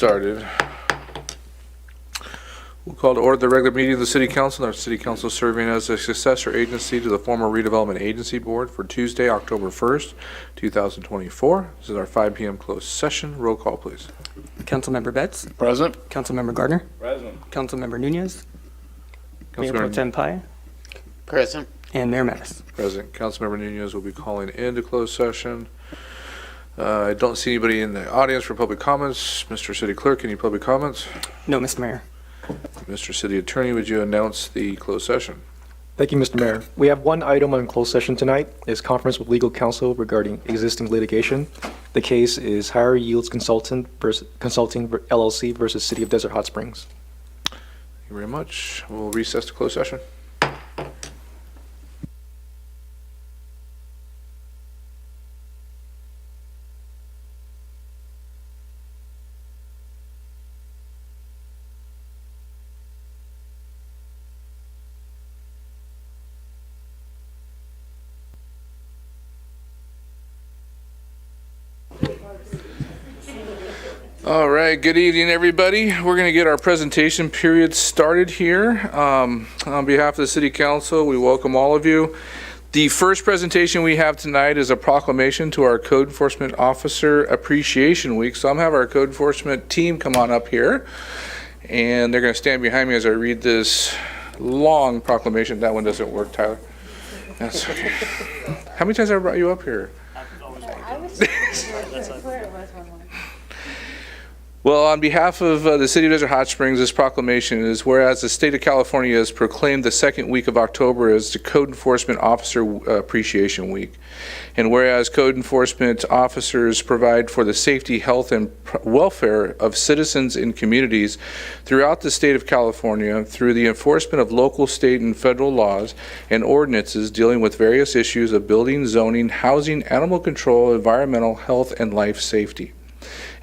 started. We'll call to order the regular meeting of the City Council. Our City Council serving as a successor agency to the former Redevelopment Agency Board for Tuesday, October 1st, 2024. This is our 5 p.m. closed session. Roll call, please. Councilmember Betts. Present. Councilmember Gardner. Present. Councilmember Nunez. Mayor Councilmember Pro Tem Pai. Present. And Mayor Mattis. President. Councilmember Nunez will be calling into closed session. I don't see anybody in the audience for public comments. Mr. City Clerk, any public comments? No, Mr. Mayor. Mr. City Attorney, would you announce the closed session? Thank you, Mr. Mayor. We have one item on closed session tonight. It's conference with legal counsel regarding existing litigation. The case is Higher Yields Consulting LLC versus City of Desert Hot Springs. Thank you very much. We'll recess to closed session. All right, good evening, everybody. We're going to get our presentation period started here. On behalf of the City Council, we welcome all of you. The first presentation we have tonight is a proclamation to our Code Enforcement Officer Appreciation Week. So I'm going to have our Code Enforcement team come on up here, and they're going to stand behind me as I read this long proclamation. That one doesn't work, Tyler. That's okay. How many times have I brought you up here? Well, on behalf of the City of Desert Hot Springs, this proclamation is whereas the state of California has proclaimed the second week of October as the Code Enforcement Officer Appreciation Week. And whereas code enforcement officers provide for the safety, health, and welfare of citizens and communities throughout the state of California through the enforcement of local, state, and federal laws and ordinances dealing with various issues of building, zoning, housing, animal control, environmental, health, and life safety.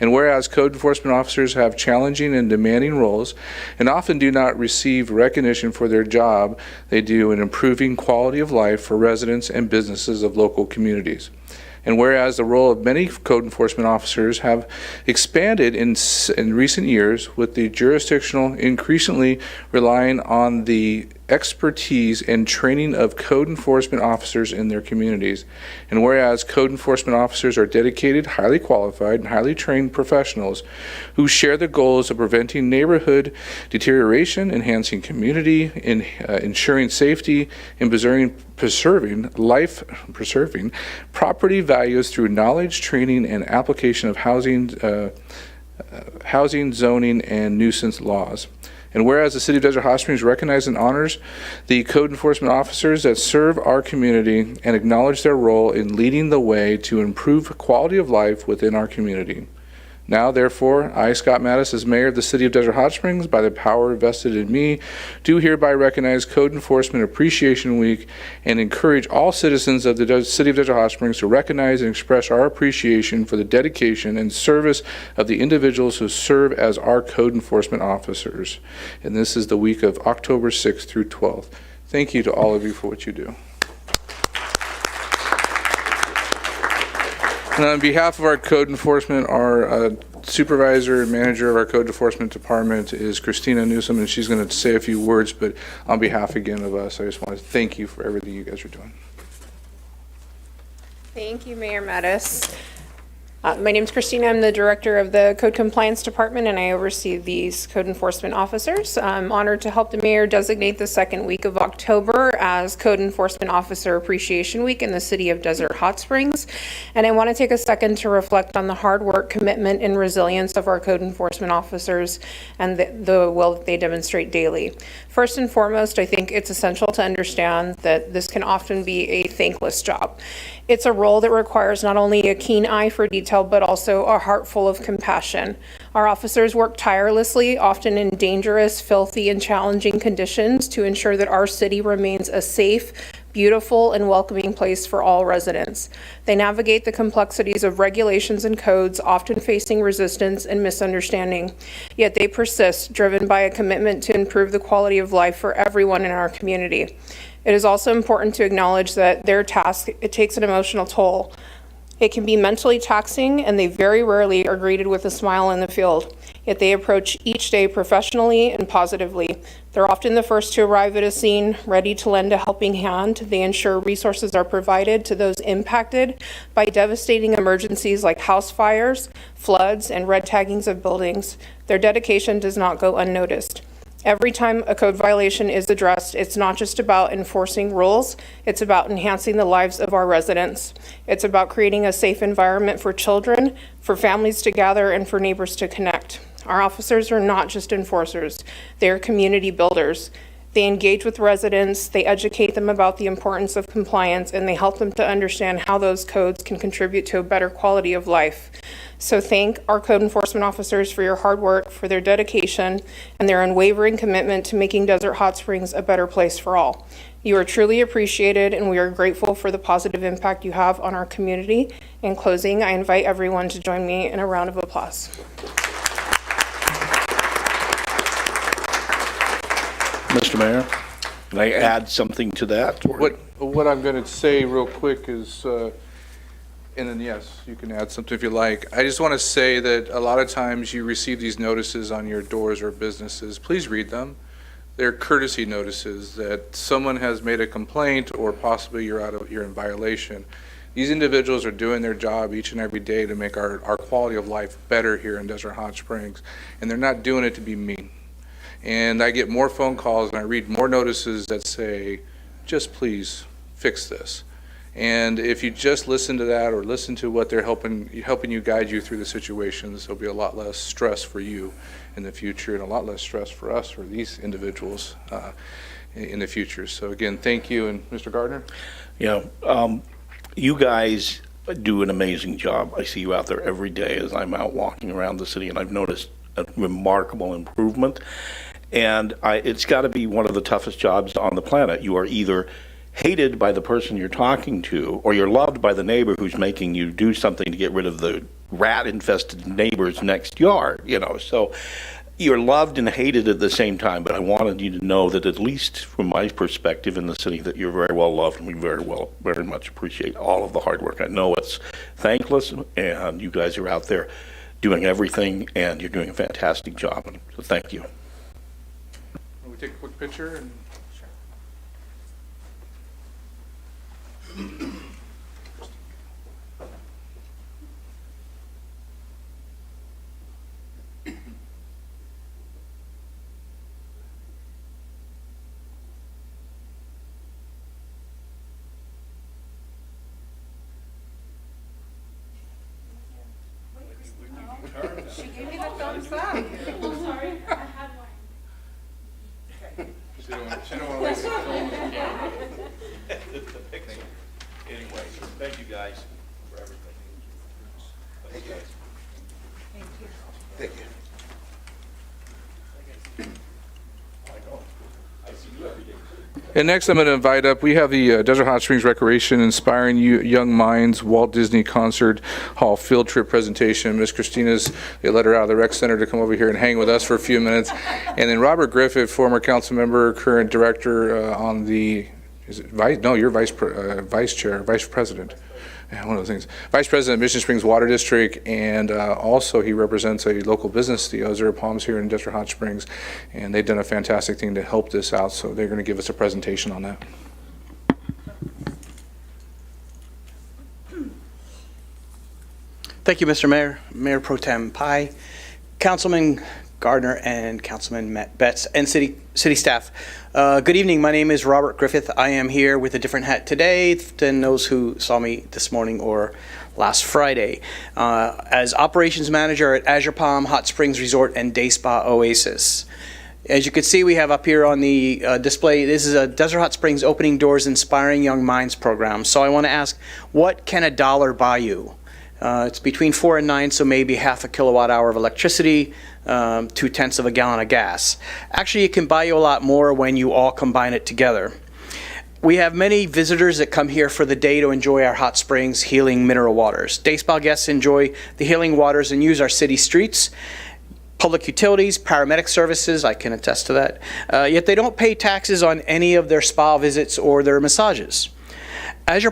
And whereas code enforcement officers have challenging and demanding roles and often do not receive recognition for their job they do in improving quality of life for residents and businesses of local communities. And whereas the role of many code enforcement officers have expanded in recent years with the jurisdictional increasingly relying on the expertise and training of code enforcement officers in their communities. And whereas code enforcement officers are dedicated, highly qualified, and highly trained professionals who share the goals of preventing neighborhood deterioration, enhancing community, ensuring safety, and preserving property values through knowledge, training, and application of housing, zoning, and nuisance laws. And whereas the City of Desert Hot Springs recognizes and honors the code enforcement officers that serve our community and acknowledge their role in leading the way to improve quality of life within our community. Now, therefore, I, Scott Mattis, as Mayor of the City of Desert Hot Springs, by the power vested in me, do hereby recognize Code Enforcement Appreciation Week and encourage all citizens of the City of Desert Hot Springs to recognize and express our appreciation for the dedication and service of the individuals who serve as our code enforcement officers. And this is the week of October 6th through 12th. Thank you to all of you for what you do. And on behalf of our code enforcement, our supervisor and manager of our code enforcement department is Christina Newsom, and she's going to say a few words, but on behalf again of us, I just want to thank you for everything you guys are doing. Thank you, Mayor Mattis. My name is Christina. I'm the director of the Code Compliance Department, and I oversee these code enforcement officers. I'm honored to help the mayor designate the second week of October as Code Enforcement Officer Appreciation Week in the City of Desert Hot Springs. And I want to take a second to reflect on the hard work, commitment, and resilience of our code enforcement officers and the will that they demonstrate daily. First and foremost, I think it's essential to understand that this can often be a thankless job. It's a role that requires not only a keen eye for detail, but also a heart full of compassion. Our officers work tirelessly, often in dangerous, filthy, and challenging conditions to ensure that our city remains a safe, beautiful, and welcoming place for all residents. They navigate the complexities of regulations and codes, often facing resistance and misunderstanding. Yet they persist, driven by a commitment to improve the quality of life for everyone in our community. It is also important to acknowledge that their task, it takes an emotional toll. It can be mentally taxing, and they very rarely are greeted with a smile in the field. Yet they approach each day professionally and positively. They're often the first to arrive at a scene, ready to lend a helping hand. They ensure resources are provided to those impacted by devastating emergencies like house fires, floods, and red taggings of buildings. Their dedication does not go unnoticed. Every time a code violation is addressed, it's not just about enforcing rules, it's about enhancing the lives of our residents. It's about creating a safe environment for children, for families to gather, and for neighbors to connect. Our officers are not just enforcers, they're community builders. They engage with residents, they educate them about the importance of compliance, and they help them to understand how those codes can contribute to a better quality of life. So thank our code enforcement officers for your hard work, for their dedication, and their unwavering commitment to making Desert Hot Springs a better place for all. You are truly appreciated, and we are grateful for the positive impact you have on our community. In closing, I invite everyone to join me in a round of applause. Mr. Mayor, can I add something to that? or- What I'm going to say real quick is, and then yes, you can add something if you like. I just want to say that a lot of times you receive these notices on your doors or businesses. Please read them. They're courtesy notices that someone has made a complaint or possibly you're in violation. These individuals are doing their job each and every day to make our quality of life better here in Desert Hot Springs, and they're not doing it to be mean. And I get more phone calls and I read more notices that say, just please fix this. And if you just listen to that or listen to what they're helping you guide you through the situations, there'll be a lot less stress for you in the future and a lot less stress for us or these individuals in the future. So again, thank you. And Mr. Gardner? Yeah, you guys do an amazing job. I see you out there every day as I'm out walking around the city, and I've noticed a remarkable improvement. And it's got to be one of the toughest jobs on the planet. You are either hated by the person you're talking to, or you're loved by the neighbor who's making you do something to get rid of the rat-infested neighbor's next yard, So you're loved and hated at the same time, but I wanted you to know that at least from my perspective in the city that you're very well loved, and we very much appreciate all of the hard work. I know it's thankless, and you guys are out there doing everything, and you're doing a fantastic job, so thank you. Will we take a quick picture? And She gave me the thumbs up. I'm sorry, I had one. she don't want to waste it. Anyway, thank you guys for everything. Thank you guys. Thank you. I see you every day. And next, I'm going to invite up, we have the Desert Hot Springs Recreation Inspiring Young Minds Walt Disney Concert Hall Field Trip presentation. Miss Christina's, they let her out of the rec center to come over here and hang with us for a few minutes. And then Robert Griffith, former council member, current director on the, is it vice? No, you're vice president. Yeah, one of those things. Vice President of Mission Springs Water District, and also he represents a local business, the Ozera Palms here in Desert Hot Springs, and they've done a fantastic thing to help this out, so they're going to give us a presentation on that. Thank you, Mr. Mayor, Mayor Pro Tem Pai, Councilman Gardner, and Councilman Betts, and city staff. Good evening. My name is Robert Griffith. I am here with a different hat today than those who saw me this morning or last Friday as operations manager at Azure Palm Hot Springs Resort and Day Spa Oasis. As you can see, we have up here on the display, this is a Desert Hot Springs Opening Doors Inspiring Young Minds program. So I want to ask, what can $1 buy you? It's between 4 and 9, so maybe half a kilowatt hour of electricity, 0.2 of a gallon of gas. Actually, it can buy you a lot more when you all combine it together. We have many visitors that come here for the day to enjoy our hot springs, healing mineral waters. Day spa guests enjoy the healing waters and use our city streets, public utilities, paramedic services, I can attest to that. Yet they don't pay taxes on any of their spa visits or their massages. Azure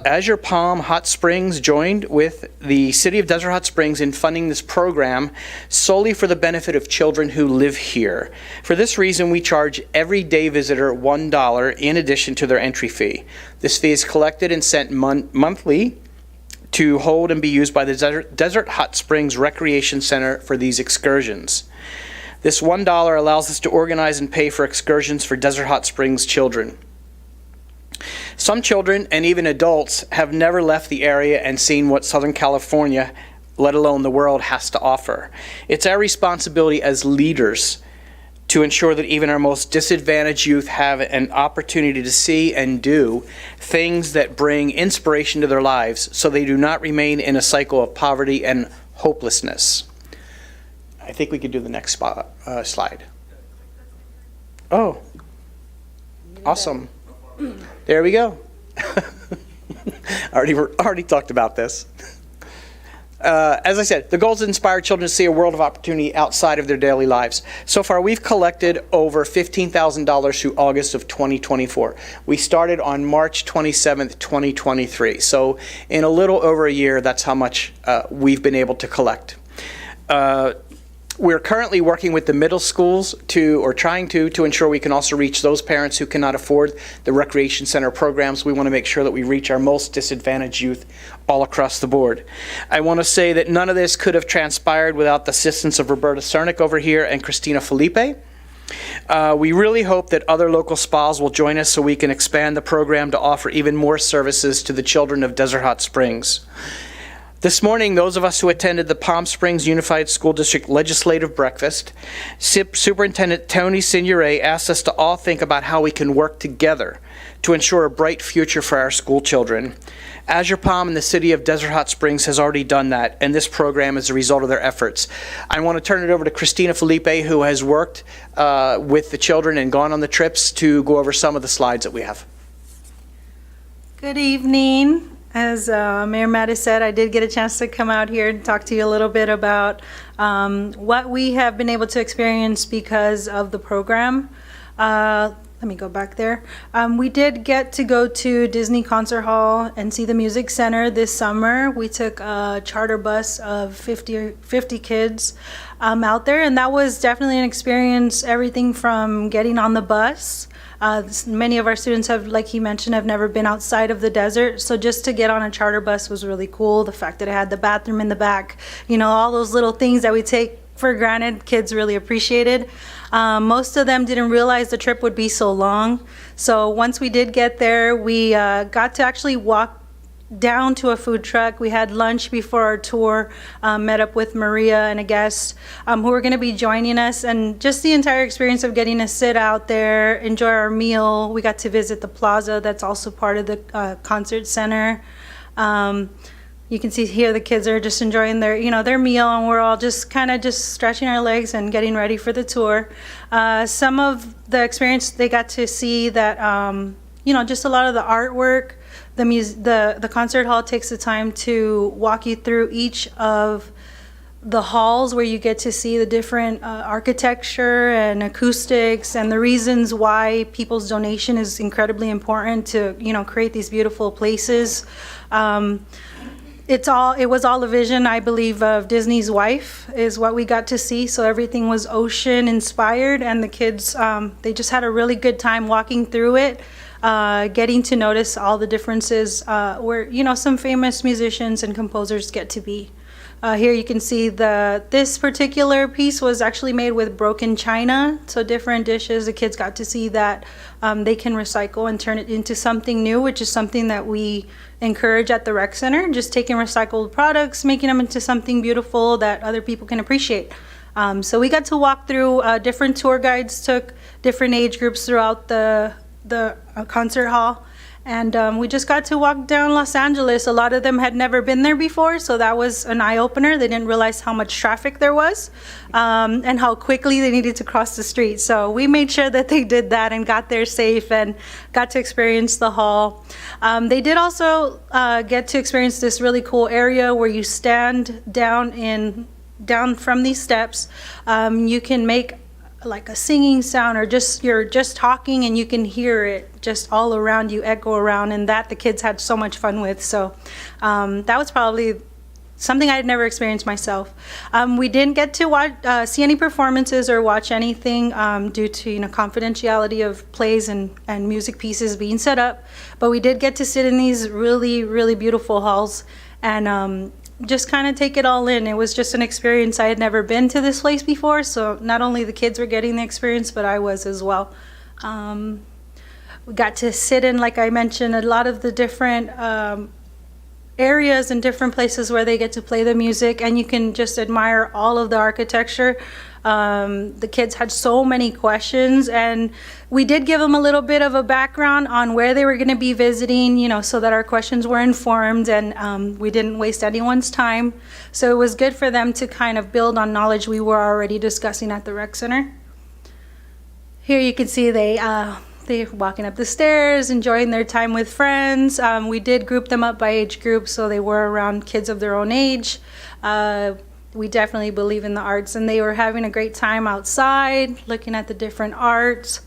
Azure Palm Hot Springs joined with the City of Desert Hot Springs in funding this program solely for the benefit of children who live here. For this reason, we charge every day visitor $1 in addition to their entry fee. This fee is collected and sent monthly to hold and be used by the Desert Hot Springs Recreation Center for these excursions. This $1 allows us to organize and pay for excursions for Desert Hot Springs children. Some children and even adults have never left the area and seen what Southern California, let alone the world, has to offer. It's our responsibility as leaders to ensure that even our most disadvantaged youth have an opportunity to see and do things that bring inspiration to their lives so they do not remain in a cycle of poverty and hopelessness. I think we could do the next slide. Oh, awesome. There we go. already talked about this. As I said, the goal is to inspire children to see a world of opportunity outside of their daily lives. So far, we've collected over $15,000 through August of 2024. We started on March 27th, 2023. So in a little over a year, that's how much we've been able to collect. We're currently working with the middle schools trying to ensure we can also reach those parents who cannot afford the recreation center programs. We want to make sure that we reach our most disadvantaged youth all across the board. I want to say that none of this could have transpired without the assistance of Roberta Cernick over here and Christina Felipe. We really hope that other local spas will join us so we can expand the program to offer even more services to the children of Desert Hot Springs. This morning, those of us who attended the Palm Springs Unified School District Legislative Breakfast, Superintendent Tony Signoret asked us to all think about how we can work together to ensure a bright future for our school children. Azure Palm and the City of Desert Hot Springs has already done that, and this program is a result of their efforts. I want to turn it over to Christina Felipe, who has worked with the children and gone on the trips, to go over some of the slides that we have. Good evening. As Mayor Mattis said, I did get a chance to come out here and talk to you a little bit about what we have been able to experience because of the program. Let me go back there. We did get to go to Disney Concert Hall and see the Music Center this summer. We took a charter bus of 50 kids out there, and that was definitely an experience, everything from getting on the bus. Many of our students have, like he mentioned, have never been outside of the desert. So just to get on a charter bus was really cool. The fact that it had the bathroom in the back, all those little things that we take for granted, kids really appreciated. Most of them didn't realize the trip would be so long. So once we did get there, we got to actually walk down to a food truck. We had lunch before our tour, met up with Maria and a guest who were going to be joining us, and just the entire experience of getting to sit out there, enjoy our meal. We got to visit the plaza that's also part of the concert center. You can see here the kids are just enjoying their meal, and we're all just kind of just stretching our legs and getting ready for the tour. Some of the experience, they got to see that just a lot of the artwork. The concert hall takes the time to walk you through each of the halls where you get to see the different architecture and acoustics and the reasons why people's donation is incredibly important to create these beautiful places. It was all a vision, I believe, of Disney's wife is what we got to see. So everything was ocean inspired, and the kids, they just had a really good time walking through it. Getting to notice all the differences where some famous musicians and composers get to be. Here you can see this particular piece was actually made with broken china, so different dishes. The kids got to see that they can recycle and turn it into something new, which is something that we encourage at the rec center, just taking recycled products, making them into something beautiful that other people can appreciate. So we got to walk through, different tour guides took different age groups throughout the concert hall, and we just got to walk down Los Angeles. A lot of them had never been there before, so that was an eye-opener. They didn't realize how much traffic there was and how quickly they needed to cross the street. So we made sure that they did that and got there safe and got to experience the hall. They did also get to experience this really cool area where you stand down from these steps. You can make like a singing sound, or just you're just talking and you can hear it just all around you, echo around, and that the kids had so much fun with. So that was probably something I had never experienced myself. We didn't get to watch, see any performances or watch anything due to confidentiality of plays and music pieces being set up, but we did get to sit in these really, really beautiful halls and just kind of take it all in. It was just an experience. I had never been to this place before, so not only the kids were getting the experience, but I was as well. We got to sit in, like I mentioned, a lot of the different areas and different places where they get to play the music, and you can just admire all of the architecture. The kids had so many questions, and we did give them a little bit of a background on where they were going to be visiting, so that our questions were informed, and we didn't waste anyone's time. So it was good for them to kind of build on knowledge we were already discussing at the rec center. Here you can see they're walking up the stairs, enjoying their time with friends. We did group them up by age group, so they were around kids of their own age. We definitely believe in the arts, and they were having a great time outside, looking at the different arts.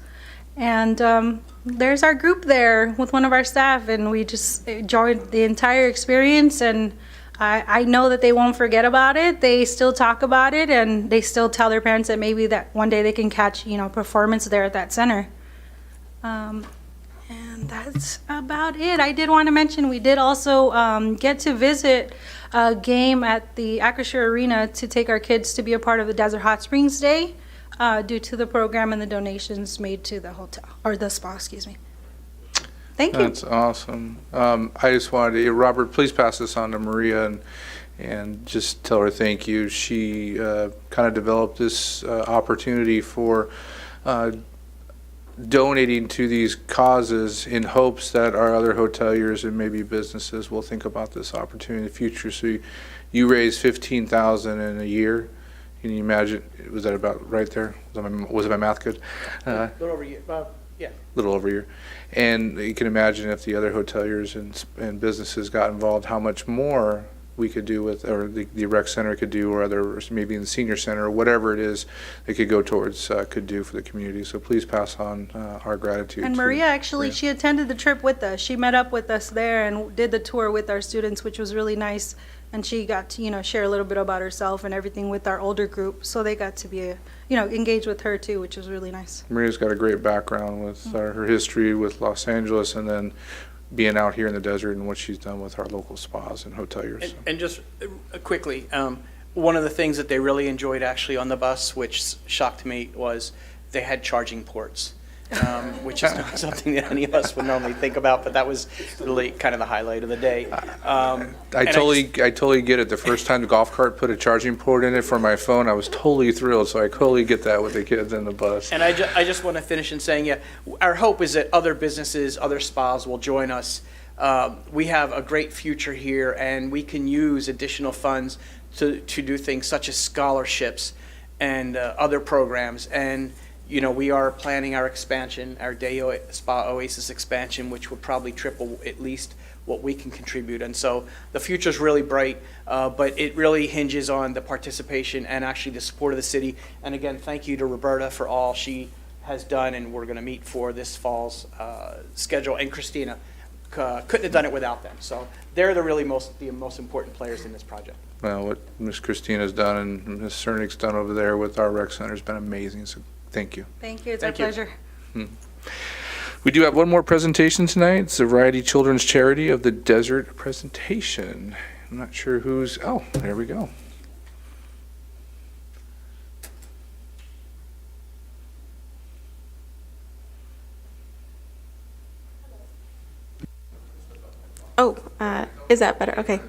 And there's our group there with one of our staff, and we just enjoyed the entire experience. And I know that they won't forget about it. They still talk about it, and they still tell their parents that maybe that one day they can catch, performance there at that center. And that's about it. I did want to mention we did also get to visit a game at the Acrisure Arena to take our kids to be a part of the Desert Hot Springs Day due to the program and the donations made to the hotel, or the spa, excuse me. Thank you. That's awesome. I just wanted to, Robert, please pass this on to Maria and just tell her thank you. She kind of developed this opportunity for donating to these causes in hopes that our other hoteliers and maybe businesses will think about this opportunity in the future. So you raised $15,000 in a year. Can you imagine? Was that about right there? Was my math good? A little over a year. Yeah. Little over a year. And you can imagine if the other hoteliers and businesses got involved, how much more we could do with, or the rec center could do, or other, maybe in the senior center, or whatever it is they could go towards, could do for the community. So please pass on our gratitude. And to Maria, actually, Maria. she attended the trip with us. She met up with us there and did the tour with our students, which was really nice. And she got to, share a little bit about herself and everything with our older group. So they got to be, engaged with her too, which was really nice. Maria's got a great background with her history with Los Angeles, and then being out here in the desert and what she's done with our local spas and hoteliers. And just quickly, one of the things that they really enjoyed actually on the bus, which shocked me, was they had charging ports, which is not something that any of us would normally think about, but that was really kind of the highlight of the day. I totally get it. The first time the golf cart put a charging port in it for my phone, I was totally thrilled. So I totally get that with the kids in the bus. And I just want to finish in saying, our hope is that other businesses, other spas will join us. We have a great future here, and we can use additional funds to do things such as scholarships and other programs. And we are planning our expansion, our Day Spa Oasis expansion, which would probably triple at least what we can contribute. And so the future's really bright, but it really hinges on the participation and actually the support of the city. And again, thank you to Roberta for all she has done, and we're going to meet for this fall's schedule. And Christina couldn't have done it without them. So they're the most important players in this project. Well, what Ms. Christina's done and Ms. Cernig's done over there with our rec center has been amazing. So thank you. Thank you. It's Thank our you. pleasure. We do have one more presentation tonight. It's the Variety Children's Charity of the Desert presentation. I'm not sure who's, oh, there we go. Oh, is that better? Okay.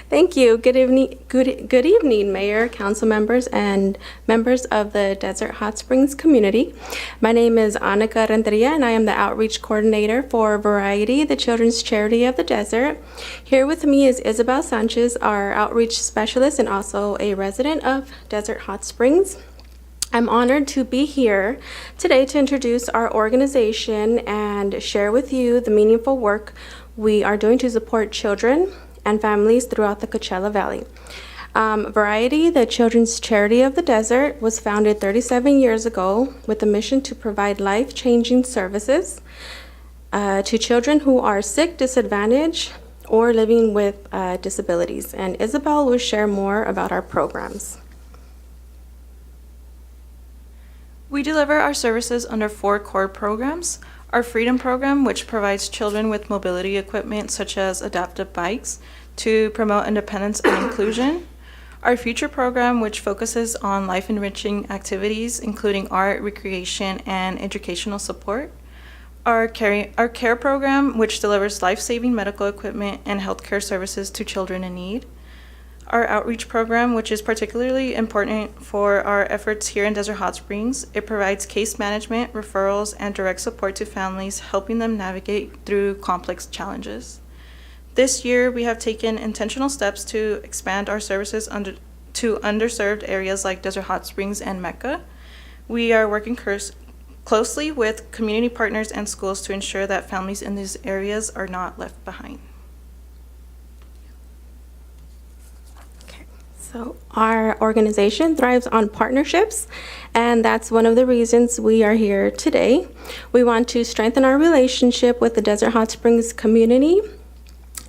Thank you. Good evening, Mayor, council members, and members of the Desert Hot Springs community. My name is Annika Renteria, and I am the Outreach Coordinator for Variety, the Children's Charity of the Desert. Here with me is Isabel Sanchez, our Outreach Specialist and also a resident of Desert Hot Springs. I'm honored to be here today to introduce our organization and share with you the meaningful work we are doing to support children and families throughout the Coachella Valley. Variety, the children's charity of the desert, was founded 37 years ago with a mission to provide life-changing services to children who are sick, disadvantaged, or living with disabilities. And Isabel will share more about our programs. We deliver our services under 4 core programs. Our Freedom Program, which provides children with mobility equipment such as adaptive bikes to promote independence and inclusion. Our Future Program, which focuses on life-enriching activities, including art, recreation, and educational support. Our Care Program, which delivers life-saving medical equipment and healthcare services to children in need. Our Outreach Program, which is particularly important for our efforts here in Desert Hot Springs. It provides case management, referrals, and direct support to families, helping them navigate through complex challenges. This year, we have taken intentional steps to expand our services to underserved areas like Desert Hot Springs and Mecca. We are working closely with community partners and schools to ensure that families in these areas are not left behind. So our organization thrives on partnerships, and that's one of the reasons we are here today. We want to strengthen our relationship with the Desert Hot Springs community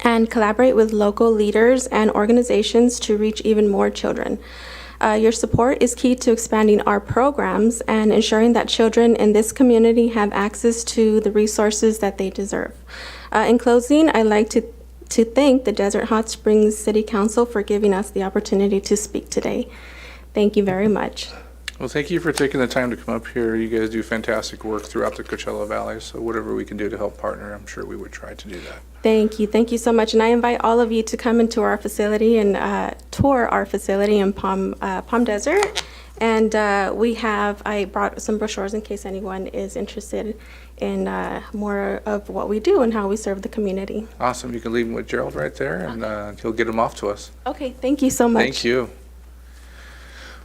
and collaborate with local leaders and organizations to reach even more children. Your support is key to expanding our programs and ensuring that children in this community have access to the resources that they deserve. In closing, I'd like to thank the Desert Hot Springs City Council for giving us the opportunity to speak today. Thank you very much. Well, thank you for taking the time to come up here. You guys do fantastic work throughout the Coachella Valley, so whatever we can do to help partner, I'm sure we would try to do that. Thank you. Thank you so much. And I invite all of you to come into our facility and tour our facility in Palm Desert. And I brought some brochures in case anyone is interested in more of what we do and how we serve the community. Awesome. You can leave them with Gerald right there, and he'll get them off to us. Okay. Thank you so much. Thank you.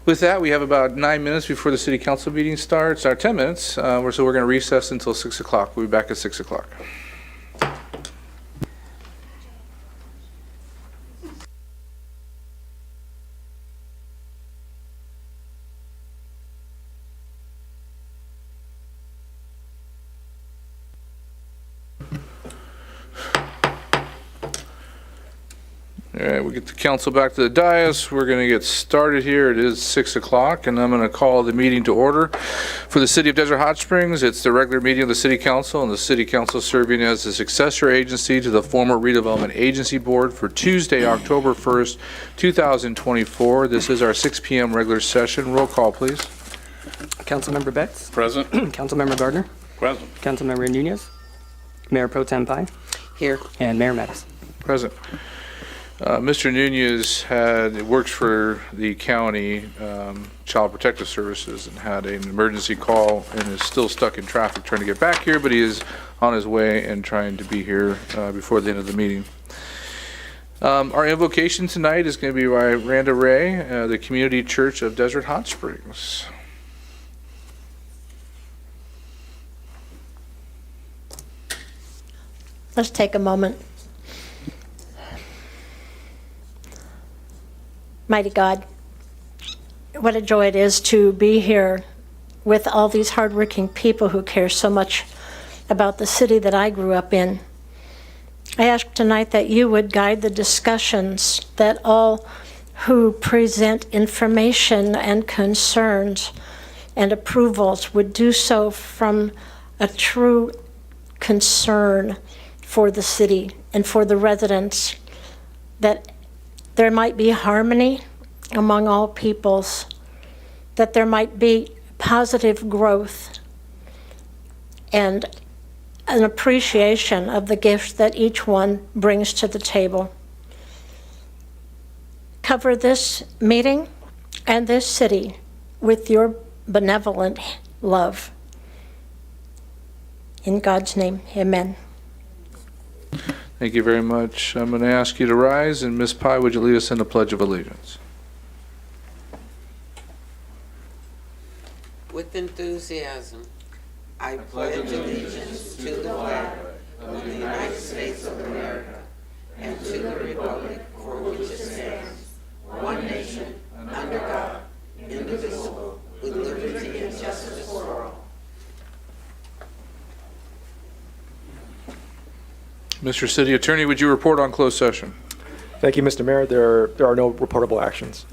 With that, we have about 9 minutes before the city council meeting starts, or 10 minutes, so we're going to recess until 6 o'clock. We'll be back at 6 o'clock. All right, we get the council back to the dais. We're going to get started here. It is 6 o'clock, and I'm going to call the meeting to order for the City of Desert Hot Springs. It's the regular meeting of the City Council, and the City Council serving as the successor agency to the former Redevelopment Agency Board for Tuesday, October 1st, 2024. This is our 6 p.m. regular session. Roll call, please. Councilmember Betts. Present. Councilmember Gardner. Present. Councilmember Nunez. Mayor Pro Tem Pai. Here. And Mayor Mattis. Present. Mr. Nunez works for the county Child Protective Services and had an emergency call and is still stuck in traffic trying to get back here, but he is on his way and trying to be here before the end of the meeting. Our invocation tonight is going to be by Randa Ray, the Community Church of Desert Hot Springs. Let's take a moment. Mighty God, what a joy it is to be here with all these hardworking people who care so much about the city that I grew up in. I ask tonight that you would guide the discussions, that all who present information and concerns and approvals would do so from a true concern for the city and for the residents, that there might be harmony among all peoples, that there might be positive growth and an appreciation of the gifts that each one brings to the table. Cover this meeting and this city with your benevolent love. In God's name, amen. Thank you very much. I'm going to ask you to rise, and Ms. Pai, would you lead us in the Pledge of Allegiance? With enthusiasm, I pledge allegiance to the flag of the United States of America and to the republic for which it stands, one nation, under God, indivisible, with liberty and justice for all. Mr. City Attorney, would you report on closed session? Thank you, Mr. Mayor. There are no reportable actions.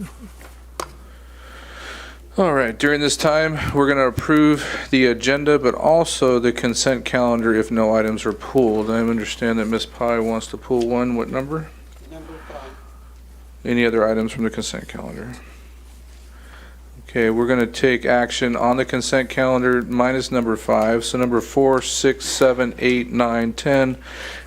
All right, during this time, we're going to approve the agenda, but also the consent calendar if no items are pulled. I understand that Ms. Pye wants to pull one. What number? Number 5. Any other items from the consent calendar? Okay, we're going to take action on the consent calendar minus number 5. So number 4, 6, 7, 8, 9, 10,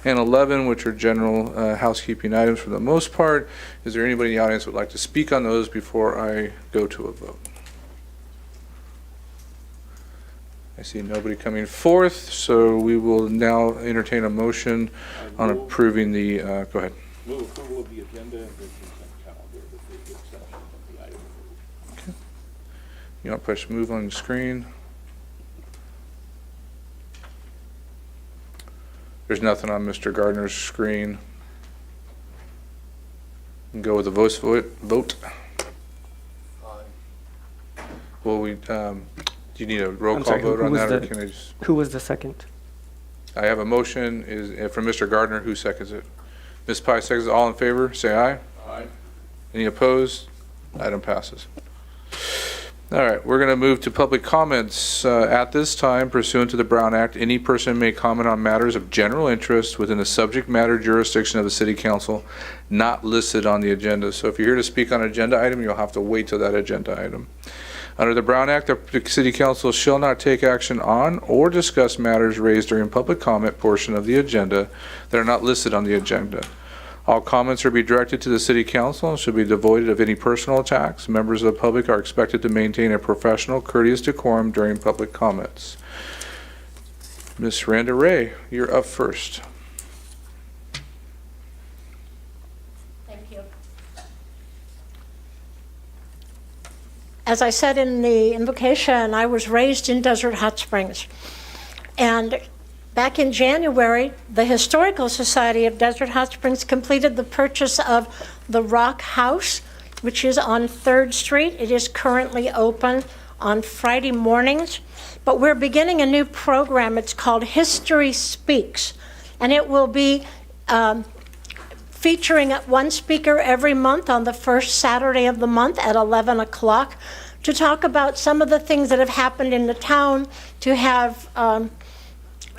and 11, which are general housekeeping items for the most part. Is there anybody in the audience who would like to speak on those before I go to a vote? I see nobody coming forth, so we will now entertain a motion on approving the, go ahead. Move approval of the agenda and the consent calendar with the exception of the item. Okay. You want to push move on the screen? There's nothing on Mr. Gardner's screen. And go with the vote. Well, we, do you need a roll I'm call sorry, vote who on was that, or the- can I just? Who was the second? I have a motion from Mr. Gardner. Who seconds it? Ms. Pye seconds it. All in favor, say aye. Aye. Any opposed? Item passes. All right, we're going to move to public comments. At this time, pursuant to the Brown Act, any person may comment on matters of general interest within the subject matter jurisdiction of the City Council not listed on the agenda. So if you're here to speak on an agenda item, you'll have to wait till that agenda item. Under the Brown Act, the City Council shall not take action on or discuss matters raised during public comment portion of the agenda that are not listed on the agenda. All comments are to be directed to the City Council and should be devoid of any personal attacks. Members of the public are expected to maintain a professional, courteous decorum during public comments. Ms. Randa Ray, you're up first. Thank you. As I said in the invocation, I was raised in Desert Hot Springs. And back in January, the Historical Society of Desert Hot Springs completed the purchase of the Rock House, which is on 3rd Street. It is currently open on Friday mornings, but we're beginning a new program. It's called History Speaks, and it will be featuring one speaker every month on the first Saturday of the month at 11 o'clock to talk about some of the things that have happened in the town, to have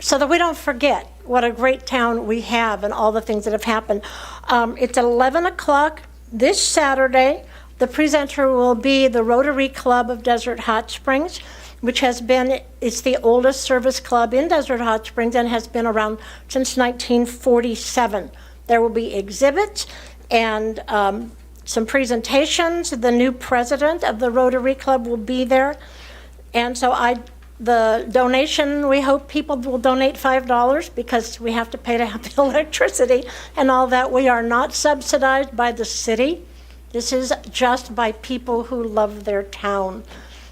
so that we don't forget what a great town we have and all the things that have happened. It's 11 o'clock this Saturday. The presenter will be the Rotary Club of Desert Hot Springs, which it's the oldest service club in Desert Hot Springs and has been around since 1947. There will be exhibits and some presentations. The new president of the Rotary Club will be there. And so the donation, we hope people will donate $5 because we have to pay to have the electricity and all that. We are not subsidized by the city. This is just by people who love their town.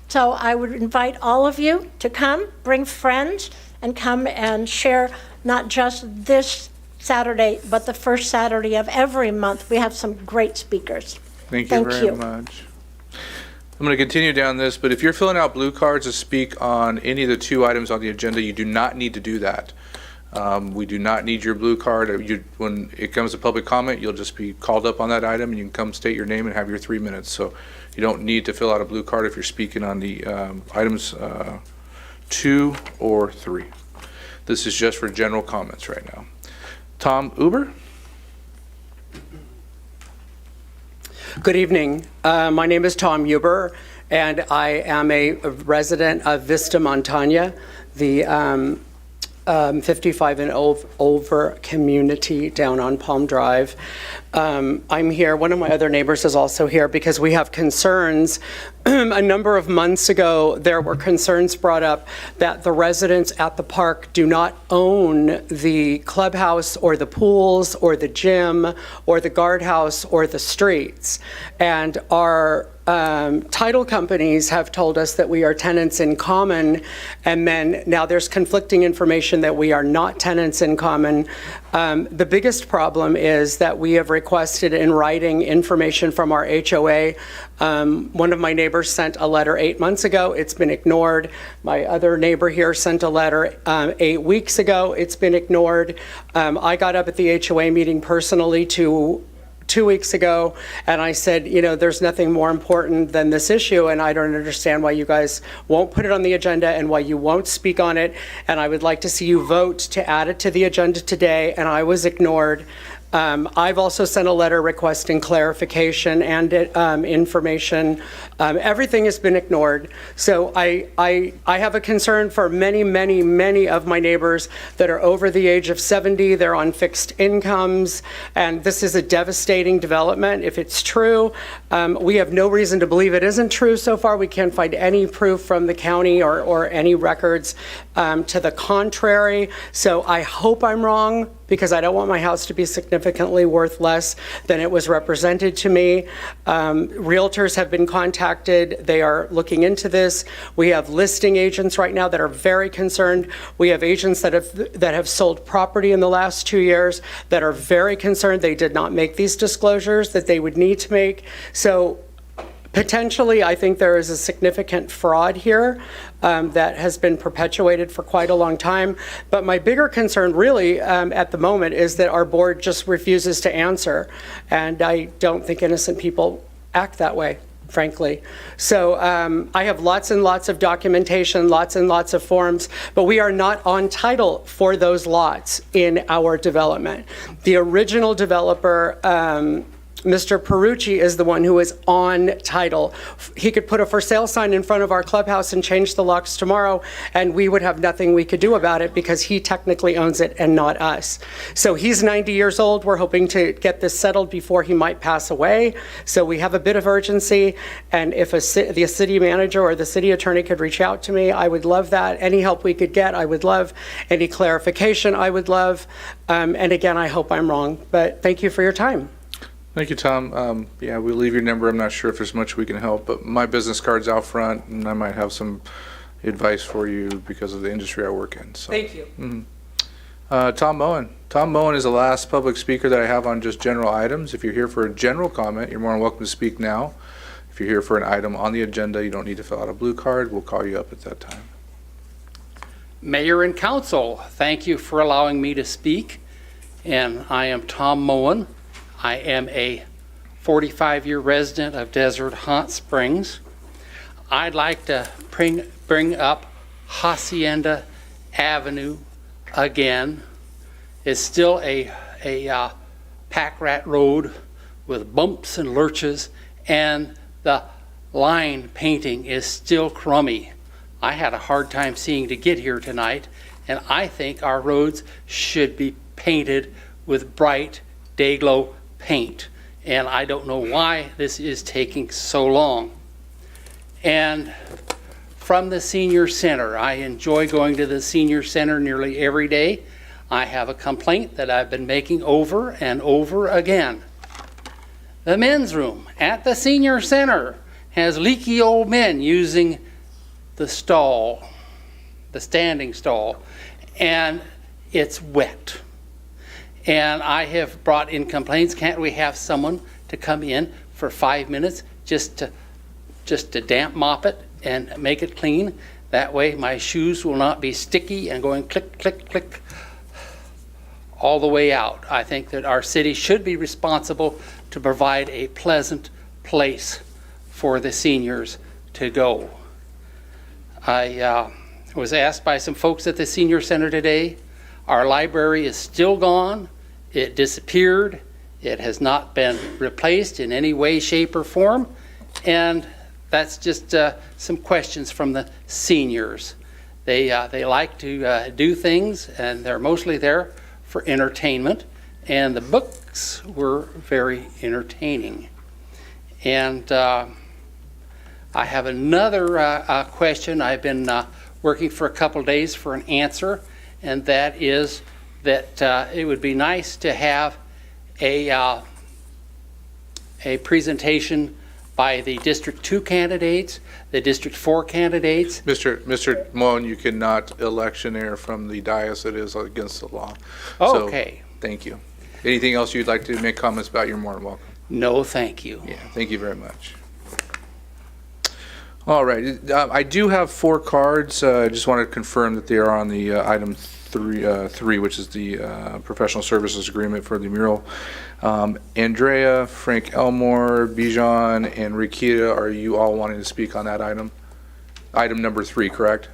So I would invite all of you to come, bring friends, and come and share not just this Saturday, but the first Saturday of every month. We have some great speakers. Thank you very much. I'm going to continue down this, but if you're filling out blue cards to speak on any of the 2 items on the agenda, you do not need to do that. We do not need your blue card. When it comes to public comment, you'll just be called up on that item, and you can come state your name and have your 3 minutes. So you don't need to fill out a blue card if you're speaking on the items 2 or 3. This is just for general comments right now. Tom Uber? Good evening. My name is Tom Huber, and I am a resident of Vista, Montana, the 55 and over community down on Palm Drive. I'm here. One of my other neighbors is also here because we have concerns. A number of months ago, there were concerns brought up that the residents at the park do not own the clubhouse or the pools or the gym or the guardhouse or the streets. And our title companies have told us that we are tenants in common, and then now there's conflicting information that we are not tenants in common. The biggest problem is that we have requested in writing information from our HOA. One of my neighbors sent a letter 8 months ago. It's been ignored. My other neighbor here sent a letter 8 weeks ago. It's been ignored. I got up at the HOA meeting personally 2 weeks ago, and I said, you know, there's nothing more important than this issue, and I don't understand why you guys won't put it on the agenda and why you won't speak on it, and I would like to see you vote to add it to the agenda today, and I was ignored. I've also sent a letter requesting clarification and information. Everything has been ignored. So I have a concern for many of my neighbors that are over the age of 70. They're on fixed incomes, and this is a devastating development if it's true. We have no reason to believe it isn't true so far. We can't find any proof from the county or any records to the contrary. So I hope I'm wrong, because I don't want my house to be significantly worth less than it was represented to me. Realtors have been contacted. They are looking into this. We have listing agents right now that are very concerned. We have agents that have sold property in the last 2 years that are very concerned. They did not make these disclosures that they would need to make. So potentially, I think there is a significant fraud here that has been perpetuated for quite a long time. But my bigger concern really at the moment is that our board just refuses to answer. And I don't think innocent people act that way, frankly. So I have lots and lots of documentation, lots and lots of forms, but we are not on title for those lots in our development. The original developer, Mr. Perucci, is the one who is on title. He could put a for sale sign in front of our clubhouse and change the locks tomorrow, and we would have nothing we could do about it because he technically owns it and not us. So he's 90 years old. We're hoping to get this settled before he might pass away. So we have a bit of urgency, and if the city manager or the city attorney could reach out to me, I would love that. Any help we could get, I would love. Any clarification, I would love. And again, I hope I'm wrong, but thank you for your time. Thank you, Tom. Yeah, we'll leave your number. I'm not sure if there's much we can help, but my business card's out front, and I might have some advice for you because of the industry I work in. So. Thank you. Mm-hmm. Tom Moen. Tom Moen is the last public speaker that I have on just general items. If you're here for a general comment, you're more than welcome to speak now. If you're here for an item on the agenda, you don't need to fill out a blue card. We'll call you up at that time. Mayor and Council, thank you for allowing me to speak. And I am Tom Moen. I am a 45-year resident of Desert Hot Springs. I'd like to bring up Hacienda Avenue again. It's still a pack rat road with bumps and lurches, and the line painting is still crummy. I had a hard time seeing to get here tonight, and I think our roads should be painted with bright day-glow paint, and I don't know why this is taking so long. And from the senior center, I enjoy going to the senior center nearly every day. I have a complaint that I've been making over and over again. The men's room at the senior center has leaky old men using the stall, the standing stall, and it's wet. And I have brought in complaints. Can't we have someone to come in for 5 minutes just to damp mop it and make it clean? That way my shoes will not be sticky and going click, click, click all the way out. I think that our city should be responsible to provide a pleasant place for the seniors to go. I was asked by some folks at the senior center today, our library is still gone. It disappeared. It has not been replaced in any way, shape, or form. And that's just some questions from the seniors. They like to do things, and they're mostly there for entertainment. And the books were very entertaining. And I have another question. I've been working for a couple days for an answer, and that is that it would be nice to have a presentation by the District 2 candidates, the District 4 candidates. Mr. Moen, you cannot electioneer from the dais. It is against the law. Okay. So, thank you. Anything else you'd like to make comments about? You're more than welcome. No, thank you. Yeah, thank you very much. All right, I do have 4 cards. I just want to confirm that they are on the item 3, which is the professional services agreement for the mural. Andrea, Frank Elmore, Bijan, and Rikita, are you all wanting to speak on that item? Item number 3, correct?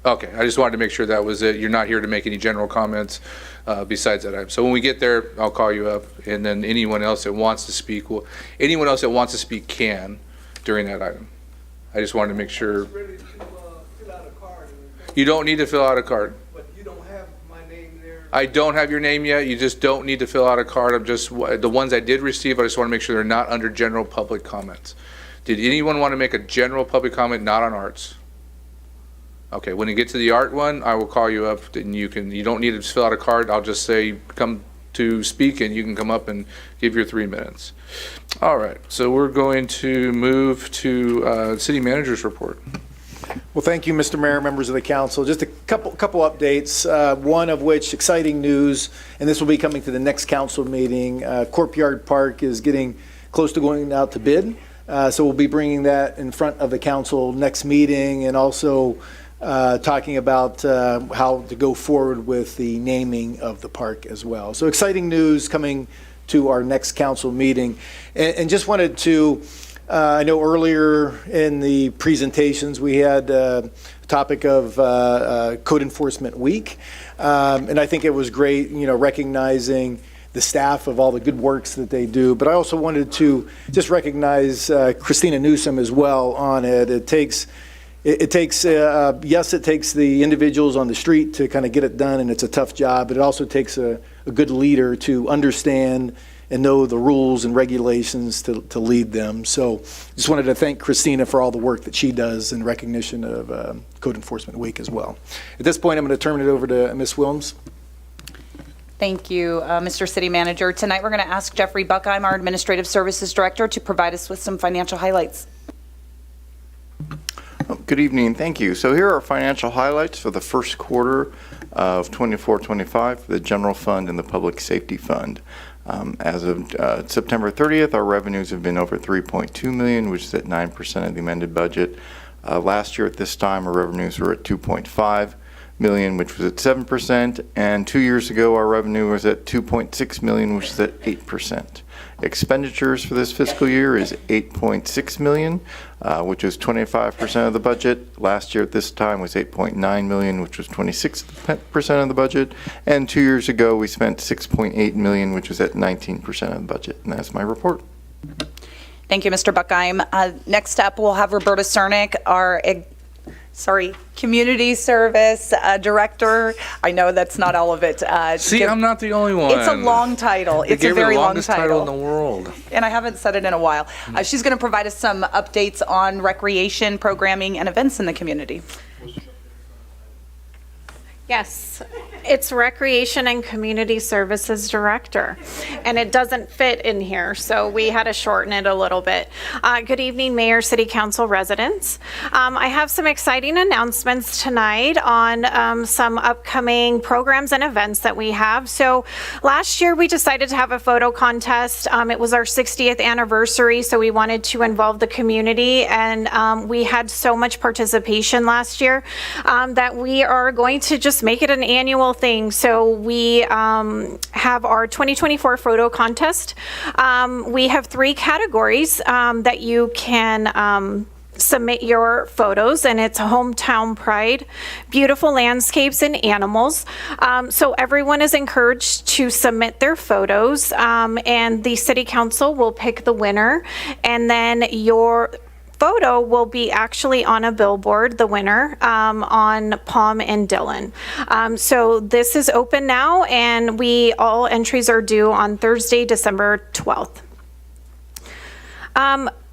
Okay, I just wanted to make sure that was it. You're not here to make any general comments besides that item. So when we get there, I'll call you up, and then anyone else that wants to speak can during that item. I just wanted to make sure. You don't need to fill out a card. But you don't have my name there. I don't have your name yet. You just don't need to fill out a card. I'm just, the ones I did receive, I just want to make sure they're not under general public comments. Did anyone want to make a general public comment not on arts? Okay, when you get to the art one, I will call you up, and you don't need to fill out a card. I'll just say, come to speak, and you can come up and give your 3 minutes. All right, so we're going to move to city manager's report. Well, thank you, Mr. Mayor, members of the council. Just a couple updates, one of which exciting news, and this will be coming to the next council meeting. Courtyard Park is getting close to going out to bid, so we'll be bringing that in front of the council next meeting, and also talking about how to go forward with the naming of the park as well. So exciting news coming to our next council meeting. And just wanted to, I know earlier in the presentations we had a topic of Code Enforcement Week. And I think it was great, recognizing the staff of all the good works that they do. But I also wanted to just recognize Christina Newsom as well on it. It takes the individuals on the street to kind of get it done, and it's a tough job, but it also takes a good leader to understand and know the rules and regulations to lead them. So just wanted to thank Christina for all the work that she does in recognition of Code Enforcement Week as well. At this point, I'm going to turn it over to Ms. Wilms. Thank you, Mr. City Manager. Tonight, we're going to ask Jeffrey Buckheim, our Administrative Services Director, to provide us with some financial highlights. Good evening, thank you. So here are financial highlights for the first quarter of 24-25 for the General Fund and the Public Safety Fund. As of September 30th, our revenues have been over $3.2 million, which is at 9% of the amended budget. Last year at this time, our revenues were at $2.5 million, which was at 7%, and 2 years ago, our revenue was at $2.6 million, which is at 8%. Expenditures for this fiscal year is $8.6 million, which is 25% of the budget. Last year at this time was $8.9 million, which was 26% of the budget. And 2 years ago, we spent $6.8 million, which was at 19% of the budget. And that's my report. Thank you, Mr. Buckheim. Next up, we'll have Roberta Cernick, our Community Service Director. I know that's not all of it. See, I'm not the only one. It's a long title. It's a very long title. In the world. And I haven't said it in a while. She's going to provide us some updates on recreation, programming, and events in the community. Yes, it's Recreation and Community Services Director, and it doesn't fit in here, so we had to shorten it a little bit. Good evening, Mayor, City Council residents. I have some exciting announcements tonight on some upcoming programs and events that we have. So last year we decided to have a photo contest. It was our 60th anniversary, so we wanted to involve the community, and we had so much participation last year that we are going to just make it an annual thing. So we have our 2024 photo contest. We have 3 categories that you can submit your photos, and it's hometown pride, beautiful landscapes, and animals. So everyone is encouraged to submit their photos, and the City Council will pick the winner, and then your photo will be actually on a billboard, the winner, on Palm and Dillon. So this is open now, and all entries are due on Thursday, December 12th.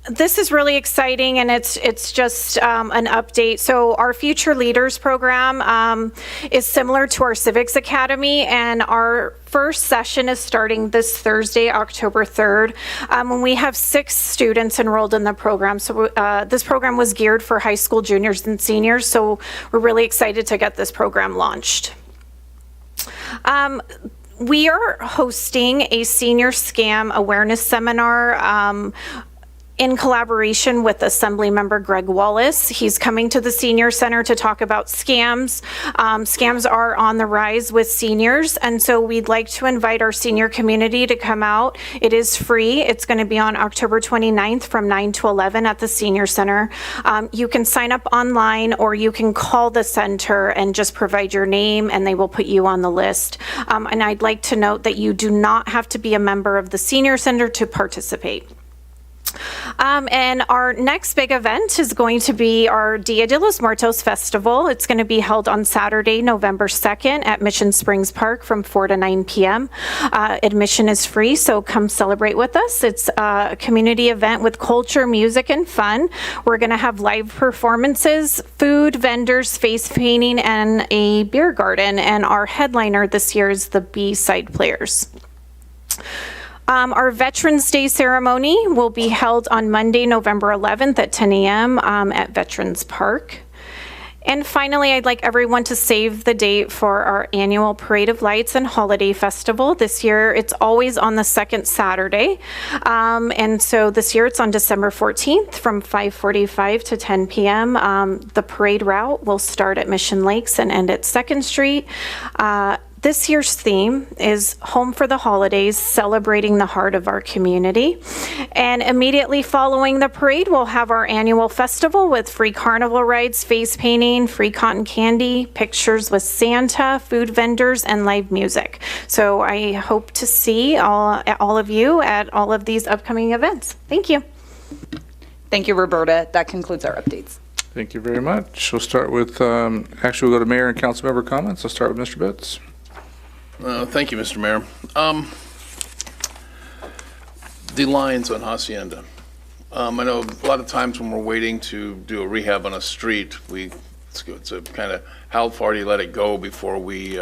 This is really exciting, and it's just an update. So our Future Leaders program is similar to our Civics Academy, and our first session is starting this Thursday, October 3rd, when we have 6 students enrolled in the program. So this program was geared for high school juniors and seniors, so we're really excited to get this program launched. We are hosting a senior scam awareness seminar in collaboration with Assemblymember Greg Wallace. He's coming to the Senior Center to talk about scams. Scams are on the rise with seniors, and so we'd like to invite our senior community to come out. It is free. It's going to be on October 29th from 9 to 11 at the Senior Center. You can sign up online, or you can call the center and just provide your name, and they will put you on the list. And I'd like to note that you do not have to be a member of the Senior Center to participate. And our next big event is going to be our Dia de los Muertos Festival. It's going to be held on Saturday, November 2nd at Mission Springs Park from 4 to 9 p.m. Admission is free, so come celebrate with us. It's a community event with culture, music, and fun. We're going to have live performances, food, vendors, face painting, and a beer garden. And our headliner this year is the B-Side Players. Our Veterans Day ceremony will be held on Monday, November 11th at 10 a.m. At Veterans Park. And finally, I'd like everyone to save the date for our annual Parade of Lights and Holiday Festival. This year, it's always on the second Saturday. And so this year, it's on December 14th from 5:45 to 10 p.m. The parade route will start at Mission Lakes and end at 2nd Street. This year's theme is Home for the Holidays, celebrating the heart of our community. And immediately following the parade, we'll have our annual festival with free carnival rides, face painting, free cotton candy, pictures with Santa, food vendors, and live music. So I hope to see all of you at all of these upcoming events. Thank you. Thank you, Roberta. That concludes our updates. Thank you very much. We'll start with, actually, we'll go to mayor and council member comments. I'll start with Mr. Betts. Thank you, Mr. Mayor. The lines on Hacienda. I know a lot of times when we're waiting to do a rehab on a street, it's a kind of how far do you let it go before we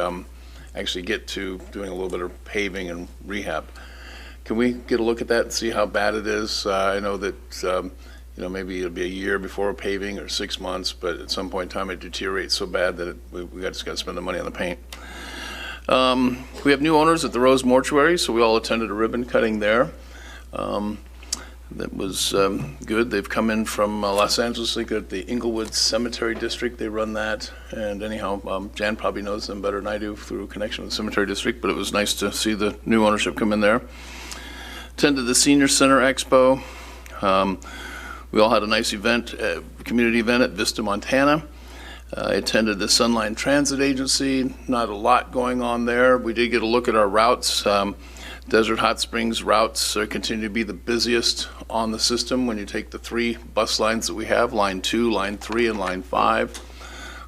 actually get to doing a little bit of paving and rehab. Can we get a look at that and see how bad it is? I know that maybe it'll be a year before paving or 6 months, but at some point in time it deteriorates so bad that we just got to spend the money on the paint. We have new owners at the Rose Mortuary, so we all attended a ribbon cutting there. That was good. They've come in from Los Angeles. They got the Inglewood Cemetery District. They run that. And anyhow, Jan probably knows them better than I do through connection with the Cemetery District, but it was nice to see the new ownership come in there. Attended the Senior Center Expo. We all had a nice event, community event at Vista, Montana. I attended the Sunline Transit Agency. Not a lot going on there. We did get a look at our routes. Desert Hot Springs routes continue to be the busiest on the system when you take the 3 bus lines that we have, Line 2, Line 3, and Line 5.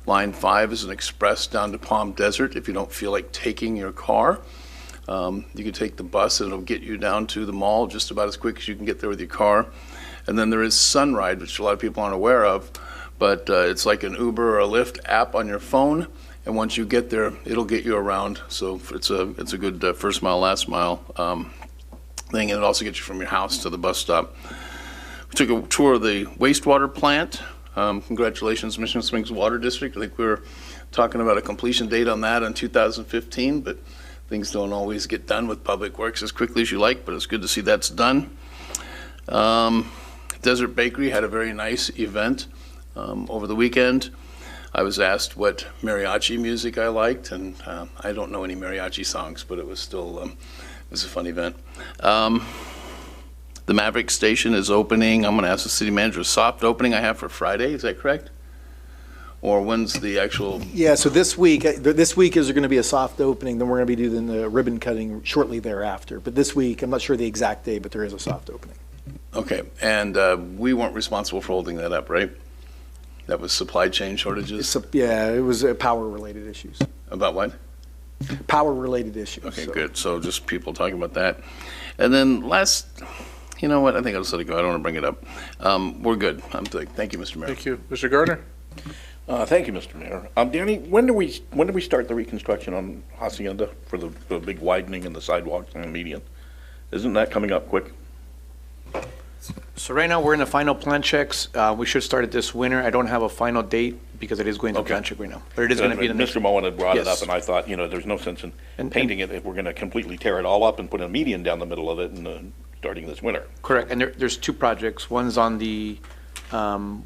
Line 5 is an express down to Palm Desert if you don't feel like taking your car. You can take the bus and it'll get you down to the mall just about as quick as you can get there with your car. And then there is Sunride, which a lot of people aren't aware of. But it's like an Uber or a Lyft app on your phone, and once you get there, it'll get you around. So it's a good first mile, last mile thing, and it also gets you from your house to the bus stop. We took a tour of the wastewater plant. Congratulations, Mission Springs Water District. I think we were talking about a completion date on that in 2015, but things don't always get done with Public Works as quickly as you like, but it's good to see that's done. Desert Bakery had a very nice event. Over the weekend, I was asked what mariachi music I liked, and I don't know any mariachi songs, but it was still it was a fun event. The Maverick Station is opening. I'm going to ask the city manager, a soft opening I have for Friday. Is that correct? Or when's the actual? Yeah, so this week is going to be a soft opening. Then we're going to be doing the ribbon cutting shortly thereafter. But this week, I'm not sure the exact day, but there is a soft opening. Okay, and we weren't responsible for holding that up, right? That was supply chain shortages? Yeah, it was power-related issues. About what? Power-related issues. Okay, good. So just people talking about that. And then last, you know what? I think I'll just let it go. I don't want to bring it up. We're good. Thank you, Mr. Mayor. Thank you. Mr. Gardner? Thank you, Mr. Mayor. Danny, when do we start the reconstruction on Hacienda for the big widening and the sidewalks and the median? Isn't that coming up quick? So right now, we're in the final plan checks. We should start it this winter. I don't have a final date because it is going to plan check right now. But it is going to be the next. Mr. Moen had brought it Yes. up, and I thought, there's no sense in painting it if we're going to completely tear it all up and put a median down the middle of it and starting this winter. Correct, and there's two projects. One's on the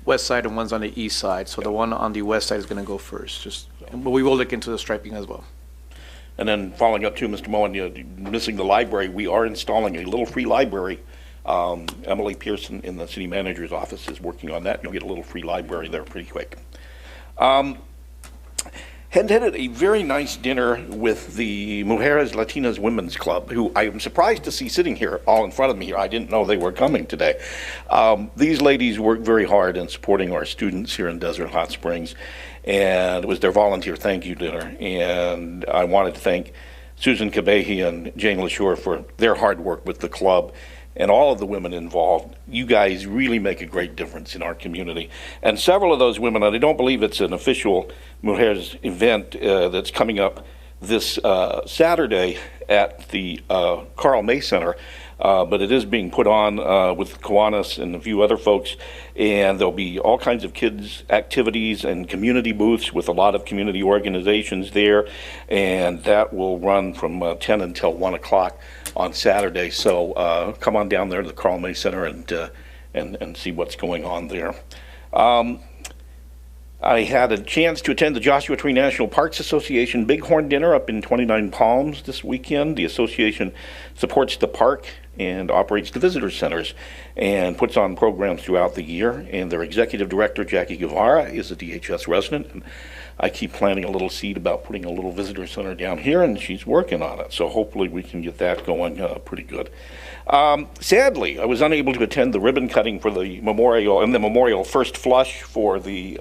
west side and one's on the east side. So the one on the west side is going to go first. But we will look into the striping as well. And then following up too, Mr. Moen, missing the library, we are installing a little free library. Emily Pearson in the city manager's office is working on that. You'll get a little free library there pretty quick. Had a very nice dinner with the Mujeres Latinas Women's Club, who I am surprised to see sitting here all in front of me here. I didn't know they were coming today. These ladies work very hard in supporting our students here in Desert Hot Springs, and it was their volunteer thank you dinner. And I wanted to thank Susan Kabehi and Jane LaSure for their hard work with the club and all of the women involved. You guys really make a great difference in our community. And several of those women, and I don't believe it's an official Mujeres event that's coming up this Saturday at the Carl May Center, but it is being put on with Kiwanis and a few other folks, and there'll be all kinds of kids' activities and community booths with a lot of community organizations there, and that will run from 10 until 1 o'clock on Saturday. So come on down there to the Carl May Center and see what's going on there. I had a chance to attend the Joshua Tree National Parks Association Bighorn Dinner up in 29 Palms this weekend. The association supports the park and operates the visitor centers and puts on programs throughout the year. And their executive director, Jackie Guevara, is a DHS resident. And I keep planting a little seed about putting a little visitor center down here, and she's working on it. So hopefully we can get that going pretty good. Sadly, I was unable to attend the ribbon cutting for the memorial and the memorial first flush for the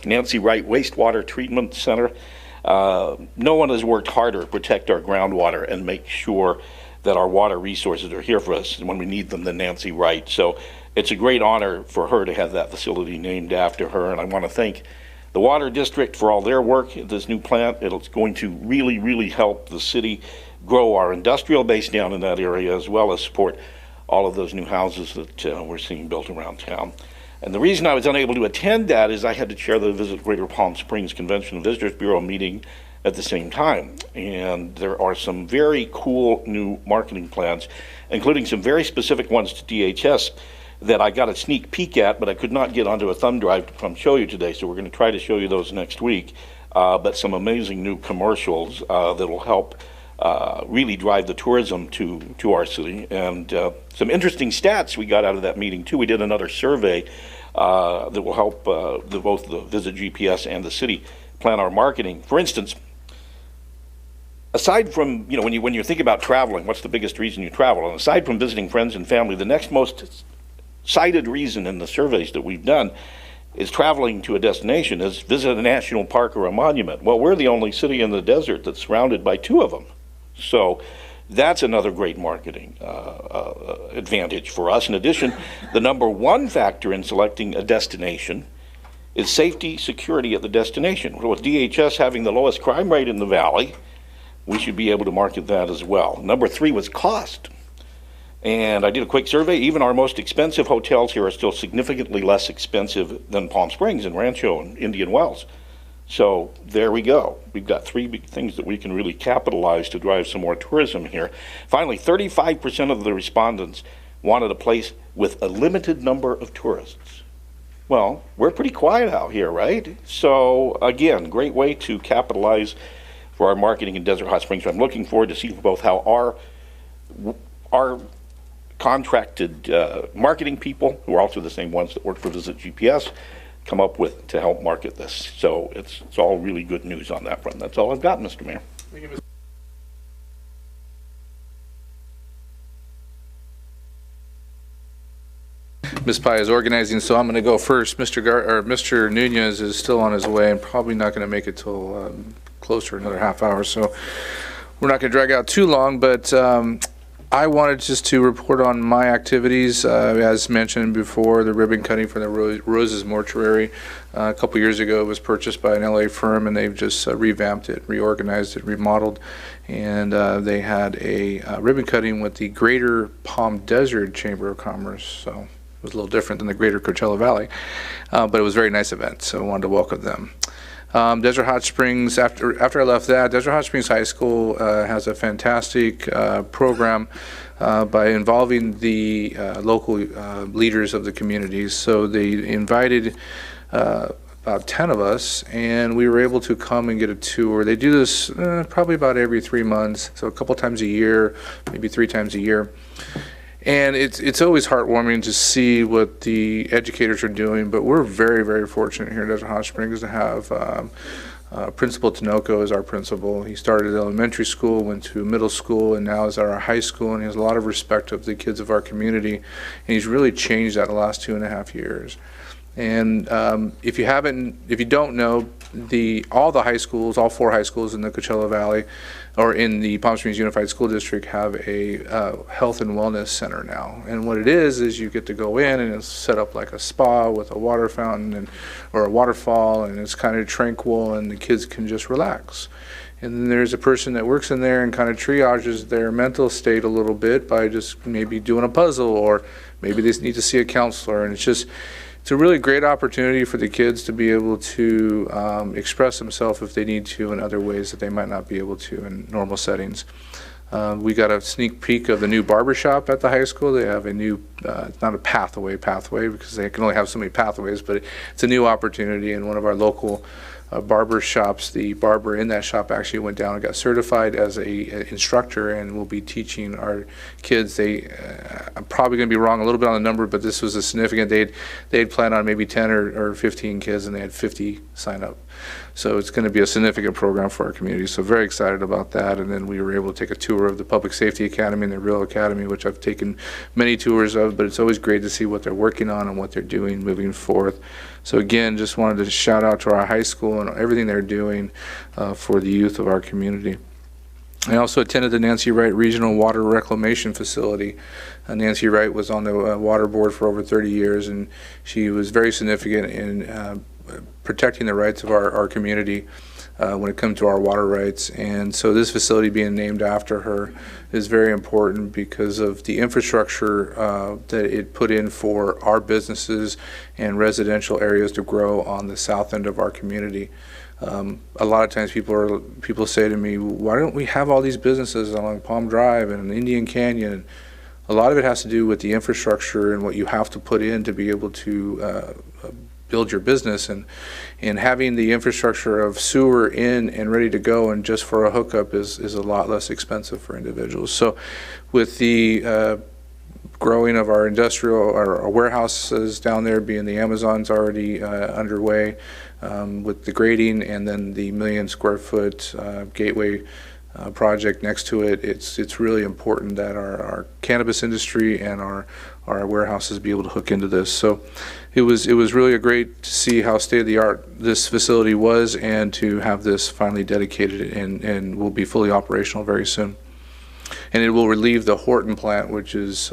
Nancy Wright Wastewater Treatment Center. No one has worked harder to protect our groundwater and make sure that our water resources are here for us when we need them than Nancy Wright. So it's a great honor for her to have that facility named after her, and I want to thank the Water District for all their work at this new plant. It's going to really, really help the city grow our industrial base down in that area, as well as support all of those new houses that we're seeing built around town. And the reason I was unable to attend that is I had to chair the Visit Greater Palm Springs Convention and Visitors Bureau meeting at the same time. And there are some very cool new marketing plans, including some very specific ones to DHS that I got a sneak peek at, but I could not get onto a thumb drive to come show you today. So we're going to try to show you those next week. But some amazing new commercials that will help really drive the tourism to our city. And some interesting stats we got out of that meeting too. We did another survey that will help both the Visit GPS and the city plan our marketing. For instance, aside from, when you think about traveling, what's the biggest reason you travel? And aside from visiting friends and family, the next most cited reason in the surveys that we've done is traveling to a destination, is visit a national park or a monument. Well, we're the only city in the desert that's surrounded by two of them. So that's another great marketing advantage for us. In addition, the number one factor in selecting a destination is safety, security at the destination. With DHS having the lowest crime rate in the valley, we should be able to market that as well. Number three was cost. And I did a quick survey. Even our most expensive hotels here are still significantly less expensive than Palm Springs and Rancho and Indian Wells. So there we go. We've got three big things that we can really capitalize to drive some more tourism here. Finally, 35% of the respondents wanted a place with a limited number of tourists. Well, we're pretty quiet out here, right? So again, great way to capitalize for our marketing in Desert Hot Springs. So I'm looking forward to seeing both how our contracted marketing people, who are also the same ones that work for Visit GPS, come up with to help market this. So it's all really good news on that front. That's all I've got, Mr. Mayor. Ms. Pai is organizing, so I'm going to go first. Mr. Nunez is still on his way and probably not going to make it till closer another half hour. So we're not going to drag out too long, but I wanted just to report on my activities. As mentioned before, the ribbon cutting for the Roses Mortuary a couple years ago was purchased by an LA firm, and they've just revamped it, reorganized it, remodeled, and they had a ribbon cutting with the Greater Palm Desert Chamber of Commerce. So was a little different than the greater Coachella Valley, but it was a very nice event, so I wanted to welcome them. Desert Hot Springs, after I left that, Desert Hot Springs High School has a fantastic program by involving the local leaders of the communities. So they invited about 10 of us, and we were able to come and get a tour. They do this probably about every 3 months, so a couple times a year, maybe 3 times a year. And it's always heartwarming to see what the educators are doing, but we're very, very fortunate here at Desert Hot Springs to have Principal Tinoco as our principal. He started at elementary school, went to middle school, and now is at our high school, and he has a lot of respect of the kids of our community, and he's really changed that in the last 2.5 years. And if you don't know, all the high schools, all 4 high schools in the Coachella Valley, or in the Palm Springs Unified School District, have a health and wellness center now. And what it is you get to go in, and it's set up like a spa with a water fountain or a waterfall, and it's kind of tranquil, and the kids can just relax. And then there's a person that works in there and kind of triages their mental state a little bit by just maybe doing a puzzle, or maybe they need to see a counselor. And it's a really great opportunity for the kids to be able to express themselves if they need to in other ways that they might not be able to in normal settings. We got a sneak peek of the new barbershop at the high school. They have a new, it's not a pathway because they can only have so many pathways, but it's a new opportunity in one of our local barber shops. The barber in that shop actually went down and got certified as a instructor and will be teaching our kids. I'm probably going to be wrong a little bit on the number, but this was a significant. They'd planned on maybe 10 or 15 kids, and they had 50 sign up. So it's going to be a significant program for our community. So very excited about that. And then we were able to take a tour of the Public Safety Academy and the Real Academy, which I've taken many tours of, but it's always great to see what they're working on and what they're doing moving forth. So again, just wanted to shout out to our high school and everything they're doing for the youth of our community. I also attended the Nancy Wright Regional Water Reclamation Facility. Nancy Wright was on the water board for over 30 years, and she was very significant in protecting the rights of our community when it comes to our water rights. And so this facility being named after her is very important because of the infrastructure that it put in for our businesses and residential areas to grow on the south end of our community. A lot of times people say to me, why don't we have all these businesses along Palm Drive and Indian Canyon? A lot of it has to do with the infrastructure and what you have to put in to be able to build your business, and having the infrastructure of sewer in and ready to go and just for a hookup is a lot less expensive for individuals. So with the growing of our industrial, our warehouses down there, being the Amazon's already underway, with the grading and then the 1 million square foot gateway project next to it, it's really important that our cannabis industry and our warehouses be able to hook into this. So it was really great to see how state-of-the-art this facility was, and to have this finally dedicated and will be fully operational very soon. And it will relieve the Horton plant, which is,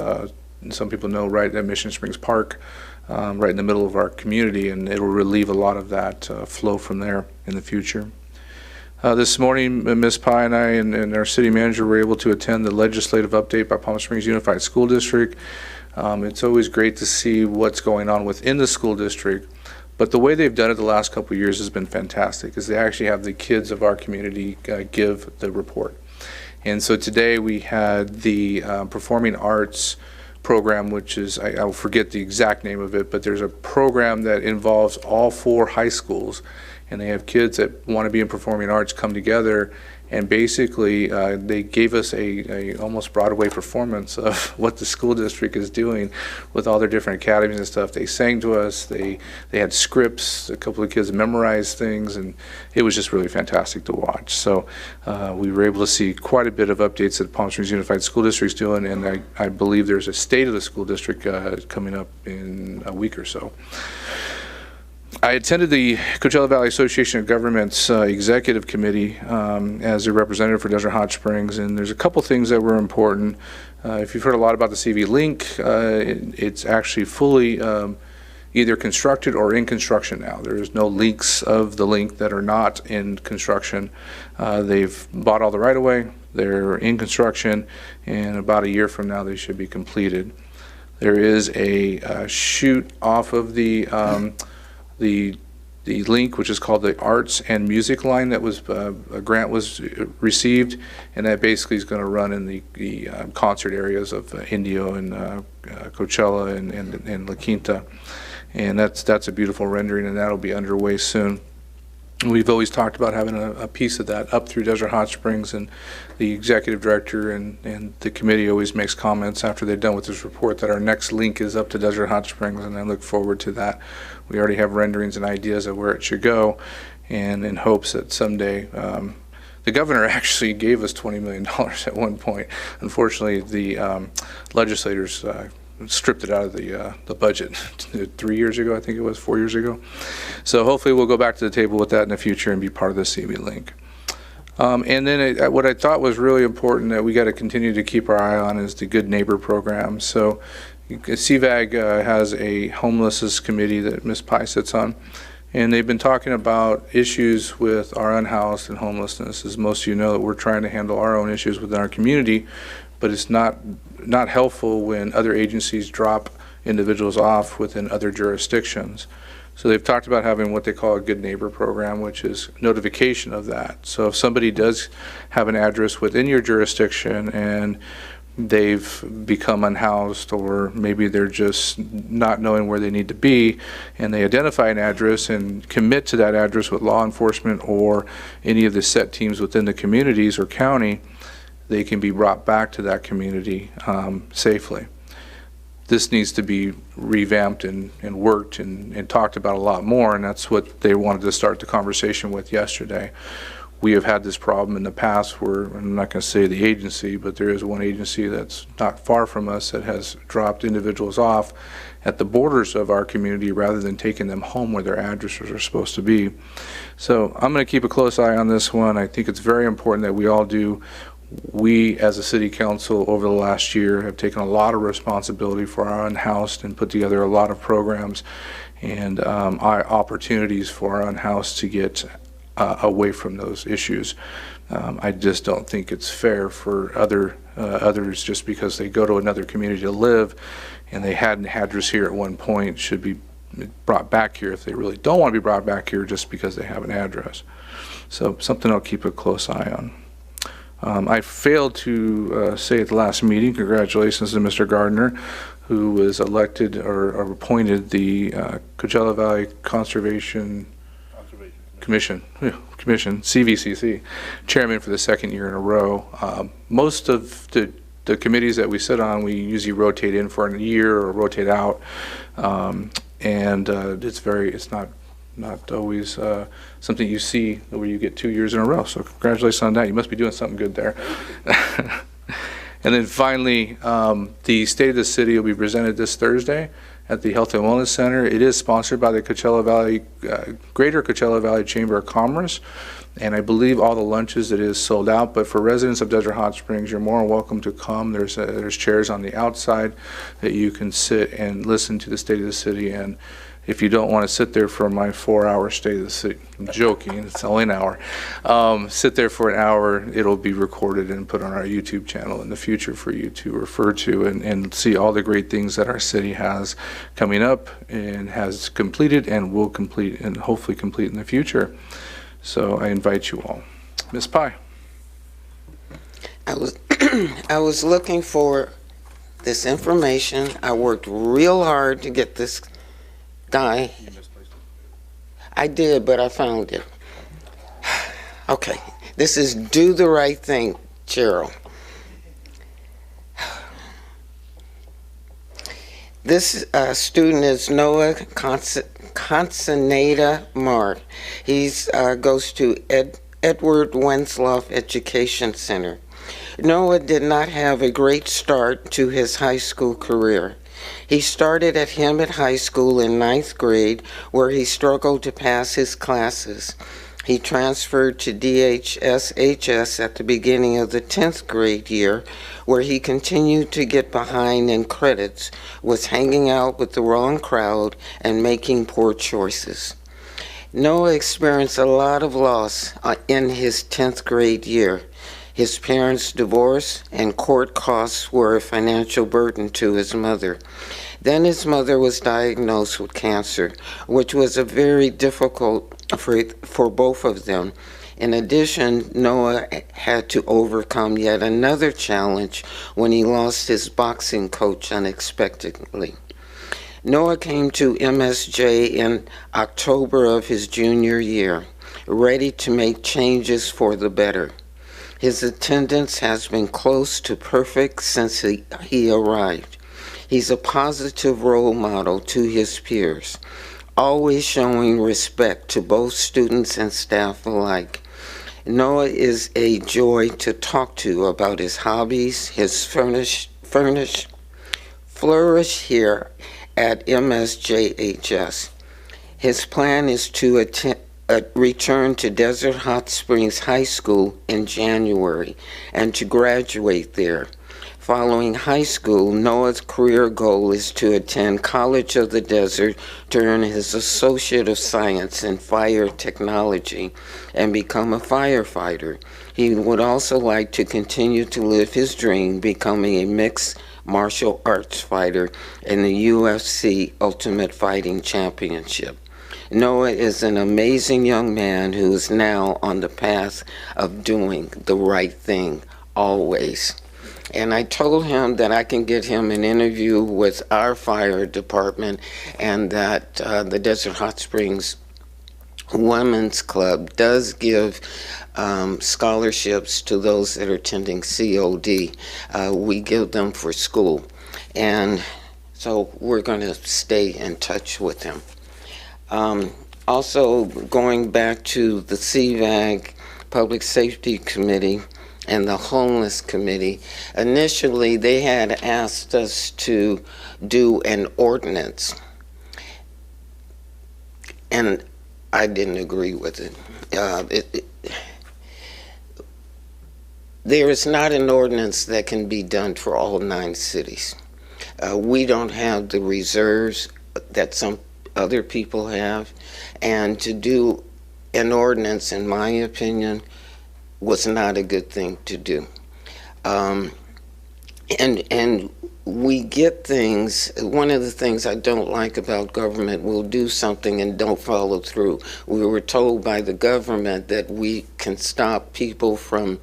some people know, right at Mission Springs Park, right in the middle of our community, and it will relieve a lot of that flow from there in the future. This morning, Ms. Pye and I and our city manager were able to attend the legislative update by Palm Springs Unified School District. It's always great to see what's going on within the school district, but the way they've done it the last couple of years has been fantastic, because they actually have the kids of our community give the report. And so today we had the Performing Arts program, which is, I'll forget the exact name of it, but there's a program that involves all 4 high schools, and they have kids that want to be in performing arts come together, and basically they gave us a almost Broadway performance of what the school district is doing with all their different academies and stuff. They sang to us, they had scripts, a couple of kids memorized things, and it was just really fantastic to watch. So we were able to see quite a bit of updates that Palm Springs Unified School District's doing, and I believe there's a State of the School District coming up in a week or so. I attended the Coachella Valley Association of Governments Executive Committee as a representative for Desert Hot Springs, and there's a couple things that were important. If you've heard a lot about the CV link, it's actually fully either constructed or in construction now. There's no leaks of the link that are not in construction. They've bought all the right-of-way, they're in construction, and about a year from now they should be completed. There is a shoot off of the link, which is called the Arts and Music Line, that was a grant was received, and that basically is going to run in the concert areas of Indio and Coachella and La Quinta, and that's a beautiful rendering, and that'll be underway soon. We've always talked about having a piece of that up through Desert Hot Springs, and the executive director and the committee always makes comments after they're done with this report that our next link is up to Desert Hot Springs, and I look forward to that. We already have renderings and ideas of where it should go, and in hopes that someday, the governor actually gave us $20 million at one point. Unfortunately, the legislators stripped it out of the budget 3 years ago, I think it was, 4 years ago. So hopefully we'll go back to the table with that in the future and be part of the CV link. And then what I thought was really important that we got to continue to keep our eye on is the Good Neighbor program. So CVAG has a homelessness committee that Ms. Pye sits on, and they've been talking about issues with our unhoused and homelessness. As most of you know, that we're trying to handle our own issues within our community, but it's not helpful when other agencies drop individuals off within other jurisdictions. So they've talked about having what they call a Good Neighbor program, which is notification of that. So if somebody does have an address within your jurisdiction and they've become unhoused, or maybe they're just not knowing where they need to be, and they identify an address and commit to that address with law enforcement or any of the set teams within the communities or county, they can be brought back to that community safely. This needs to be revamped and worked and talked about a lot more, and that's what they wanted to start the conversation with yesterday. We have had this problem in the past where, I'm not going to say the agency, but there is one agency that's not far from us that has dropped individuals off at the borders of our community rather than taking them home where their addresses are supposed to be. So I'm going to keep a close eye on this one. I think it's very important that we all do. We, as a city council, over the last year have taken a lot of responsibility for our unhoused and put together a lot of programs and our opportunities for our unhoused to get away from those issues. I just don't think it's fair for others just because they go to another community to live and they had an address here at one point should be brought back here if they really don't want to be brought back here just because they have an address. So something I'll keep a close eye on. I failed to say at the last meeting, congratulations to Mr. Gardner, who was elected or appointed the Coachella Valley Conservation Commission, CVCC, chairman for the second year in a row. Most of the committees that we sit on, we usually rotate in for a year or rotate out, and it's not always something you see where you get 2 years in a row. So congratulations on that. You must be doing something good there. And then finally, the State of the City will be presented this Thursday at the Health and Wellness Center. It is sponsored by the Coachella Valley, Greater Coachella Valley Chamber of Commerce, and I believe all the lunches it is sold out. But for residents of Desert Hot Springs, you're more welcome to come. There's chairs on the outside that you can sit and listen to the State of the City. And if you don't want to sit there for my 4-hour State of the City, I'm joking, it's only an hour. Sit there for an hour, it'll be recorded and put on our YouTube channel in the future for you to refer to and see all the great things that our city has coming up and has completed and will complete and hopefully complete in the future. So I invite you all. Ms. Pye. I was looking for this information. I worked real hard to get this guy. I did, but I found it. Okay, this is Do the Right Thing, Cheryl. This student is Noah Consenata Mark. He goes to Edward Wensloff Education Center. Noah did not have a great start to his high school career. He started at Hemet High School in 9th grade, where he struggled to pass his classes. He transferred to DHSHS at the beginning of the 10th grade year, where he continued to get behind in credits, was hanging out with the wrong crowd, and making poor choices. Noah experienced a lot of loss in his 10th grade year. His parents divorced, and court costs were a financial burden to his mother. Then his mother was diagnosed with cancer, which was a very difficult for both of them. In addition, Noah had to overcome yet another challenge when he lost his boxing coach unexpectedly. Noah came to MSJ in October of his junior year, ready to make changes for the better. His attendance has been close to perfect since he arrived. He's a positive role model to his peers, always showing respect to both students and staff alike. Noah is a joy to talk to about his hobbies, his flourish here at MSJHS. His plan is to return to Desert Hot Springs High School in January and to graduate there. Following high school, Noah's career goal is to attend College of the Desert to earn his Associate of Science in Fire Technology and become a firefighter. He would also like to continue to live his dream, becoming a mixed martial arts fighter in the UFC Ultimate Fighting Championship. Noah is an amazing young man who is now on the path of doing the right thing, always. And I told him that I can get him an interview with our fire department and that the Desert Hot Springs Women's Club does give scholarships to those that are attending COD. We give them for school. And so we're going to stay in touch with him. Also, going back to the CVAG Public Safety Committee and the Homeless Committee, initially they had asked us to do an ordinance, and I didn't agree with it. There is not an ordinance that can be done for all 9 cities. We don't have the reserves that some other people have, and to do an ordinance, in my opinion, was not a good thing to do. And we get things, one of the things I don't like about government, we'll do something and don't follow through. We were told by the government that we can stop people from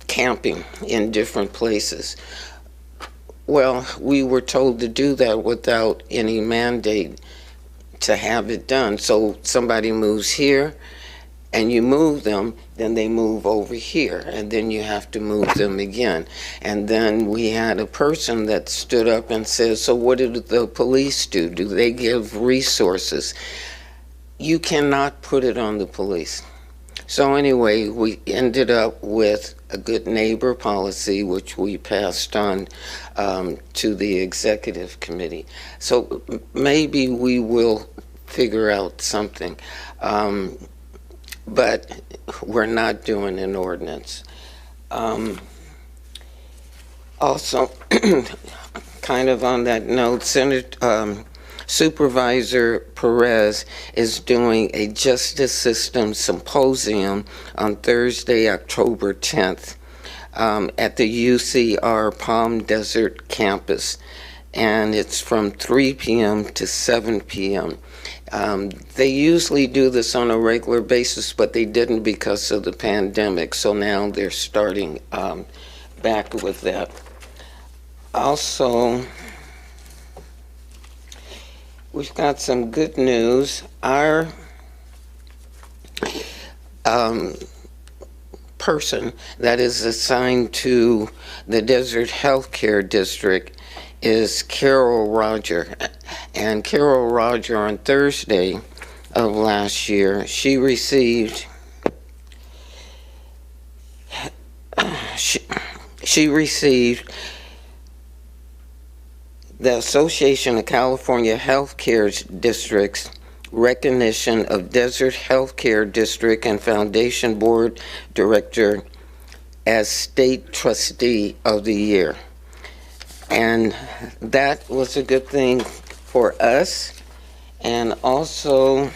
camping in different places. Well, we were told to do that without any mandate to have it done. So somebody moves here and you move them, then they move over here, and then you have to move them again. And then we had a person that stood up and said, so what do the police do? Do they give resources? You cannot put it on the police. So anyway, we ended up with a good neighbor policy, which we passed on to the executive committee. So maybe we will figure out something. But we're not doing an ordinance. Also, kind of on that note, Supervisor Perez is doing a Justice System Symposium on Thursday, October 10th at the UCR Palm Desert campus. And it's from 3 p.m. to 7 p.m. They usually do this on a regular basis, but they didn't because of the pandemic. So now they're starting back with that. Also, we've got some good news. Our person that is assigned to the Desert Healthcare District is Carol Roger. And Carol Roger, on Thursday of last year, she received the Association of California Healthcare Districts recognition of Desert Healthcare District and Foundation Board Director as State Trustee of the Year. And that was a good thing for us. And also,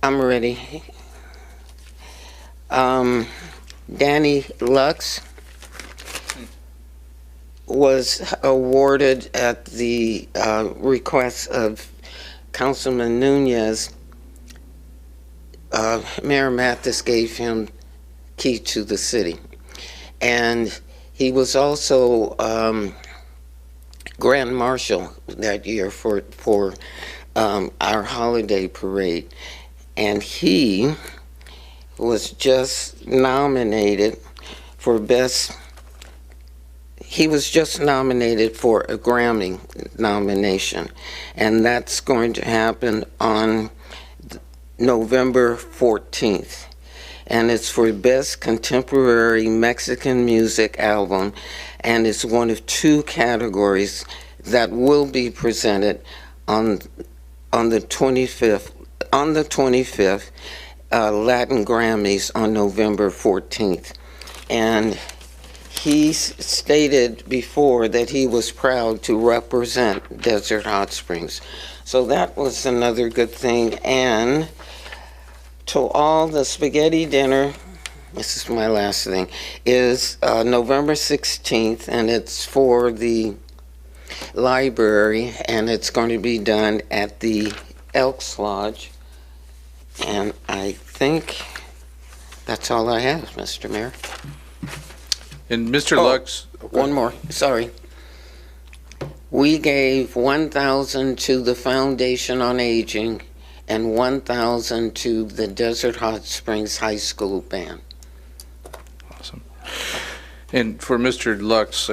I'm ready. Danny Lux was awarded at the request of Councilman Nunez. Mayor Mathis gave him key to the city. And he was also Grand Marshal that year for our holiday parade. And he was just nominated for he was just nominated for a Grammy nomination. And that's going to happen on November 14th. And it's for Best Contemporary Mexican Music Album. And it's one of 2 categories that will be presented on the 25th Latin Grammys on November 14th. And he stated before that he was proud to represent Desert Hot Springs. So that was another good thing. And to all, the spaghetti dinner, this is my last thing, is November 16th, and it's for the library, and it's going to be done at the Elks Lodge. And I think that's all I have, Mr. Mayor. And Mr. Lux. One more, sorry. We gave $1,000 to the Foundation on Aging and $1,000 to the Desert Hot Springs High School Band. Awesome. And for Mr. Lux,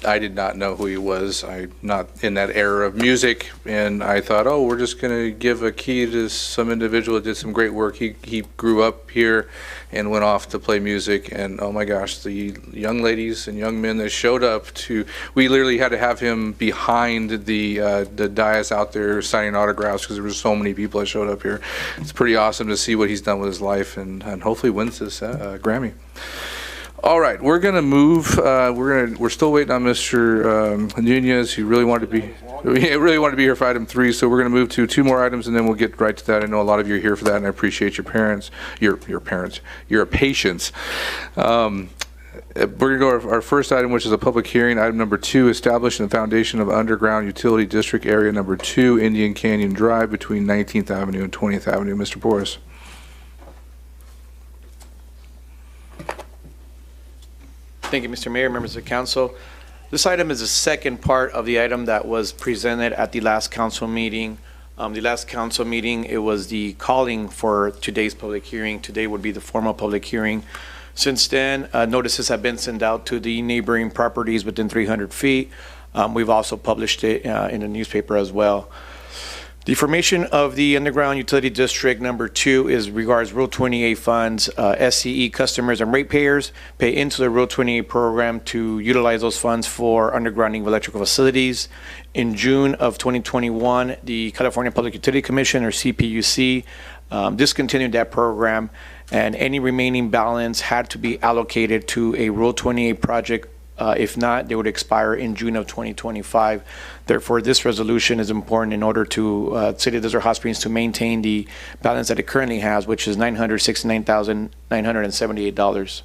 I did not know who he was. I'm not in that era of music, and I thought, oh, we're just going to give a key to some individual that did some great work. He grew up here and went off to play music, and oh my gosh, the young ladies and young men that showed up we literally had to have him behind the dais out there signing autographs because there were so many people that showed up here. It's pretty awesome to see what he's done with his life, and hopefully wins this Grammy. All right, we're going to move. We're still waiting on Mr. Nunez, who really wanted to be here for item 3. So we're going to move to 2 more items, and then we'll get right to that. I know a lot of you are here for that, and I appreciate your patience. We're going to go to our first item, which is a public hearing. Item number 2, establishing the foundation of underground utility district area number 2, Indian Canyon Drive, between 19th Avenue and 20th Avenue. Mr. Boris. Thank you, Mr. Mayor, members of the council. This item is the second part of the item that was presented at the last council meeting. It was the calling for today's public hearing. Today would be the formal public hearing. Since then, notices have been sent out to the neighboring properties within 300 feet. We've also published it in the newspaper as well. The formation of the underground utility district number 2 regards Rule 28 funds. SCE customers and ratepayers pay into the Rule 28 program to utilize those funds for undergrounding of electrical facilities. In June of 2021, the California Public Utility Commission, or CPUC, discontinued that program, and any remaining balance had to be allocated to a Rule 28 project. If not, they would expire in June of 2025. Therefore, this resolution is important in order to City of Desert Hot Springs to maintain the balance that it currently has, which is $969,978.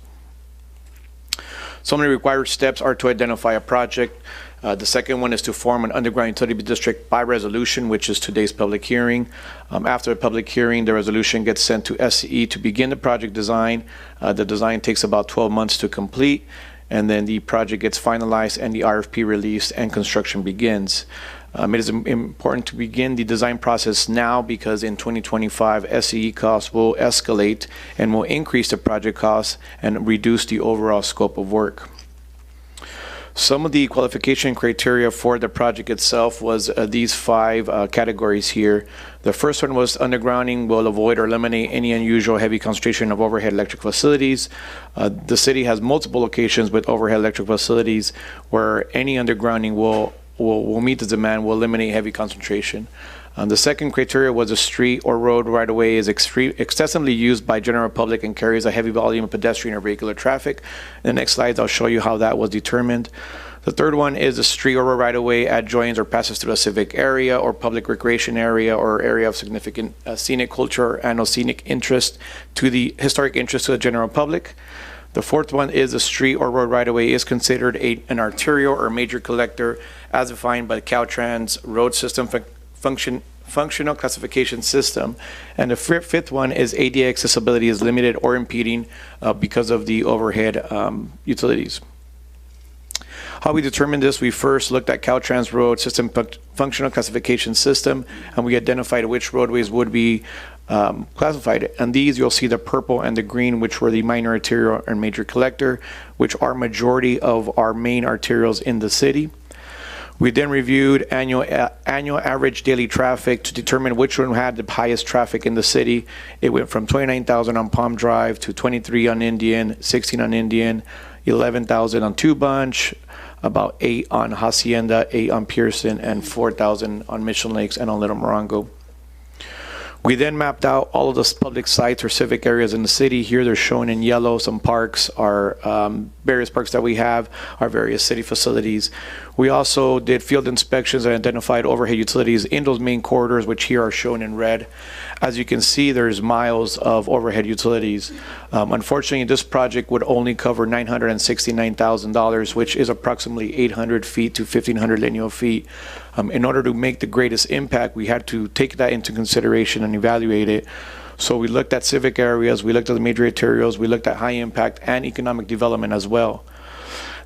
Some of the required steps are to identify a project. The second one is to form an underground utility district by resolution, which is today's public hearing. After the public hearing, the resolution gets sent to SCE to begin the project design. The design takes about 12 months to complete, and then the project gets finalized and the RFP released and construction begins. It is important to begin the design process now because in 2025, SCE costs will escalate and will increase the project costs and reduce the overall scope of work. Some of the qualification criteria for the project itself was these 5 categories here. The first one was undergrounding will avoid or eliminate any unusual heavy concentration of overhead electric facilities. The city has multiple locations with overhead electric facilities where any undergrounding will meet the demand, will eliminate heavy concentration. The second criteria was a street or road right-of-way is extensively used by general public and carries a heavy volume of pedestrian or vehicular traffic. In the next slides, I'll show you how that was determined. The third one is a street or road right-of-way adjoins or passes through a civic area or public recreation area or area of significant scenic culture and or scenic interest to the historic interest to the general public. The fourth one is a street or road right-of-way is considered an arterial or major collector as defined by the Caltrans road system functional classification system. And the fifth one is ADA accessibility is limited or impeding because of the overhead utilities. How we determined this, we first looked at Caltrans road system functional classification system, and we identified which roadways would be classified. And these, you'll see the purple and the green, which were the minor arterial and major collector, which are majority of our main arterials in the city. We then reviewed annual average daily traffic to determine which one had the highest traffic in the city. It went from 29,000 on Palm Drive to 23 on Indian, 16 on Indian, 11,000 on Two Bunch, about 8 on Hacienda, 8 on Pearson, and 4,000 on Mission Lakes and on Little Morongo. We then mapped out all of the public sites or civic areas in the city. Here they're shown in yellow. Some parks are various parks that we have, our various city facilities. We also did field inspections and identified overhead utilities in those main corridors, which here are shown in red. As you can see, there's miles of overhead utilities. Unfortunately, this project would only cover $969,000, which is approximately 800 feet to 1,500 lineal feet. In order to make the greatest impact, we had to take that into consideration and evaluate it. So we looked at civic areas, we looked at the major arterials, we looked at high impact and economic development as well.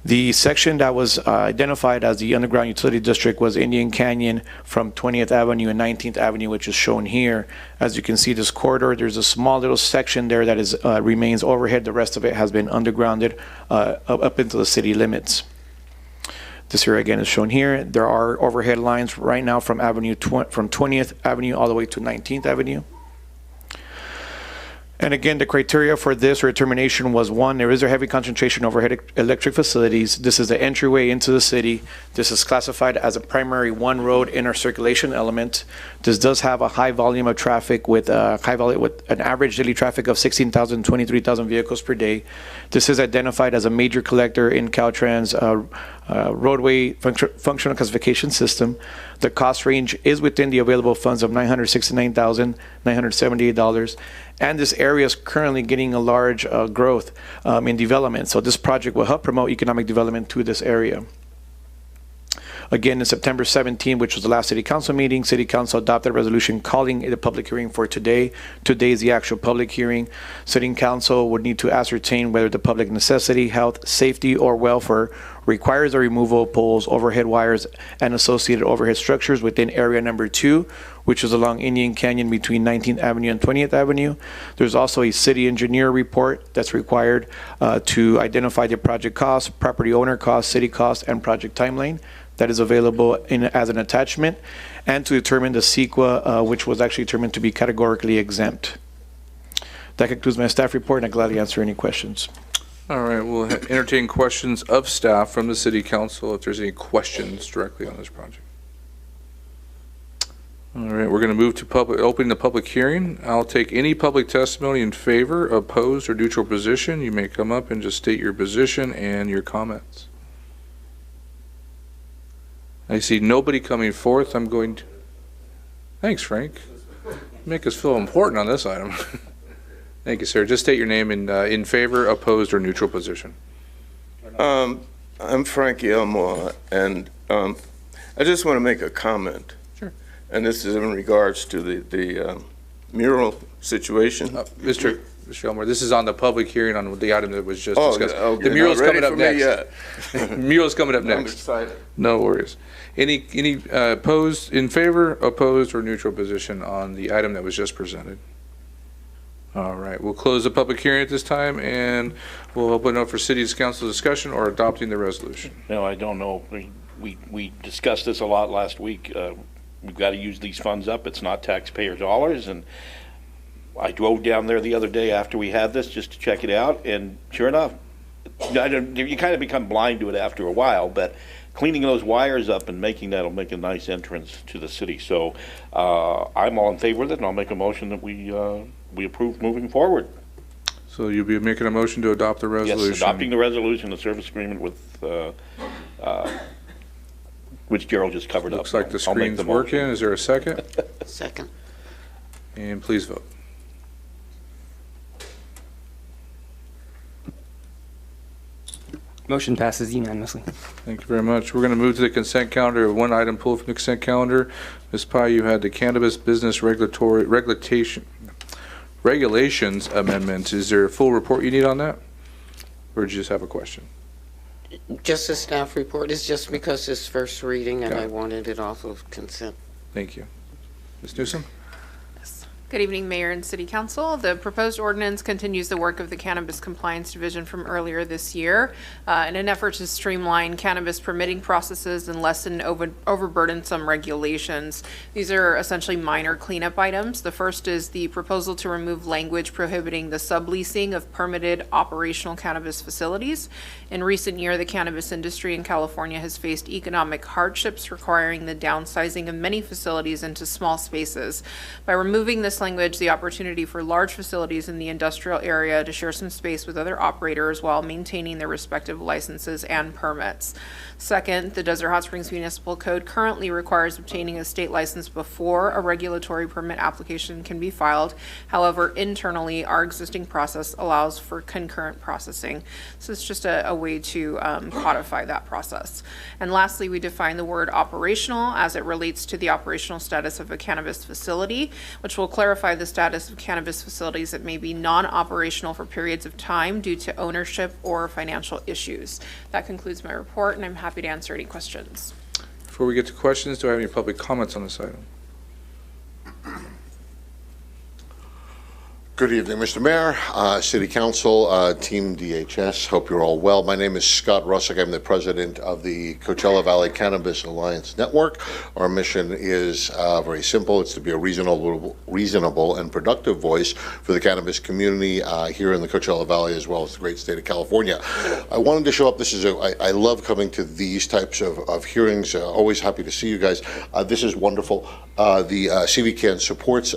The section that was identified as the underground utility district was Indian Canyon from 20th Avenue and 19th Avenue, which is shown here. As you can see, this corridor, there's a small little section there that is remains overhead. The rest of it has been undergrounded up into the city limits. This here again is shown here. There are overhead lines right now from 20th Avenue all the way to 19th Avenue. And again, the criteria for this determination was: one, there is a heavy concentration of overhead electric facilities. This is the entryway into the city. This is classified as a primary one road inner circulation element. This does have a high volume of traffic with an average daily traffic of 16,000, 23,000 vehicles per day. This is identified as a major collector in Caltrans roadway functional classification system. The cost range is within the available funds of $969,978. And this area is currently getting a large growth in development. So this project will help promote economic development to this area. Again, in September 17, which was the last City Council meeting, City Council adopted a resolution calling it a public hearing for today. Today is the actual public hearing. City Council would need to ascertain whether the public necessity, health, safety, or welfare requires the removal of poles, overhead wires, and associated overhead structures within area number 2, which is along Indian Canyon between 19th Avenue and 20th Avenue. There's also a city engineer report that's required to identify the project costs, property owner costs, city costs, and project timeline. That is available as an attachment, and to determine the CEQA, which was actually determined to be categorically exempt. That concludes my staff report, and I'd gladly answer any questions. All right, we'll entertain questions of staff from the City Council if there's any questions directly on this project. All right, we're going to move to opening the public hearing. I'll take any public testimony in favor, opposed, or neutral position. You may come up and just state your position and your comments. I see nobody coming forth. I'm going to... Thanks, Frank. Make us feel important on this item. Thank you, sir. Just state your name and in favor, opposed, or neutral position. I'm Frankie Elmore, and I just want to make a comment. Sure. And this is in regards to the mural situation. Mr. Elmore, this is on the public hearing on the item that was just discussed. Okay. The mural's coming up next. The mural's coming up next. I'm excited. No worries. Any opposed, in favor, opposed, or neutral position on the item that was just presented? All right, we'll close the public hearing at this time, and we'll open it up for City's Council discussion or adopting the resolution. No, I don't know. We discussed this a lot last week. We've got to use these funds up. It's not taxpayer dollars, and I drove down there the other day after we had this just to check it out, and sure enough, you kind of become blind to it after a while, but cleaning those wires up and making that'll make a nice entrance to the city. So I'm all in favor of it, and I'll make a motion that we approve moving forward. So you'll be making a motion to adopt the resolution? Yes, adopting the resolution, the service agreement with which Gerald just covered up. Looks like the I'll make screen's the motion. working. Is there a second? Second. And please vote. Motion passes unanimously. Thank you very much. We're going to move to the consent calendar. One item pulled from the consent calendar. Ms. Pye, you had the cannabis business regulations amendment. Is there a full report you need on that? Or did you just have a question? Just a staff report. It's just because it's first reading and Got I it. wanted it off of consent. Thank you. Ms. Newsom? Good evening, Mayor and City Council. The proposed ordinance continues the work of the Cannabis Compliance Division from earlier this year in an effort to streamline cannabis permitting processes and lessen overburdensome regulations. These are essentially minor cleanup items. The first is the proposal to remove language prohibiting the subleasing of permitted operational cannabis facilities. In recent year, the cannabis industry in California has faced economic hardships requiring the downsizing of many facilities into small spaces. By removing this language, the opportunity for large facilities in the industrial area to share some space with other operators while maintaining their respective licenses and permits. Second, the Desert Hot Springs Municipal Code currently requires obtaining a state license before a regulatory permit application can be filed. However, internally, our existing process allows for concurrent processing. So it's just a way to codify that process. And lastly, we define the word operational as it relates to the operational status of a cannabis facility, which will clarify the status of cannabis facilities that may be non-operational for periods of time due to ownership or financial issues. That concludes my report, and I'm happy to answer any questions. Before we get to questions, do I have any public comments on this item? Good evening, Mr. Mayor, City Council, Team DHS. Hope you're all well. My name is Scott Russick. I'm the president of the Coachella Valley Cannabis Alliance Network. Our mission is very simple. It's to be a reasonable and productive voice for the cannabis community here in the Coachella Valley as well as the great state of California. I wanted to show up. I love coming to these types of hearings. Always happy to see you guys. This is wonderful. The CVCAN supports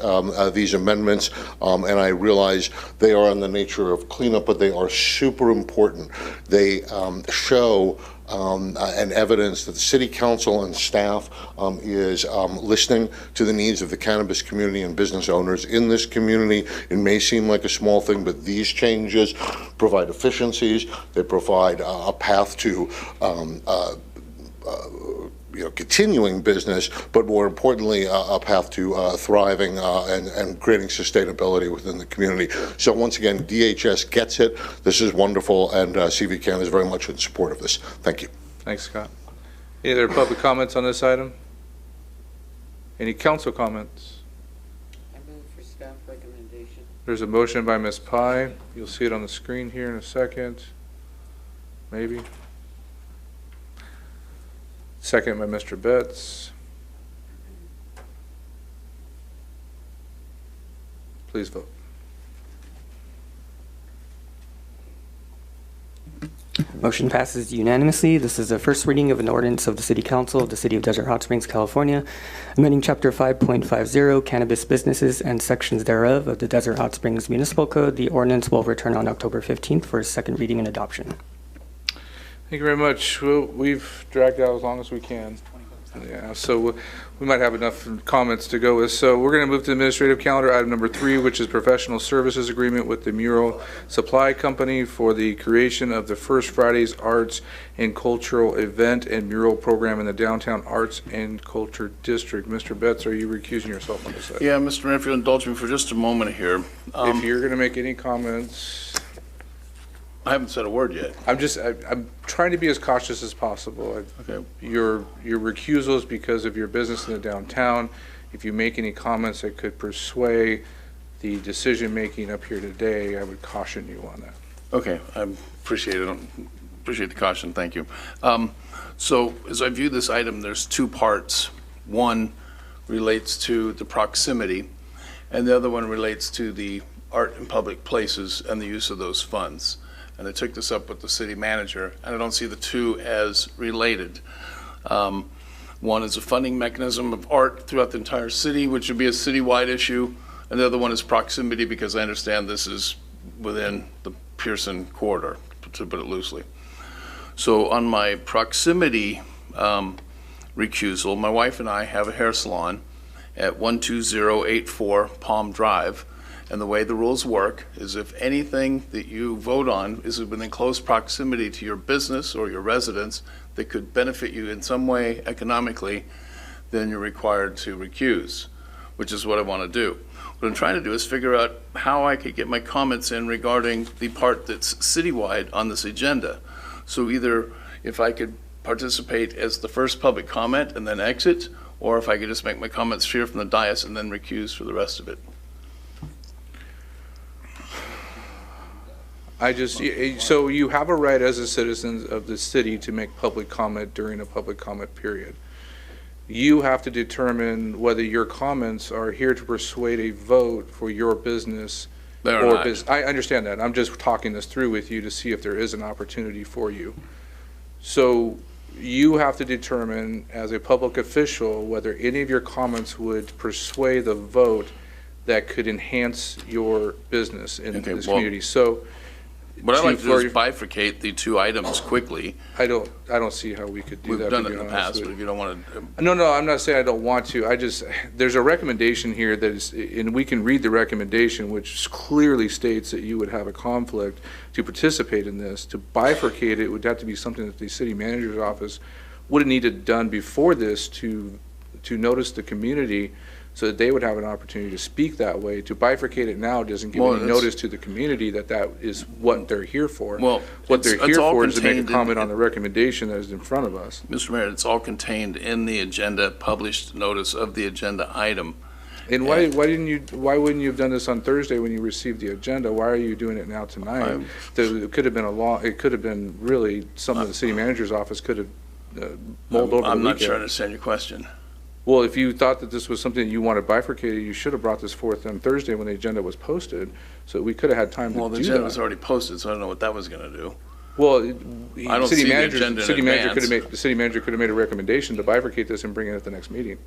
these amendments, and I realize they are in the nature of cleanup, but they are super important. They show and evidence that the City Council and staff is listening to the needs of the cannabis community and business owners in this community. It may seem like a small thing, but these changes provide efficiencies. They provide a path to continuing business, but more importantly, a path to thriving and creating sustainability within the community. So once again, DHS gets it. This is wonderful, and CVCAN is very much in support of this. Thank you. Thanks, Scott. Any other public comments on this item? Any council comments? I move for staff recommendation. There's a motion by Ms. Pye. You'll see it on the screen here in a second. Maybe. Second by Mr. Betts. Please vote. Motion passes unanimously. This is the first reading of an ordinance of the City Council of the City of Desert Hot Springs, California, amending Chapter 5.50 Cannabis Businesses and sections thereof of the Desert Hot Springs Municipal Code. The ordinance will return on October 15th for second reading and adoption. Thank you very much. We've dragged out as long as we can. Yeah, so we might have enough comments to go with. So we're going to move to the administrative calendar, item number 3, which is professional services agreement with the Mural Supply Company for the creation of the First Fridays Arts and Cultural Event and Mural Program in the Downtown Arts and Culture District. Mr. Betts, are you recusing yourself on this item? Yeah, Mr. Mayor, if you'll indulge me for just a moment here. If you're going to make any comments. I haven't said a word yet. I'm trying to be as cautious as possible. Okay. Your recusal is because of your business in the downtown. If you make any comments that could persuade the decision-making up here today, I would caution you on that. Okay, I appreciate it. Appreciate the caution. Thank you. So as I view this item, there's two parts. One relates to the proximity, and the other one relates to the art in public places and the use of those funds. And I took this up with the city manager, and I don't see the two as related. One is a funding mechanism of art throughout the entire city, which would be a citywide issue, and the other one is proximity, because I understand this is within the Pearson corridor, to put it loosely. So on my proximity recusal, my wife and I have a hair salon at 12084 Palm Drive. And the way the rules work is if anything that you vote on is within close proximity to your business or your residence that could benefit you in some way economically, then you're required to recuse, which is what I want to do. What I'm trying to do is figure out how I could get my comments in regarding the part that's citywide on this agenda. So either if I could participate as the first public comment and then exit, or if I could just make my comments here from the dais and then recuse for the rest of it. So you have a right as a citizen of the city to make public comment during a public comment period. You have to determine whether your comments are here to persuade a vote for your business or business. I understand that. I'm just talking this through with you to see if there is an opportunity for you. So you have to determine as a public official whether any of your comments would persuade the vote that could enhance your business in this community. So what I'd like to do is bifurcate the two items quickly. I don't see how we could do that. We've done it in the past, but if you don't want to. No, I'm not saying I don't want to. There's a recommendation here that is, and we can read the recommendation, which clearly states that you would have a conflict to participate in this. To bifurcate it would have to be something that the city manager's office would have needed done before this to notice the community so that they would have an opportunity to speak that way. To bifurcate it now doesn't give any notice to the community that that is what they're here for. Well, what they're here for is to make a comment on the recommendation that is in front of us. Mr. Mayor, it's all contained in the agenda, published notice of the agenda item. And why wouldn't you have done this on Thursday when you received the agenda? Why are you doing it now tonight? It could have been really something the city manager's office could have mulled over the weekend. I'm not sure I understand your question. Well, if you thought that this was something you wanted bifurcated, you should have brought this forth on Thursday when the agenda was posted, so we could have had time to do that. Well, the agenda was already posted, so I don't know what that was going to do. Well, I don't see the agenda in advance. The city manager could have made a recommendation to bifurcate this and bring it at the next meeting.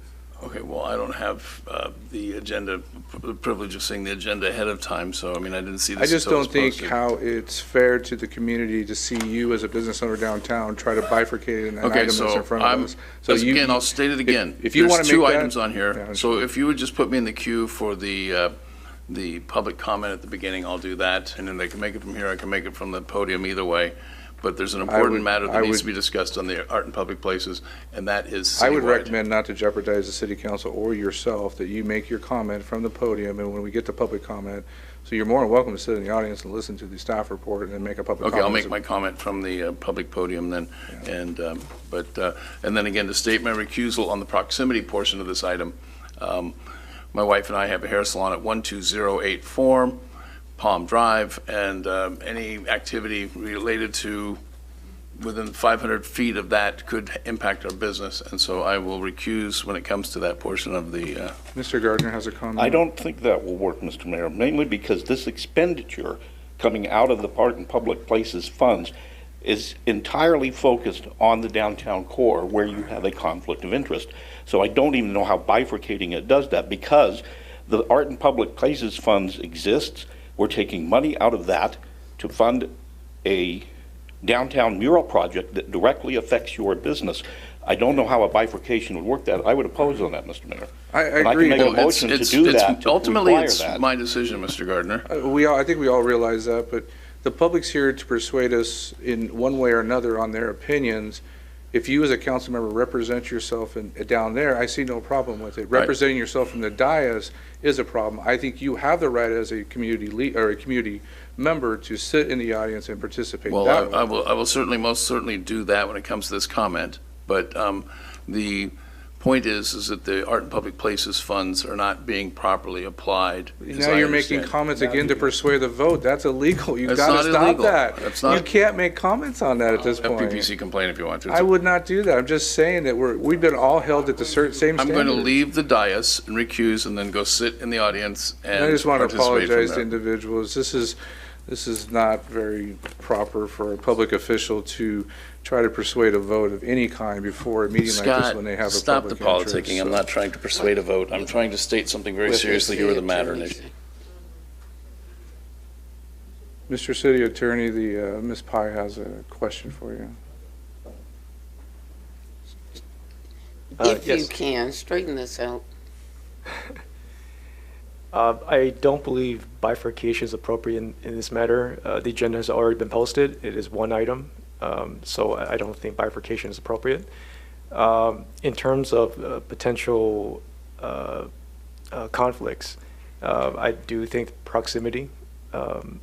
Okay, well, I don't have the agenda, the privilege of seeing the agenda ahead of time, so, I mean, I didn't see this I just until it don't was think posted. how it's fair to the community to see you as a business owner downtown try to bifurcate an item that's in front of us. So again, I'll state it again. If you want to There's make two that- items on here, so if you would just put me in the queue for the public comment at the beginning, I'll do that, and then they can make it from here, I can make it from the podium, either way. But there's an important matter that needs to be discussed on the art and public places, and that is citywide. I would recommend not to jeopardize the city council or yourself, that you make your comment from the podium, and when we get to public comment, so you're more than welcome to sit in the audience and listen to the staff report and then make a public comment. Okay, I'll make my comment from the public podium then, and then again, to state my recusal on the proximity portion of this item. My wife and I have a hair salon at 12084 Palm Drive, and any activity related to within 500 feet of that could impact our business, and so I will recuse when it comes to that portion of the. Mr. Gardner has a comment. I don't think that will work, Mr. Mayor, mainly because this expenditure coming out of the Art and Public Places funds is entirely focused on the downtown core where you have a conflict of interest. So I don't even know how bifurcating it does that, because the Art and Public Places funds exists. We're taking money out of that to fund a downtown mural project that directly affects your business. I don't know how a bifurcation would work that. I would oppose on that, Mr. Mayor. I And agree. I can make a motion to do that. Ultimately, it's my decision, Mr. Gardner. I think we all realize that, but the public's here to persuade us in one way or another on their opinions. If you as a council member represent yourself down there, I see no problem with it. Right. Representing yourself from the dais is a problem. I think you have the right as a community or a community member to sit in the audience and participate. Well, that way. I will certainly, most certainly do that when it comes to this comment, but the point is that the Art and Public Places funds are not being properly applied. Now you're making comments again to persuade the vote. That's illegal. You've That's got to not stop illegal. that. That's not- You can't make comments on that at this point. FPPC complain if you want to. I would not do that. I'm just saying that we've been all held at the same I'm standard. going to leave the dais and recuse and then go sit in the audience and I just want to participate from apologize to there. individuals. This is not very proper for a public official to try to persuade a vote of any kind before a meeting like this when they have a stop the public interest, politicking. I'm not trying to persuade a vote. I'm trying to state something very seriously here with the matter. Mr. City Attorney, Ms. Pye has a question for you. If you Yes. can, straighten this out. I don't believe bifurcation is appropriate in this matter. The agenda has already been posted. It is one item, so I don't think bifurcation is appropriate. In terms of potential conflicts, I do think proximity and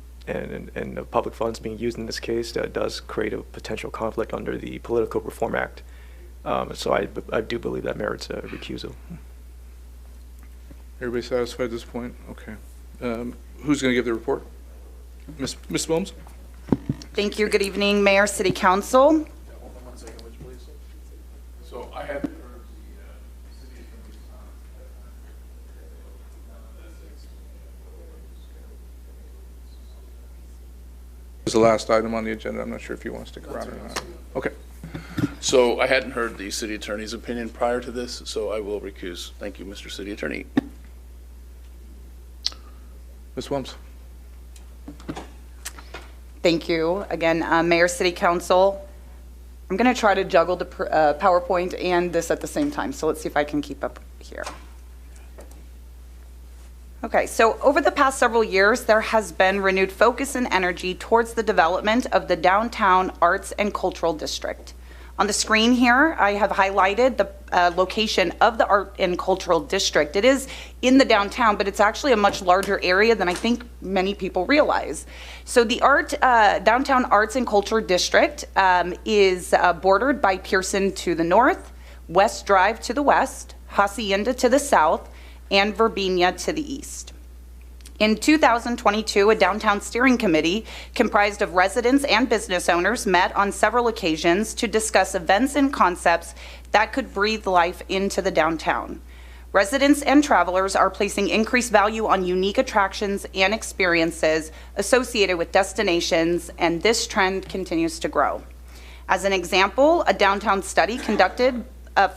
the public funds being used in this case does create a potential conflict under the Political Reform Act. So I do believe that merits a recusal. Everybody satisfied at this point? Okay. Who's going to give the report? Ms. Wilms? Thank you. Good evening, Mayor, City Council. So I had This is the last item on the agenda. I'm not sure if you want to stick around or not. Okay. So I hadn't heard the city attorney's opinion prior to this, so I will recuse. Thank you, Mr. City Attorney. Ms. Wilms? Thank you. Again, Mayor, City Council. I'm going to try to juggle the PowerPoint and this at the same time, so let's see if I can keep up here. Okay, so over the past several years, there has been renewed focus and energy towards the development of the Downtown Arts and Cultural District. On the screen here, I have highlighted the location of the Art and Cultural District. It is in the downtown, but it's actually a much larger area than I think many people realize. So the Downtown Arts and Culture District is bordered by Pearson to the north, West Drive to the west, Hacienda to the south, and Verbena to the east. In 2022, a downtown steering committee comprised of residents and business owners met on several occasions to discuss events and concepts that could breathe life into the downtown. Residents and travelers are placing increased value on unique attractions and experiences associated with destinations, and this trend continues to grow. As an example, a downtown study conducted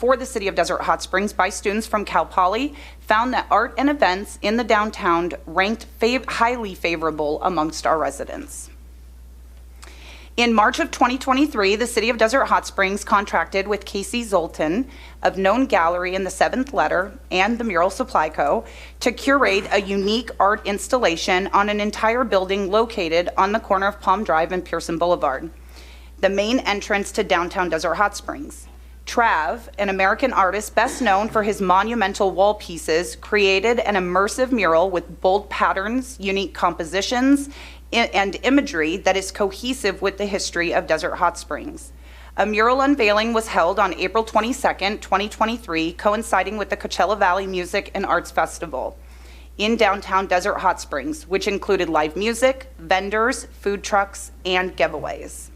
for the City of Desert Hot Springs by students from Cal Poly found that art and events in the downtown ranked highly favorable amongst our residents. In March of 2023, the City of Desert Hot Springs contracted with Casey Zoltan of Known Gallery in the 7th Letter and the Mural Supply Co. to curate a unique art installation on an entire building located on the corner of Palm Drive and Pearson Boulevard, the main entrance to downtown Desert Hot Springs. Trav, an American artist best known for his monumental wall pieces, created an immersive mural with bold patterns, unique compositions, and imagery that is cohesive with the history of Desert Hot Springs. A mural unveiling was held on April 22nd, 2023, coinciding with the Coachella Valley Music and Arts Festival in downtown Desert Hot Springs, which included live music, vendors, food trucks, and giveaways.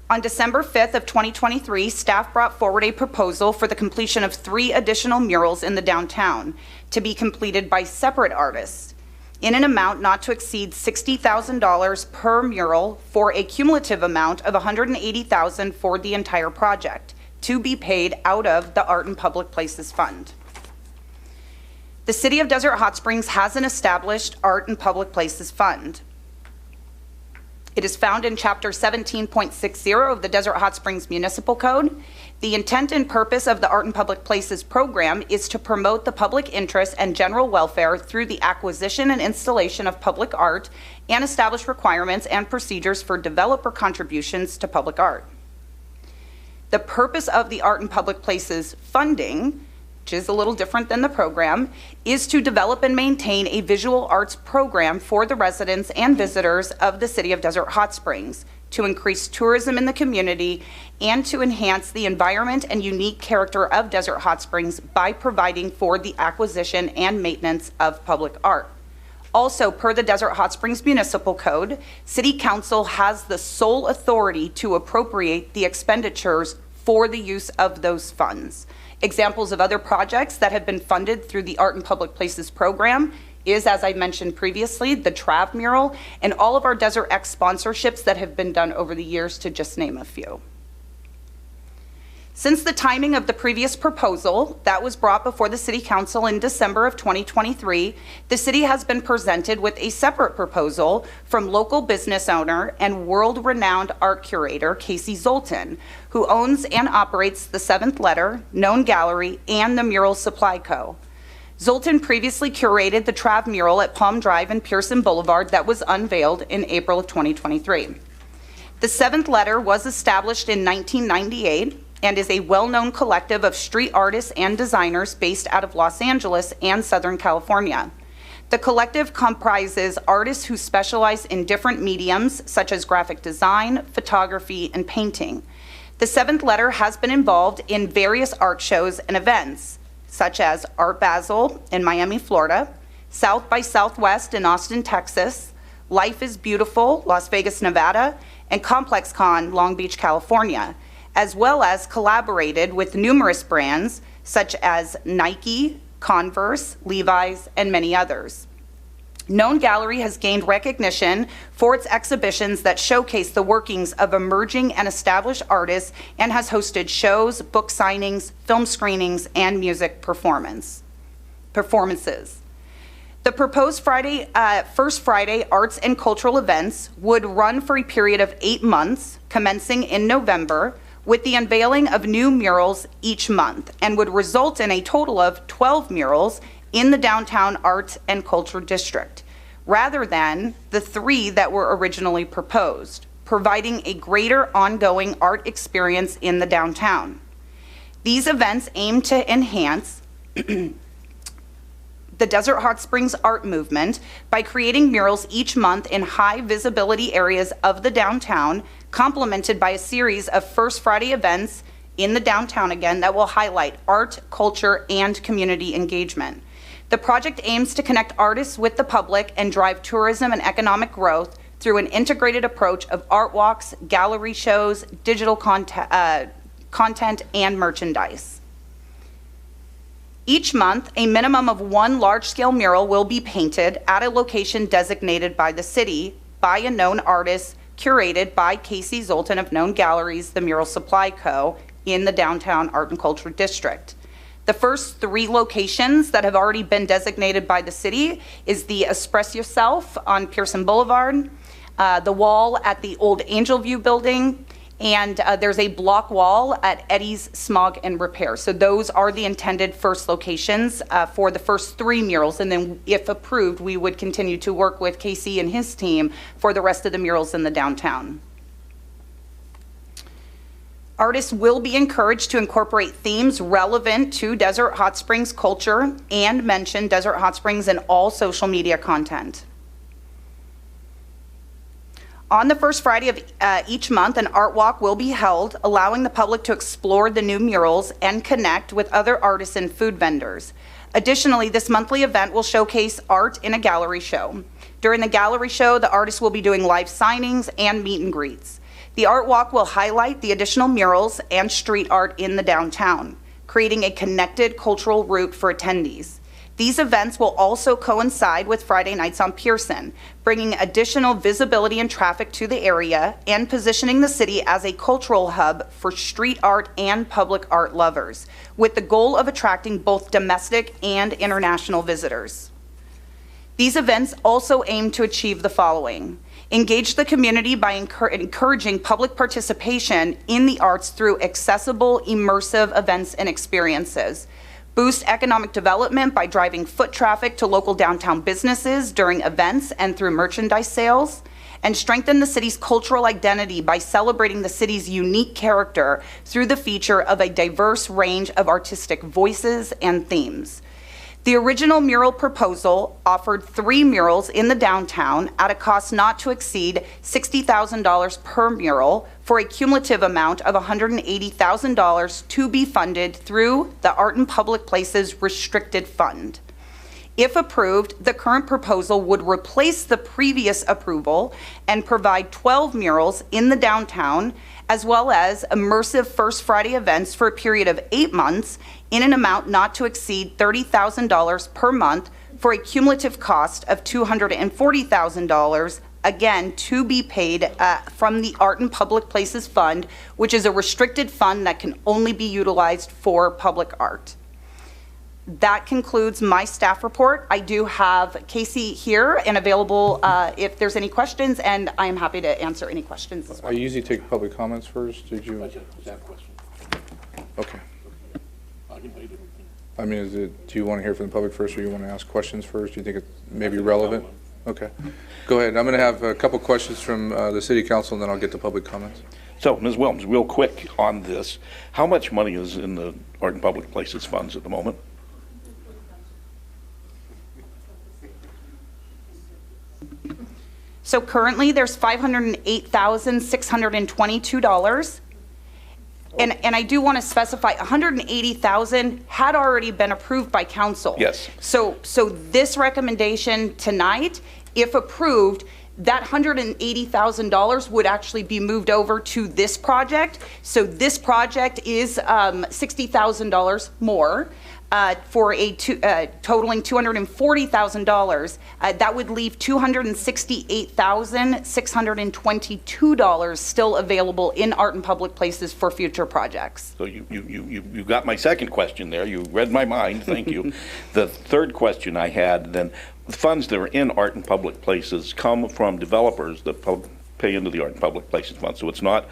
On December 5th of 2023, staff brought forward a proposal for the completion of 3 additional murals in the downtown to be completed by separate artists in an amount not to exceed $60,000 per mural for a cumulative amount of $180,000 for the entire project to be paid out of the Art and Public Places Fund. The City of Desert Hot Springs has an established Art and Public Places Fund. It is found in Chapter 17.60 of the Desert Hot Springs Municipal Code. The intent and purpose of the Art and Public Places program is to promote the public interest and general welfare through the acquisition and installation of public art and establish requirements and procedures for developer contributions to public art. The purpose of the Art and Public Places funding, which is a little different than the program, is to develop and maintain a visual arts program for the residents and visitors of the City of Desert Hot Springs, to increase tourism in the community, and to enhance the environment and unique character of Desert Hot Springs by providing for the acquisition and maintenance of public art. Also, per the Desert Hot Springs Municipal Code, City Council has the sole authority to appropriate the expenditures for the use of those funds. Examples of other projects that have been funded through the Art and Public Places program is, as I mentioned previously, the Trav mural and all of our Desert X sponsorships that have been done over the years, to just name a few. Since the timing of the previous proposal that was brought before the City Council in December of 2023, the city has been presented with a separate proposal from local business owner and world-renowned art curator Casey Zoltan, who owns and operates the Seventh Letter, Known Gallery, and the Mural Supply Co. Zoltan previously curated the Trav mural at Palm Drive and Pearson Boulevard that was unveiled in April of 2023. The Seventh Letter was established in 1998 and is a well-known collective of street artists and designers based out of Los Angeles and Southern California. The collective comprises artists who specialize in different mediums such as graphic design, photography, and painting. The Seventh Letter has been involved in various art shows and events, such as Art Basel in Miami, Florida, South by Southwest in Austin, Texas, Life is Beautiful, Las Vegas, Nevada, and ComplexCon, Long Beach, California, as well as collaborated with numerous brands such as Nike, Converse, Levi's, and many others. Known Gallery has gained recognition for its exhibitions that showcase the workings of emerging and established artists and has hosted shows, book signings, film screenings, and music performances. The proposed First Friday Arts and Cultural events would run for a period of 8 months, commencing in November, with the unveiling of new murals each month, and would result in a total of 12 murals in the downtown Arts and Culture District, rather than the 3 that were originally proposed, providing a greater ongoing art experience in the downtown. These events aim to enhance the Desert Hot Springs art movement by creating murals each month in high visibility areas of the downtown, complemented by a series of First Friday events in the downtown again that will highlight art, culture, and community engagement. The project aims to connect artists with the public and drive tourism and economic growth through an integrated approach of art walks, gallery shows, digital content, and merchandise. Each month, a minimum of 1 large-scale mural will be painted at a location designated by the city by a known artist, curated by Casey Zoltan of Known Galleries, the Mural Supply Co. in the downtown Art and Culture District. The first 3 locations that have already been designated by the city is the Express Yourself on Pearson Boulevard, the wall at the old Angel View building, and there's a block wall at Eddie's Smog and Repair. So those are the intended first locations for the first 3 murals, and then if approved, we would continue to work with Casey and his team for the rest of the murals in the downtown. Artists will be encouraged to incorporate themes relevant to Desert Hot Springs culture and mention Desert Hot Springs in all social media content. On the first Friday of each month, an art walk will be held, allowing the public to explore the new murals and connect with other artists and food vendors. Additionally, this monthly event will showcase art in a gallery show. During the gallery show, the artists will be doing live signings and meet and greets. The art walk will highlight the additional murals and street art in the downtown, creating a connected cultural route for attendees. These events will also coincide with Friday Nights on Pearson, bringing additional visibility and traffic to the area and positioning the city as a cultural hub for street art and public art lovers, with the goal of attracting both domestic and international visitors. These events also aim to achieve the following: engage the community by encouraging public participation in the arts through accessible, immersive events and experiences. Boost economic development by driving foot traffic to local downtown businesses during events and through merchandise sales. And strengthen the city's cultural identity by celebrating the city's unique character through the feature of a diverse range of artistic voices and themes. The original mural proposal offered 3 murals in the downtown at a cost not to exceed $60,000 per mural, for a cumulative amount of $180,000 to be funded through the Art in Public Places Restricted Fund. If approved, the current proposal would replace the previous approval and provide 12 murals in the downtown, as well as immersive First Friday events for a period of 8 months in an amount not to exceed $30,000 per month, for a cumulative cost of $240,000 again, to be paid from the Art and Public Places Fund, which is a restricted fund that can only be utilized for public art. That concludes my staff report. I do have Casey here and available if there's any questions, and I am happy to answer any questions. I usually take public comments first. Did you? Okay. I mean, do you want to hear from the public first, or you want to ask questions first? Do you think it may be relevant? Okay. Go ahead. I'm going to have a couple questions from the City Council, and then I'll get to public comments. So, Ms. Wilms, real quick on this, how much money is in the Art and Public Places funds at the moment? So currently, there's $508,622. And I do want to specify, $180,000 had already been approved by council. Yes. So this recommendation tonight, if approved, that $180,000 would actually be moved over to this project. So this project is $60,000 more. For totaling $240,000, that would leave $268,622 still available in Art and Public Places for future projects. So you got my second question there. You read my mind. Thank you. The third question I had, then, the funds that are in Art and Public Places come from developers that pay into the Art and Public Places Fund. So it's not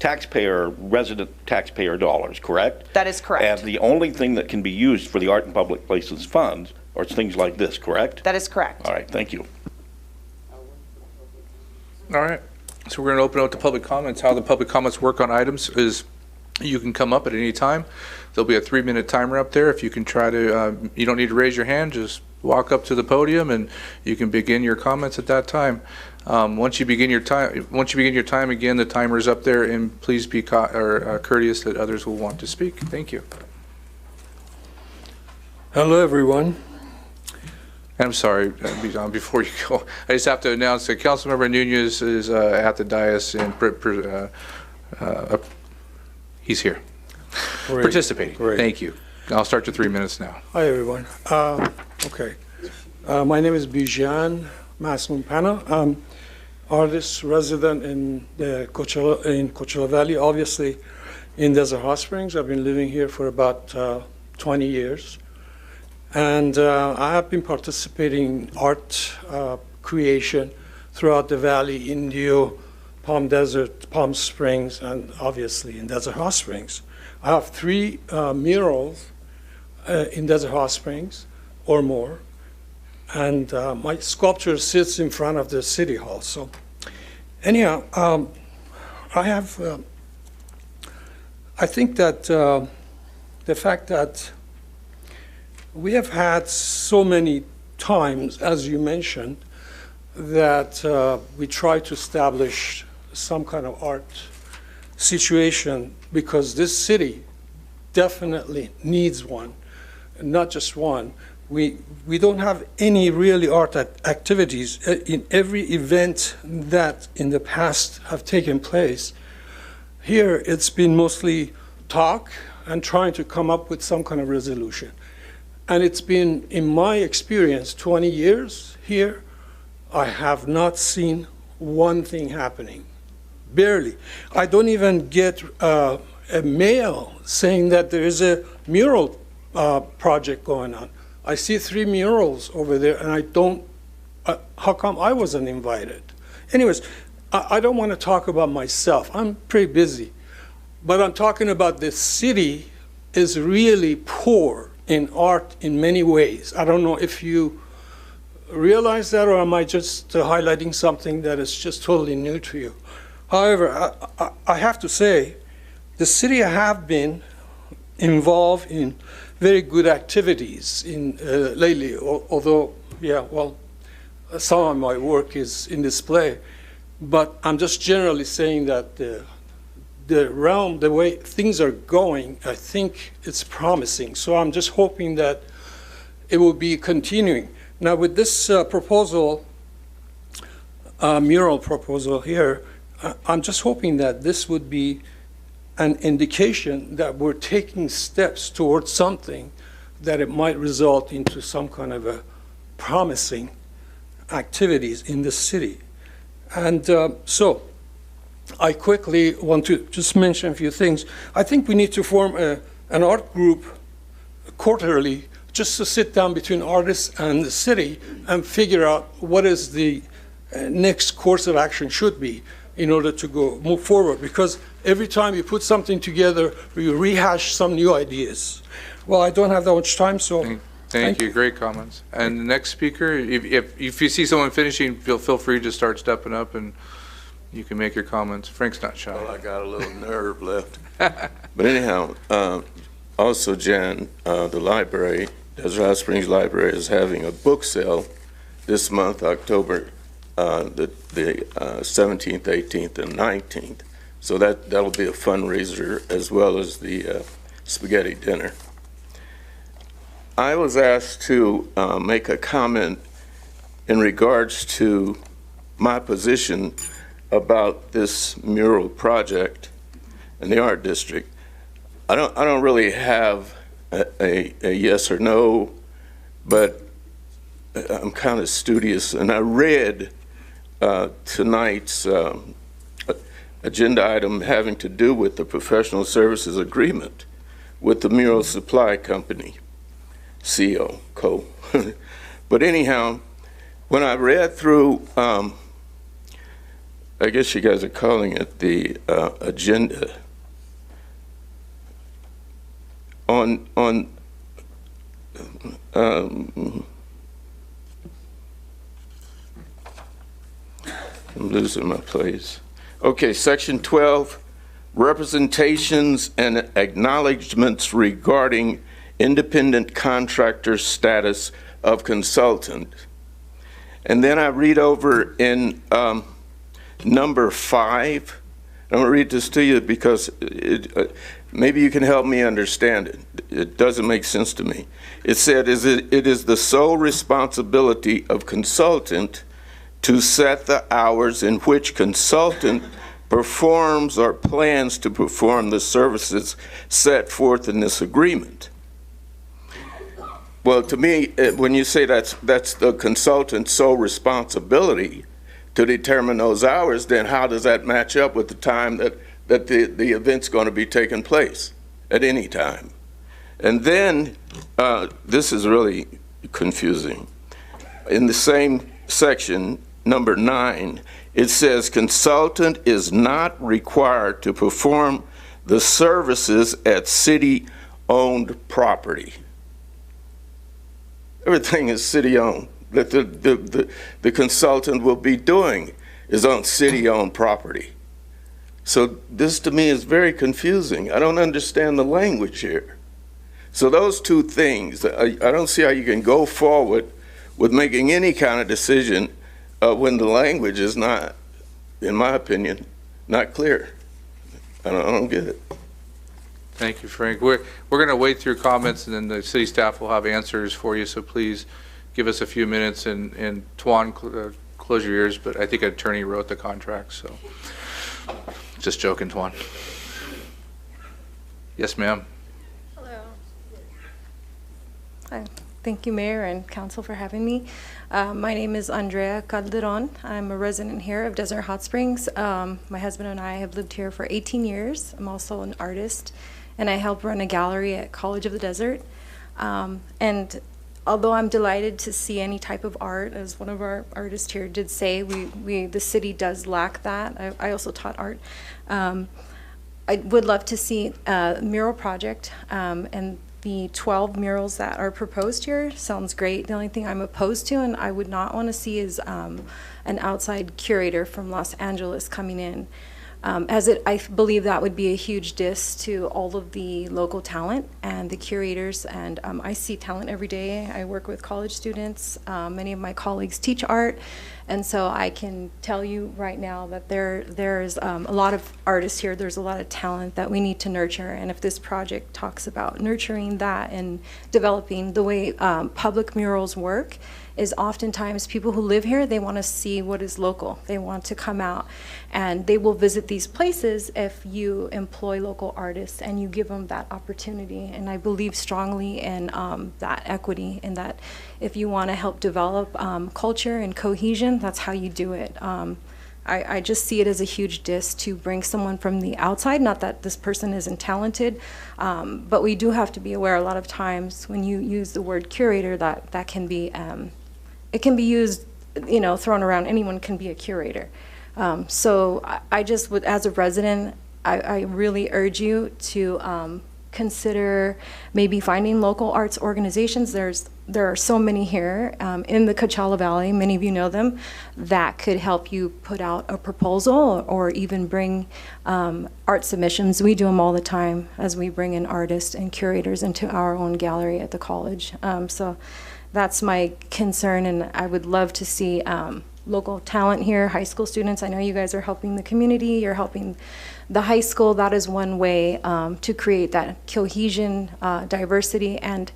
resident taxpayer dollars, correct? That is correct. And the only thing that can be used for the Art and Public Places funds are things like this, correct? That is correct. All right, thank you. All right. So we're going to open up to public comments. How the public comments work on items is you can come up at any time. There'll be a 3-minute timer up there. If you can try to, you don't need to raise your hand, just walk up to the podium and you can begin your comments at that time. Once you begin your time, again, the timer is up there, and please be courteous that others will want to speak. Thank you. Hello, everyone. I'm sorry, before you go, I just have to announce that Councilmember Nunez is at the dais and he's here, participating. Great. Thank you. I'll start your 3 minutes now. Hi, everyone. Okay. My name is Bijan Masmumpana. I'm artist resident in the Coachella Valley, obviously in Desert Hot Springs. I've been living here for about 20 years. And I have been participating in art creation throughout the valley, Indio, Palm Desert, Palm Springs, and obviously in Desert Hot Springs. I have 3 murals in Desert Hot Springs or more. And my sculpture sits in front of the City Hall. So anyhow, I think that the fact that we have had so many times, as you mentioned, that we try to establish some kind of art situation because this city definitely needs one, not just one. We don't have any really art activities in every event that in the past have taken place. Here, it's been mostly talk and trying to come up with some kind of resolution. And it's been, in my experience, 20 years here, I have not seen one thing happening, barely. I don't even get a mail saying that there is a mural project going on. I see 3 murals over there, and I don't, how come I wasn't invited? Anyways, I don't want to talk about myself. I'm pretty busy. But I'm talking about the city is really poor in art in many ways. I don't know if you realize that, or am I just highlighting something that is just totally new to you? However, I have to say, the city have been involved in very good activities in lately, although, yeah, well, some of my work is in display. But I'm just generally saying that the realm, the way things are going, I think it's promising. So I'm just hoping that it will be continuing. Now with this proposal, mural proposal here, I'm just hoping that this would be an indication that we're taking steps towards something that it might result into some kind of a promising activities in the city. And so I quickly want to just mention a few things. I think we need to form an art group quarterly just to sit down between artists and the city and figure out what is the next course of action should be in order to move forward. Because every time you put something together, we rehash some new ideas. Well, I don't have that much time, so Thank you. Great comments. And the next speaker, if you see someone finishing, feel free to start stepping up and you can make your comments. Frank's not shy. Well, I got a little nerve left. But anyhow, also, Jan, the library, Desert Hot Springs Library, is having a book sale this month, October the 17th, 18th, and 19th. So that'll be a fundraiser as well as the spaghetti dinner. I was asked to make a comment in regards to my position about this mural project in the art district. I don't really have a yes or no, but I'm kind of studious, and I read tonight's agenda item having to do with the professional services agreement with the mural supply company, CO. But anyhow, when I read through, I guess you guys are calling it the agenda, on I'm losing my place. Okay, section 12, representations and acknowledgments regarding independent contractor status of consultant. And then I read over in number 5. I'm going to read this to you because maybe you can help me understand it. It doesn't make sense to me. It said, it is the sole responsibility of consultant to set the hours in which consultant performs or plans to perform the services set forth in this agreement. Well, to me, when you say that's the consultant's sole responsibility to determine those hours, then how does that match up with the time that the event's going to be taking place at any time? And then, this is really confusing. In the same section, number 9, it says consultant is not required to perform the services at city-owned property. Everything is city-owned that the consultant will be doing is on city-owned property. So this to me is very confusing. I don't understand the language here. So those two things, I don't see how you can go forward with making any kind of decision when the language is not, in my opinion, not clear. I don't get it. Thank you, Frank. We're going to wait through comments, and then the city staff will have answers for you, so please give us a few minutes, and Tuan, close your ears, but I think an attorney wrote the contract, so just joking, Tuan. Yes, ma'am. Hello. Hi. Thank you, Mayor and Council, for having me. My name is Andrea Calderon. I'm a resident here of Desert Hot Springs. My husband and I have lived here for 18 years. I'm also an artist, and I help run a gallery at College of the Desert. And although I'm delighted to see any type of art, as one of our artists here did say, the city does lack that. I also taught art. I would love to see a mural project, and the 12 murals that are proposed here sounds great. The only thing I'm opposed to and I would not want to see is an outside curator from Los Angeles coming in. I believe that would be a huge diss to all of the local talent and the curators, and I see talent every day. I work with college students. Many of my colleagues teach art, and so I can tell you right now that there's a lot of artists here. There's a lot of talent that we need to nurture, and if this project talks about nurturing that and developing the way public murals work, is oftentimes people who live here, they want to see what is local. They want to come out, and they will visit these places if you employ local artists and you give them that opportunity. And I believe strongly in that equity, and that if you want to help develop culture and cohesion, that's how you do it. I just see it as a huge diss to bring someone from the outside, not that this person isn't talented, but we do have to be aware a lot of times when you use the word curator that can be, it can be used, you know, thrown around. Anyone can be a curator. So I just would, as a resident, I really urge you to consider maybe finding local arts organizations. There are so many here in the Coachella Valley, many of you know them, that could help you put out a proposal or even bring art submissions. We do them all the time as we bring in artists and curators into our own gallery at the college. So that's my concern, and I would love to see local talent here, high school students. I know you guys are helping the community, you're helping the high school. That is one way to create that cohesion, diversity, and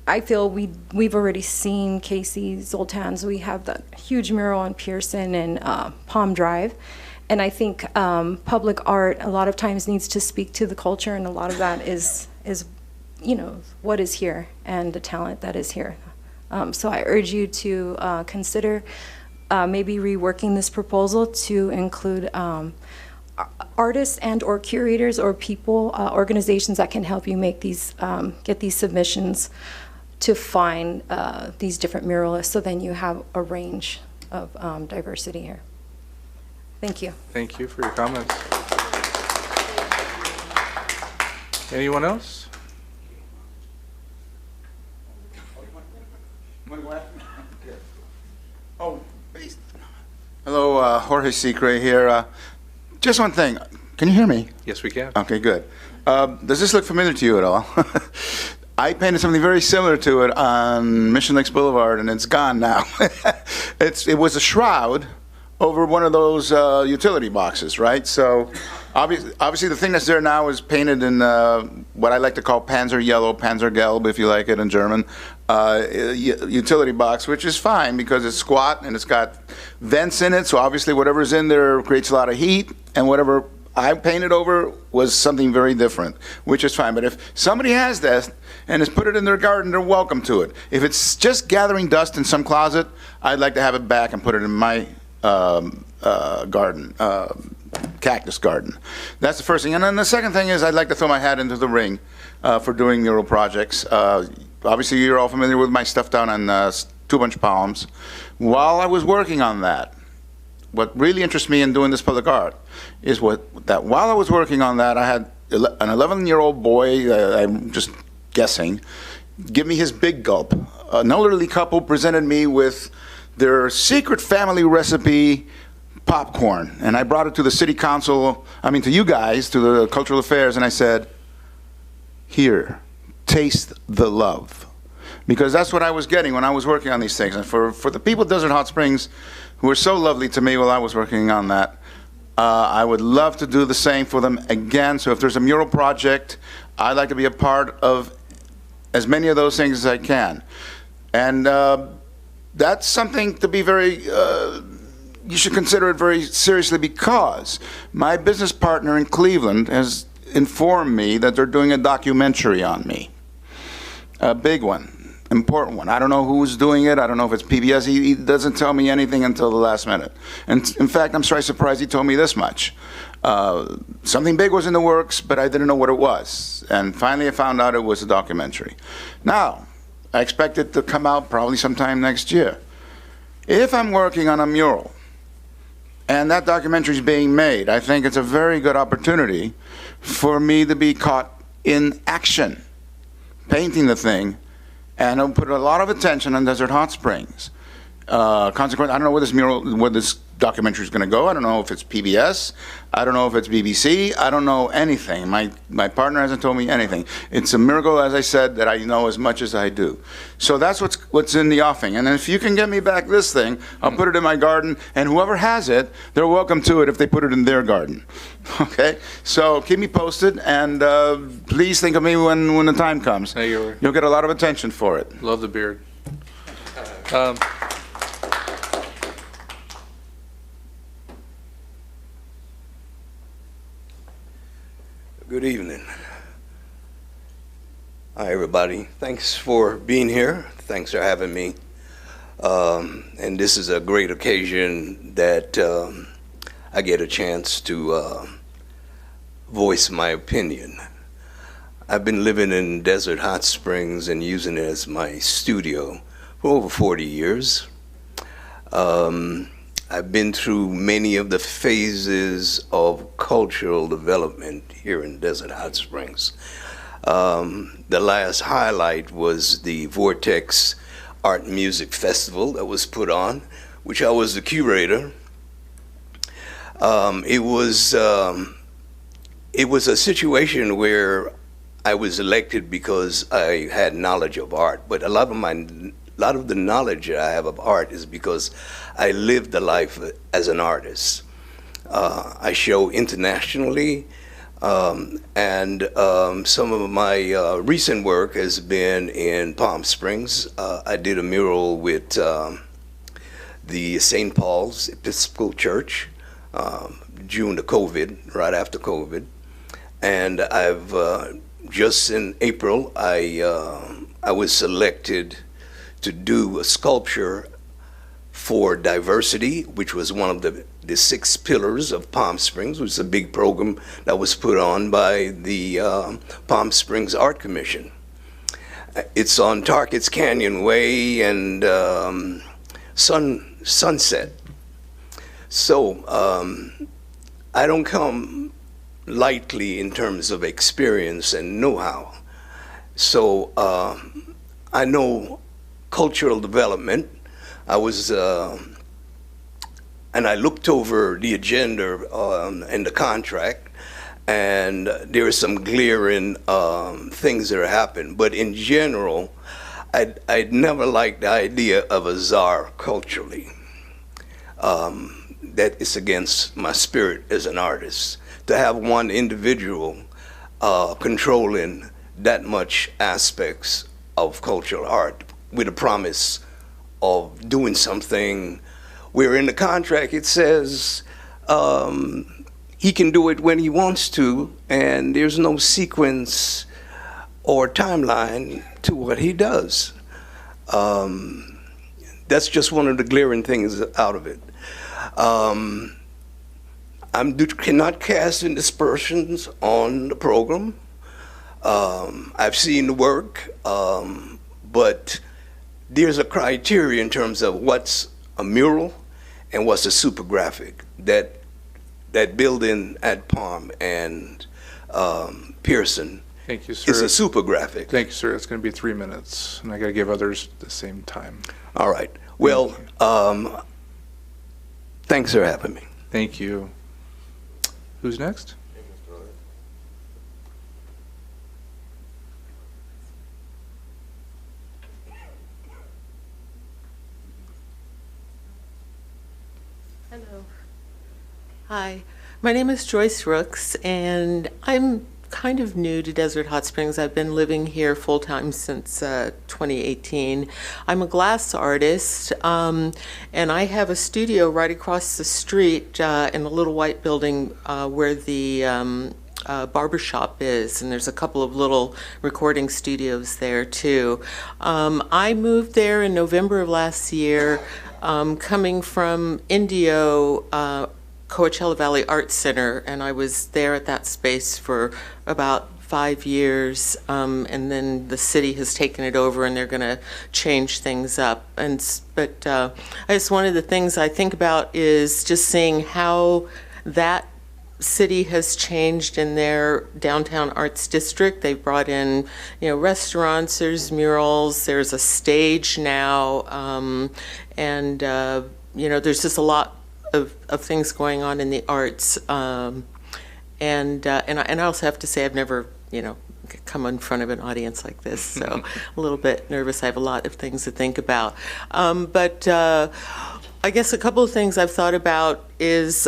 I feel we've already seen Casey Zoltan's. We have that huge mural on Pearson and Palm Drive, and I think public art a lot of times needs to speak to the culture, and a lot of that is you know, what is here and the talent that is here. So I urge you to consider maybe reworking this proposal to include artists and or curators or people, organizations that can help you make these, get these submissions to find these different muralists, so then you have a range of diversity here. Thank you. Thank you for your comments. Anyone else? Hello, Jorge Secre here. Just one thing. Can you hear me? Yes, we can. Okay, good. Does this look familiar to you at all? I painted something very similar to it on Mission Lakes Boulevard, and it's gone now. It was a shroud over one of those utility boxes, right? So obviously the thing that's there now is painted in what I like to call Panzer Yellow, Panzergelb, if you like it in German, utility box, which is fine because it's squat and it's got vents in it, so obviously whatever's in there creates a lot of heat, and whatever I painted over was something very different, which is fine. But if somebody has that and has put it in their garden, they're welcome to it. If it's just gathering dust in some closet, I'd like to have it back and put it in my garden, cactus garden. That's the first thing. And then the second thing is I'd like to throw my hat into the ring for doing mural projects. Obviously, you're all familiar with my stuff down on Two Bunch Palms. While I was working on that, what really interests me in doing this public art is that while I was working on that, I had an 11-year-old boy, I'm just guessing, give me his big gulp. An elderly couple presented me with their secret family recipe popcorn, and I brought it to the city council, to you guys, to the cultural affairs, and I said, here, taste the love. Because that's what I was getting when I was working on these things. And for the people of Desert Hot Springs who were so lovely to me while I was working on that, I would love to do the same for them again. So if there's a mural project, I'd like to be a part of as many of those things as I can. And that's something to be very, you should consider it very seriously, because my business partner in Cleveland has informed me that they're doing a documentary on me. A big one, important one. I don't know who's doing it. I don't know if it's PBS. He doesn't tell me anything until the last minute. And in fact, I'm surprised he told me this much. Something big was in the works, but I didn't know what it was. And finally I found out it was a documentary. Now, I expect it to come out probably sometime next year. If I'm working on a mural and that documentary is being made, I think it's a very good opportunity for me to be caught in action, painting the thing, and it'll put a lot of attention on Desert Hot Springs. Consequently, I don't know where this documentary is going to go. I don't know if it's PBS. I don't know if it's BBC. I don't know anything. My partner hasn't told me anything. It's a miracle, as I said, that I know as much as I do. So that's what's in the offing. And if you can get me back this thing, I'll put it in my garden, and whoever has it, they're welcome to it if they put it in their garden. Okay? So keep me posted, and please think of me when the time comes. Hey, you'll get a lot of attention for it. Love the beard. Good evening. Hi, everybody. Thanks for being here. Thanks for having me. And this is a great occasion that I get a chance to voice my opinion. I've been living in Desert Hot Springs and using it as my studio for over 40 years. I've been through many of the phases of cultural development here in Desert Hot Springs. The last highlight was the Vortex Art Music Festival that was put on, which I was the curator. It was a situation where I was elected because I had knowledge of art, but a lot of the knowledge I have of art is because I lived the life as an artist. I show internationally, and some of my recent work has been in Palm Springs. I did a mural with the St. Paul's Episcopal Church during the COVID, right after COVID, and I've just in April I was selected to do a sculpture for diversity, which was one of the 6 pillars of Palm Springs, which is a big program that was put on by the Palm Springs Art Commission. It's on Tarkett's Canyon Way and Sunset. So I don't come lightly in terms of experience and know-how. So I know cultural development. I was, and I looked over the agenda and the contract, and there are some glaring things that are happening. But in general, I'd never liked the idea of a czar culturally. That is against my spirit as an artist. To have one individual controlling that much aspects of cultural art with a promise of doing something where in the contract it says he can do it when he wants to, and there's no sequence or timeline to what he does. That's just one of the glaring things out of it. I cannot cast in dispersions on the program. I've seen the work, but there's a criteria in terms of what's a mural and what's a super graphic. That building at Palm and Pearson Thank you, sir. is a super graphic. Thank you, sir. It's going to be 3 minutes, and I got to give others the same time. All right. Well, thanks for having me. Thank you. Who's next? Hello. Hi. My name is Joyce Rooks, and I'm kind of new to Desert Hot Springs. I've been living here full-time since 2018. I'm a glass artist, and I have a studio right across the street in the little white building where the barbershop is, and there's a couple of little recording studios there too. I moved there in November of last year, coming from Indio Coachella Valley Arts Center, and I was there at that space for about 5 years, and then the city has taken it over and they're going to change things up. But I guess one of the things I think about is just seeing how that city has changed in their downtown arts district. They've brought in, restaurants, there's murals, there's a stage now, and there's just a lot of things going on in the arts, and I also have to say I've never come in front of an audience like this, so a little bit nervous. I have a lot of things to think about, but I guess a couple of things I've thought about is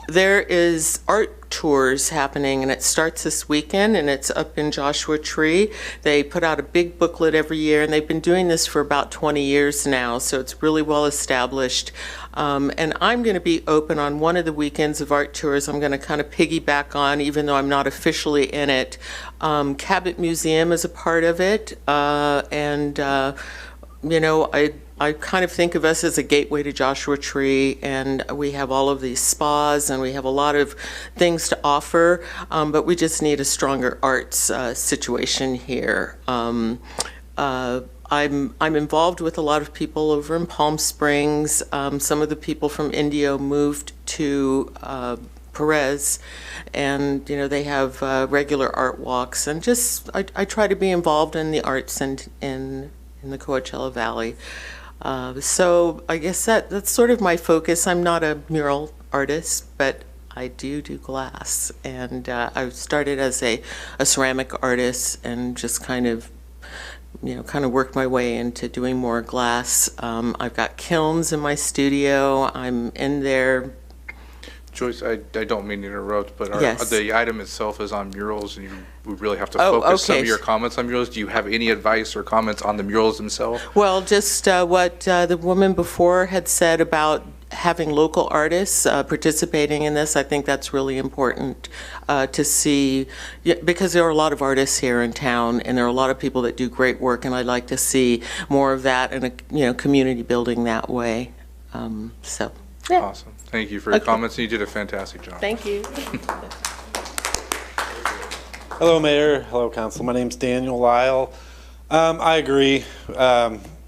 there is art tours happening, and it starts this weekend, and it's up in Joshua Tree. They put out a big booklet every year, and they've been doing this for about 20 years now, so it's really well established. And I'm going to be open on one of the weekends of art tours. I'm going to kind of piggyback on, even though I'm not officially in it. Cabot Museum is a part of it, and I kind of think of us as a gateway to Joshua Tree, and we have all of these spas, and we have a lot of things to offer, but we just need a stronger arts situation here. I'm involved with a lot of people over in Palm Springs. Some of the people from Indio moved to Perez, and they have regular art walks, and just I try to be involved in the arts and in the Coachella Valley. So I guess that's sort of my focus. I'm not a mural artist, but I do glass, and I started as a ceramic artist and just kind of worked my way into doing more glass. I've got kilns in my studio. I'm in there. Joyce, I don't mean to interrupt, but Yes. the item itself is on murals, and we really have to focus some of your comments on murals. Do you have any advice or comments on the murals themselves? Well, just what the woman before had said about having local artists participating in this. I think that's really important to see, because there are a lot of artists here in town, and there are a lot of people that do great work, and I'd like to see more of that and community building that way. So, yeah. Awesome. Thank you for your comments, and you did a fantastic job. Thank you. Hello, Mayor. Hello, Council. My name's Daniel Lyle. I agree.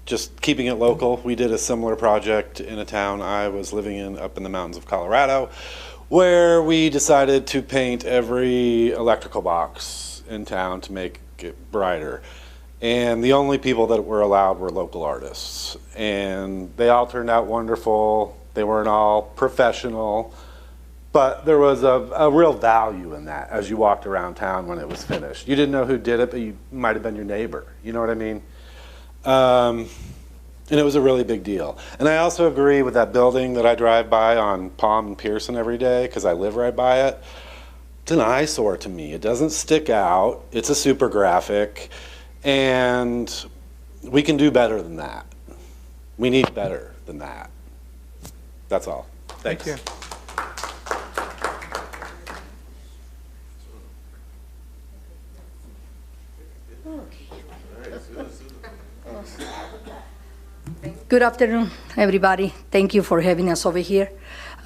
Just keeping it local. We did a similar project in a town I was living in up in the mountains of Colorado, where we decided to paint every electrical box in town to make it brighter. And the only people that were allowed were local artists. And they all turned out wonderful. They weren't all professional, but there was a real value in that as you walked around town when it was finished. You didn't know who did it, but you might have been your neighbor. You know what I mean? And it was a really big deal. And I also agree with that building that I drive by on Palm and Pearson every day, because I live right by it. It's an eyesore to me. It doesn't stick out. It's a super graphic. And we can do better than that. We need better than that. That's all. Thanks. Thank you. Good afternoon, everybody. Thank you for having us over here.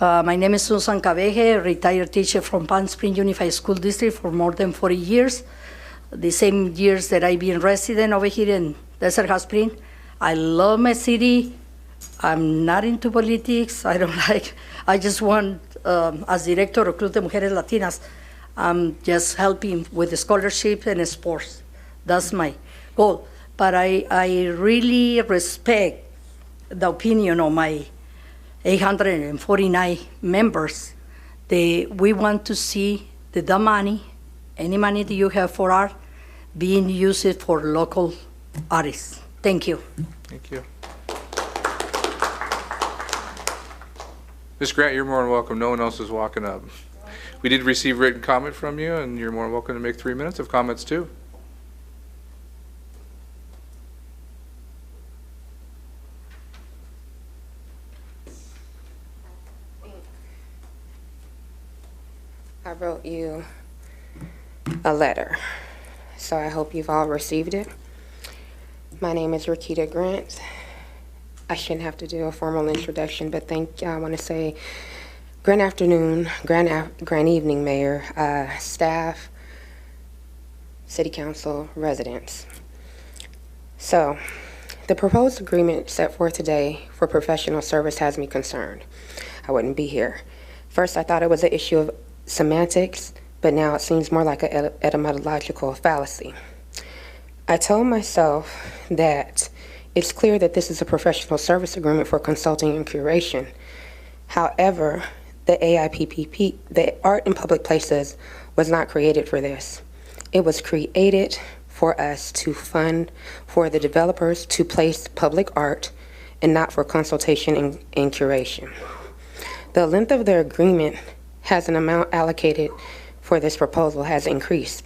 My name is Susan Cabeje, retired teacher from Palm Springs Unified School District for more than 40 years. The same years that I've been resident over here in Desert Hot Springs. I love my city. I'm not into politics. I just want, as director of Club de Mujeres Latinas, I'm just helping with the scholarship and sports. That's my goal. But I really respect the opinion of my 849 members. We want to see the money, any money that you have for art, being used for local artists. Thank you. Thank you. Ms. Grant, you're more than welcome. No one else is walking up. We did receive written comment from you, and you're more than welcome to make 3 minutes of comments too. I wrote you a letter, so I hope you've all received it. My name is Rakita Grant. I shouldn't have to do a formal introduction, but I want to say grand afternoon, grand evening, Mayor, staff, City Council, residents. So, the proposed agreement set forth today for professional service has me concerned. I wouldn't be here. First, I thought it was an issue of semantics, but now it seems more like an etymological fallacy. I told myself that it's clear that this is a professional service agreement for consulting and curation. However, the AIPPP, the Art in Public Places, was not created for this. It was created for us to fund for the developers to place public art and not for consultation and curation. The length of the agreement has an amount allocated for this proposal has increased.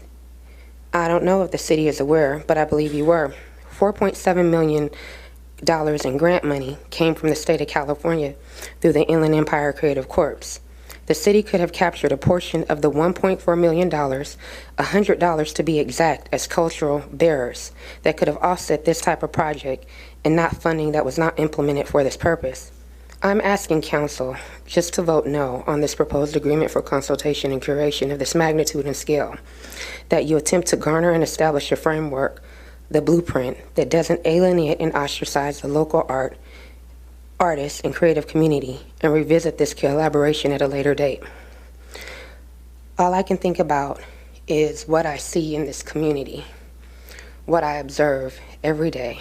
I don't know if the city is aware, but I believe you were. $4.7 million in grant money came from the state of California through the Inland Empire Creative Corps. The city could have captured a portion of the $1.4 million, $100 to be exact, as cultural bearers that could have offset this type of project and not funding that was not implemented for this purpose. I'm asking council just to vote no on this proposed agreement for consultation and curation of this magnitude and scale, that you attempt to garner and establish a framework, the blueprint, that doesn't alienate and ostracize the local artists and creative community, and revisit this collaboration at a later date. All I can think about is what I see in this community, what I observe every day.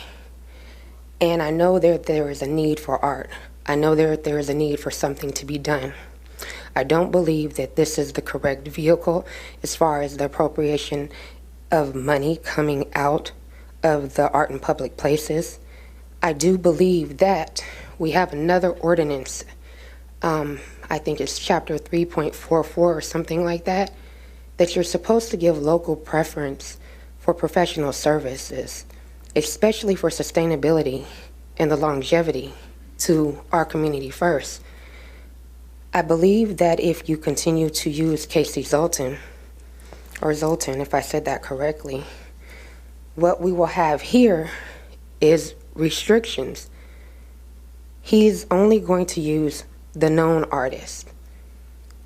And I know that there is a need for art. I know there is a need for something to be done. I don't believe that this is the correct vehicle as far as the appropriation of money coming out of the art in public places. I do believe that we have another ordinance, I think it's chapter 3.44 or something like that, that you're supposed to give local preference for professional services, especially for sustainability and the longevity to our community first. I believe that if you continue to use Casey Zoltan, or Zoltan, if I said that correctly, what we will have here is restrictions. He's only going to use the known artist.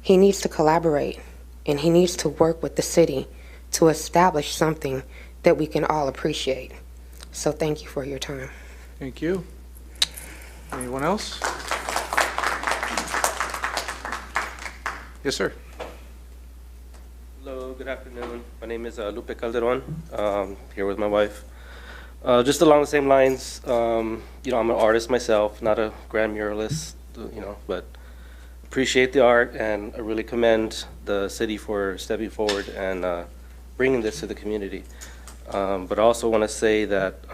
He needs to collaborate, and he needs to work with the city to establish something that we can all appreciate. So thank you for your time. Thank you. Anyone else? Yes, sir. Hello, good afternoon. My name is Lupe Calderon, here with my wife. Just along the same lines, I'm an artist myself, not a grand muralist, but appreciate the art, and I really commend the city for stepping forward and bringing this to the community. But I also want to say that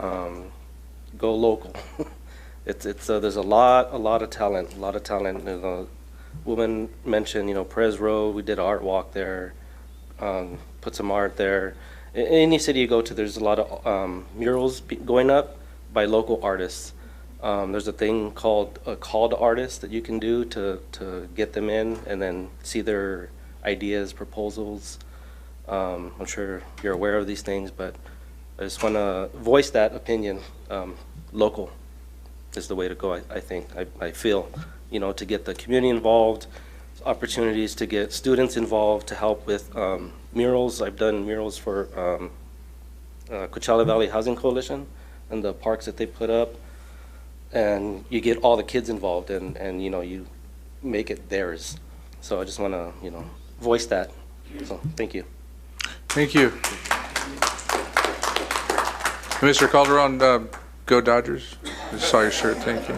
go local. There's a lot of talent. There's a woman mentioned, Perez Road. We did an art walk there, put some art there. In any city you go to, there's a lot of murals going up by local artists. There's a thing called a call to artists that you can do to get them in and then see their ideas, proposals. I'm sure you're aware of these things, but I just want to voice that opinion. Local is the way to go, I think. I feel, to get the community involved, opportunities to get students involved to help with murals. I've done murals for Coachella Valley Housing Coalition and the parks that they put up. And you get all the kids involved and you make it theirs. So I just want to, voice that. So thank you. Thank you. Mr. Calderon, go Dodgers. I saw your shirt, thank you.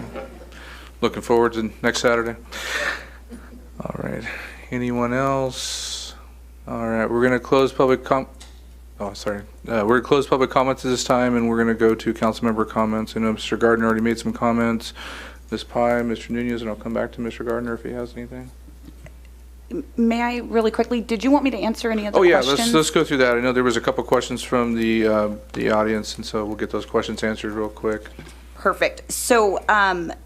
Looking forward to next Saturday. All right, anyone else? All right, we're gonna close public we're gonna close public comments at this time, and we're gonna go to council member comments. I know Mr. Gardner already made some comments. Ms. Pye, Mr. Nunez, and I'll come back to Mr. Gardner if he has anything. May I really quickly, did you want me to answer any other questions? Oh yeah, let's go through that. I know there was a couple questions from the audience, and so we'll get those questions answered real quick. Perfect. So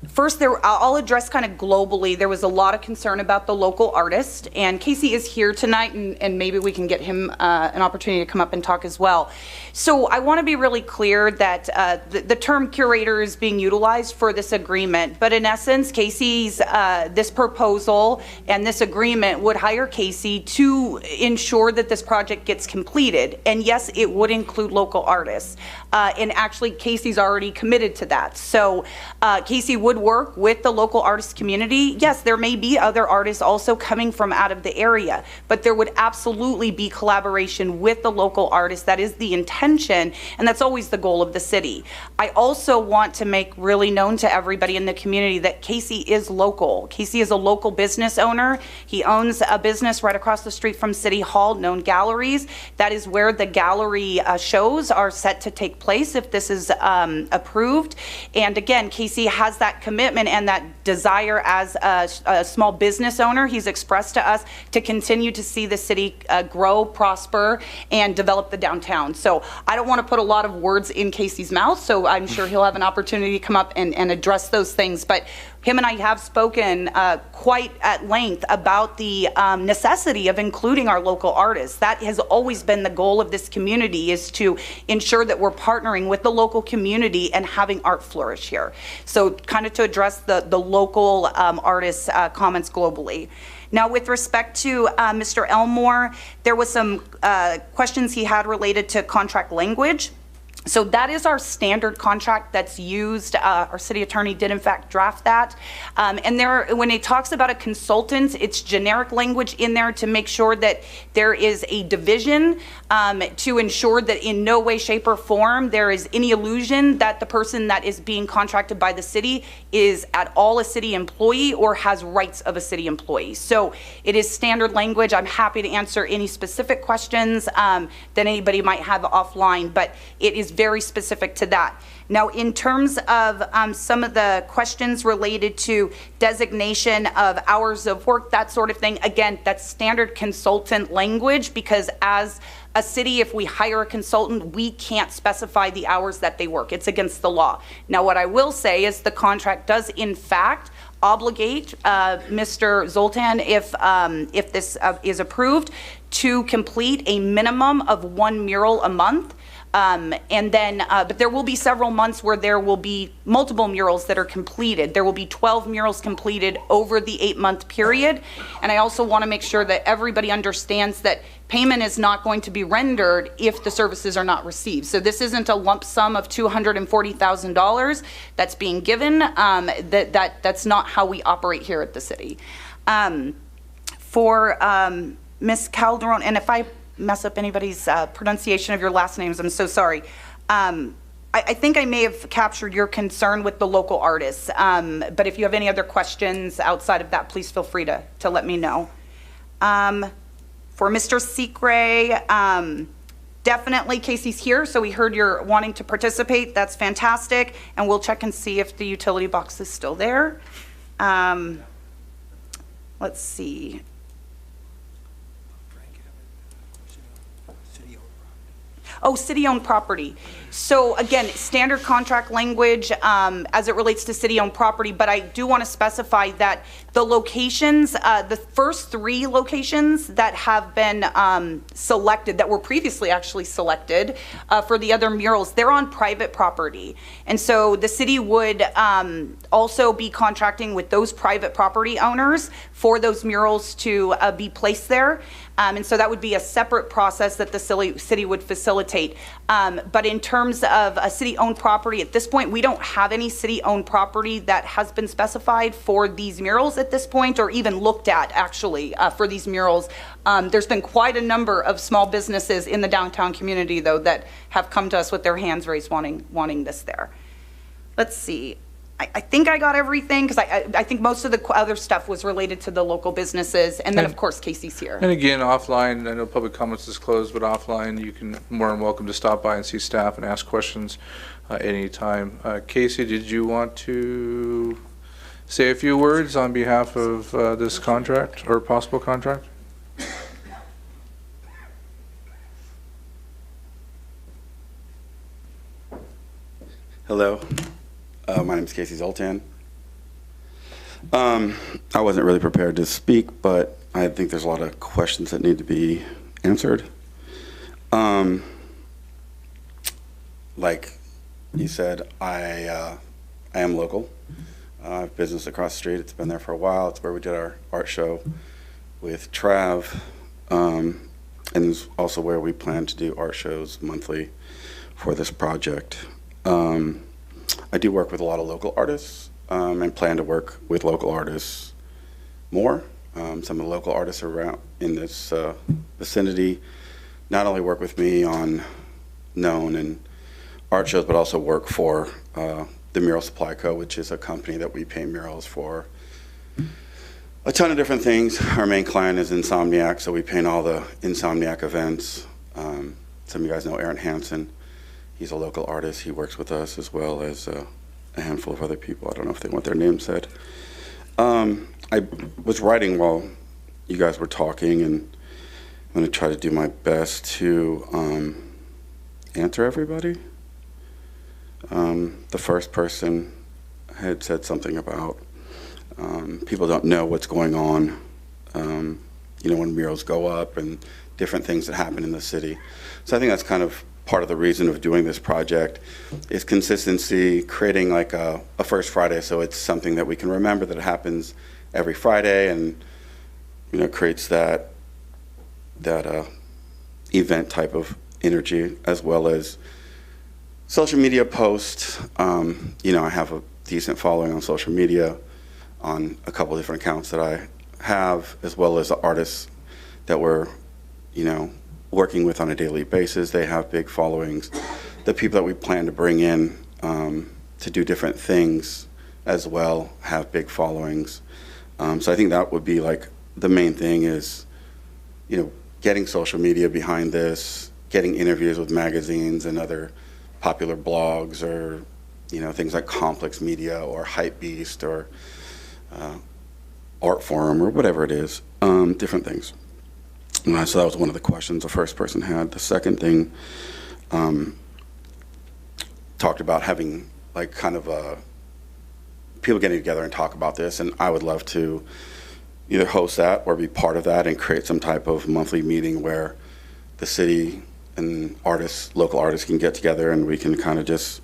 first, I'll address kind of globally. There was a lot of concern about the local artist, and Casey is here tonight, and maybe we can get him an opportunity to come up and talk as well. So I want to be really clear that the term curator is being utilized for this agreement, but in essence, Casey's this proposal and this agreement would hire Casey to ensure that this project gets completed. And yes, it would include local artists. And actually, Casey's already committed to that. So Casey would work with the local artist community. Yes, there may be other artists also coming from out of the area, but there would absolutely be collaboration with the local artists. That is the intention, and that's always the goal of the city. I also want to make really known to everybody in the community that Casey is local. Casey is a local business owner. He owns a business right across the street from City Hall, Known Galleries. That is where the gallery shows are set to take place if this is approved. And again, Casey has that commitment and that desire as a small business owner. He's expressed to us to continue to see the city grow, prosper, and develop the downtown. So I don't want to put a lot of words in Casey's mouth, so I'm sure he'll have an opportunity to come up and address those things. But him and I have spoken quite at length about the necessity of including our local artists. That has always been the goal of this community, is to ensure that we're partnering with the local community and having art flourish here. So kind of to address the local artists' comments globally. Now, with respect to Mr. Elmore, there was some questions he had related to contract language. So that is our standard contract that's used. Our city attorney did in fact draft that. And there, when it talks about a consultant, it's generic language in there to make sure that there is a division to ensure that in no way, shape, or form there is any illusion that the person that is being contracted by the city is at all a city employee or has rights of a city employee. So it is standard language. I'm happy to answer any specific questions that anybody might have offline, but it is very specific to that. Now, in terms of some of the questions related to designation of hours of work, that sort of thing, again, that's standard consultant language, because as a city, if we hire a consultant, we can't specify the hours that they work. It's against the law. Now, what I will say is the contract does, in fact, obligate Mr. Zoltan, if this is approved, to complete a minimum of 1 mural a month. And then, but there will be several months where there will be multiple murals that are completed. There will be 12 murals completed over the 8-month period. And I also want to make sure that everybody understands that payment is not going to be rendered if the services are not received. So this isn't a lump sum of $240,000 that's being given. That's not how we operate here at the city. For Ms. Calderon, and if I mess up anybody's pronunciation of your last names, I'm so sorry. I think I may have captured your concern with the local artists, but if you have any other questions outside of that, please feel free to let me know. For Mr. Secre, definitely Casey's here, so we heard you're wanting to participate. That's fantastic, and we'll check and see if the utility box is still there. Let's see. Oh, city-owned property. So again, standard contract language as it relates to city-owned property, but I do want to specify that the locations, the first 3 locations that have been selected, that were previously actually selected for the other murals, they're on private property. And so the city would also be contracting with those private property owners for those murals to be placed there. And so that would be a separate process that the city would facilitate. But in terms of a city-owned property, at this point, we don't have any city-owned property that has been specified for these murals at this point, or even looked at, actually, for these murals. There's been quite a number of small businesses in the downtown community, though, that have come to us with their hands raised wanting this there. Let's see. I think I got everything, because I think most of the other stuff was related to the local businesses, and then of course Casey's here. And again, offline, I know public comments is closed, but offline, you can more than welcome to stop by and see staff and ask questions anytime. Casey, did you want to say a few words on behalf of this contract or possible contract? Hello. My name is Casey Zoltan. I wasn't really prepared to speak, but I think there's a lot of questions that need to be answered. Like you said, I am local. I have business across the street. It's been there for a while. It's where we did our art show with Trav, and it's also where we plan to do art shows monthly for this project. I do work with a lot of local artists and plan to work with local artists more. Some of the local artists around in this vicinity not only work with me on known and art shows, but also work for the Mural Supply Co., which is a company that we paint murals for a ton of different things. Our main client is Insomniac, so we paint all the Insomniac events. Some of you guys know Aaron Hansen. He's a local artist. He works with us as well as a handful of other people. I don't know if they want their names said. I was writing while you guys were talking, and I'm going to try to do my best to answer everybody. The first person had said something about People don't know what's going on, when murals go up and different things that happen in the city. So I think that's kind of part of the reason of doing this project is consistency, creating like a First Friday, so it's something that we can remember that it happens every Friday, and creates that event type of energy, as well as social media posts. I have a decent following on social media on a couple of different accounts that I have, as well as the artists that we're working with on a daily basis. They have big followings. The people that we plan to bring in to do different things as well have big followings. So I think that would be like the main thing is, getting social media behind this, getting interviews with magazines and other popular blogs, or things like Complex Media or Hypebeast or Art Forum or whatever it is, different things. So that was one of the questions the first person had. The second thing talked about having like kind of people getting together and talk about this, and I would love to either host that or be part of that and create some type of monthly meeting where the city and local artists can get together and we can kind of just,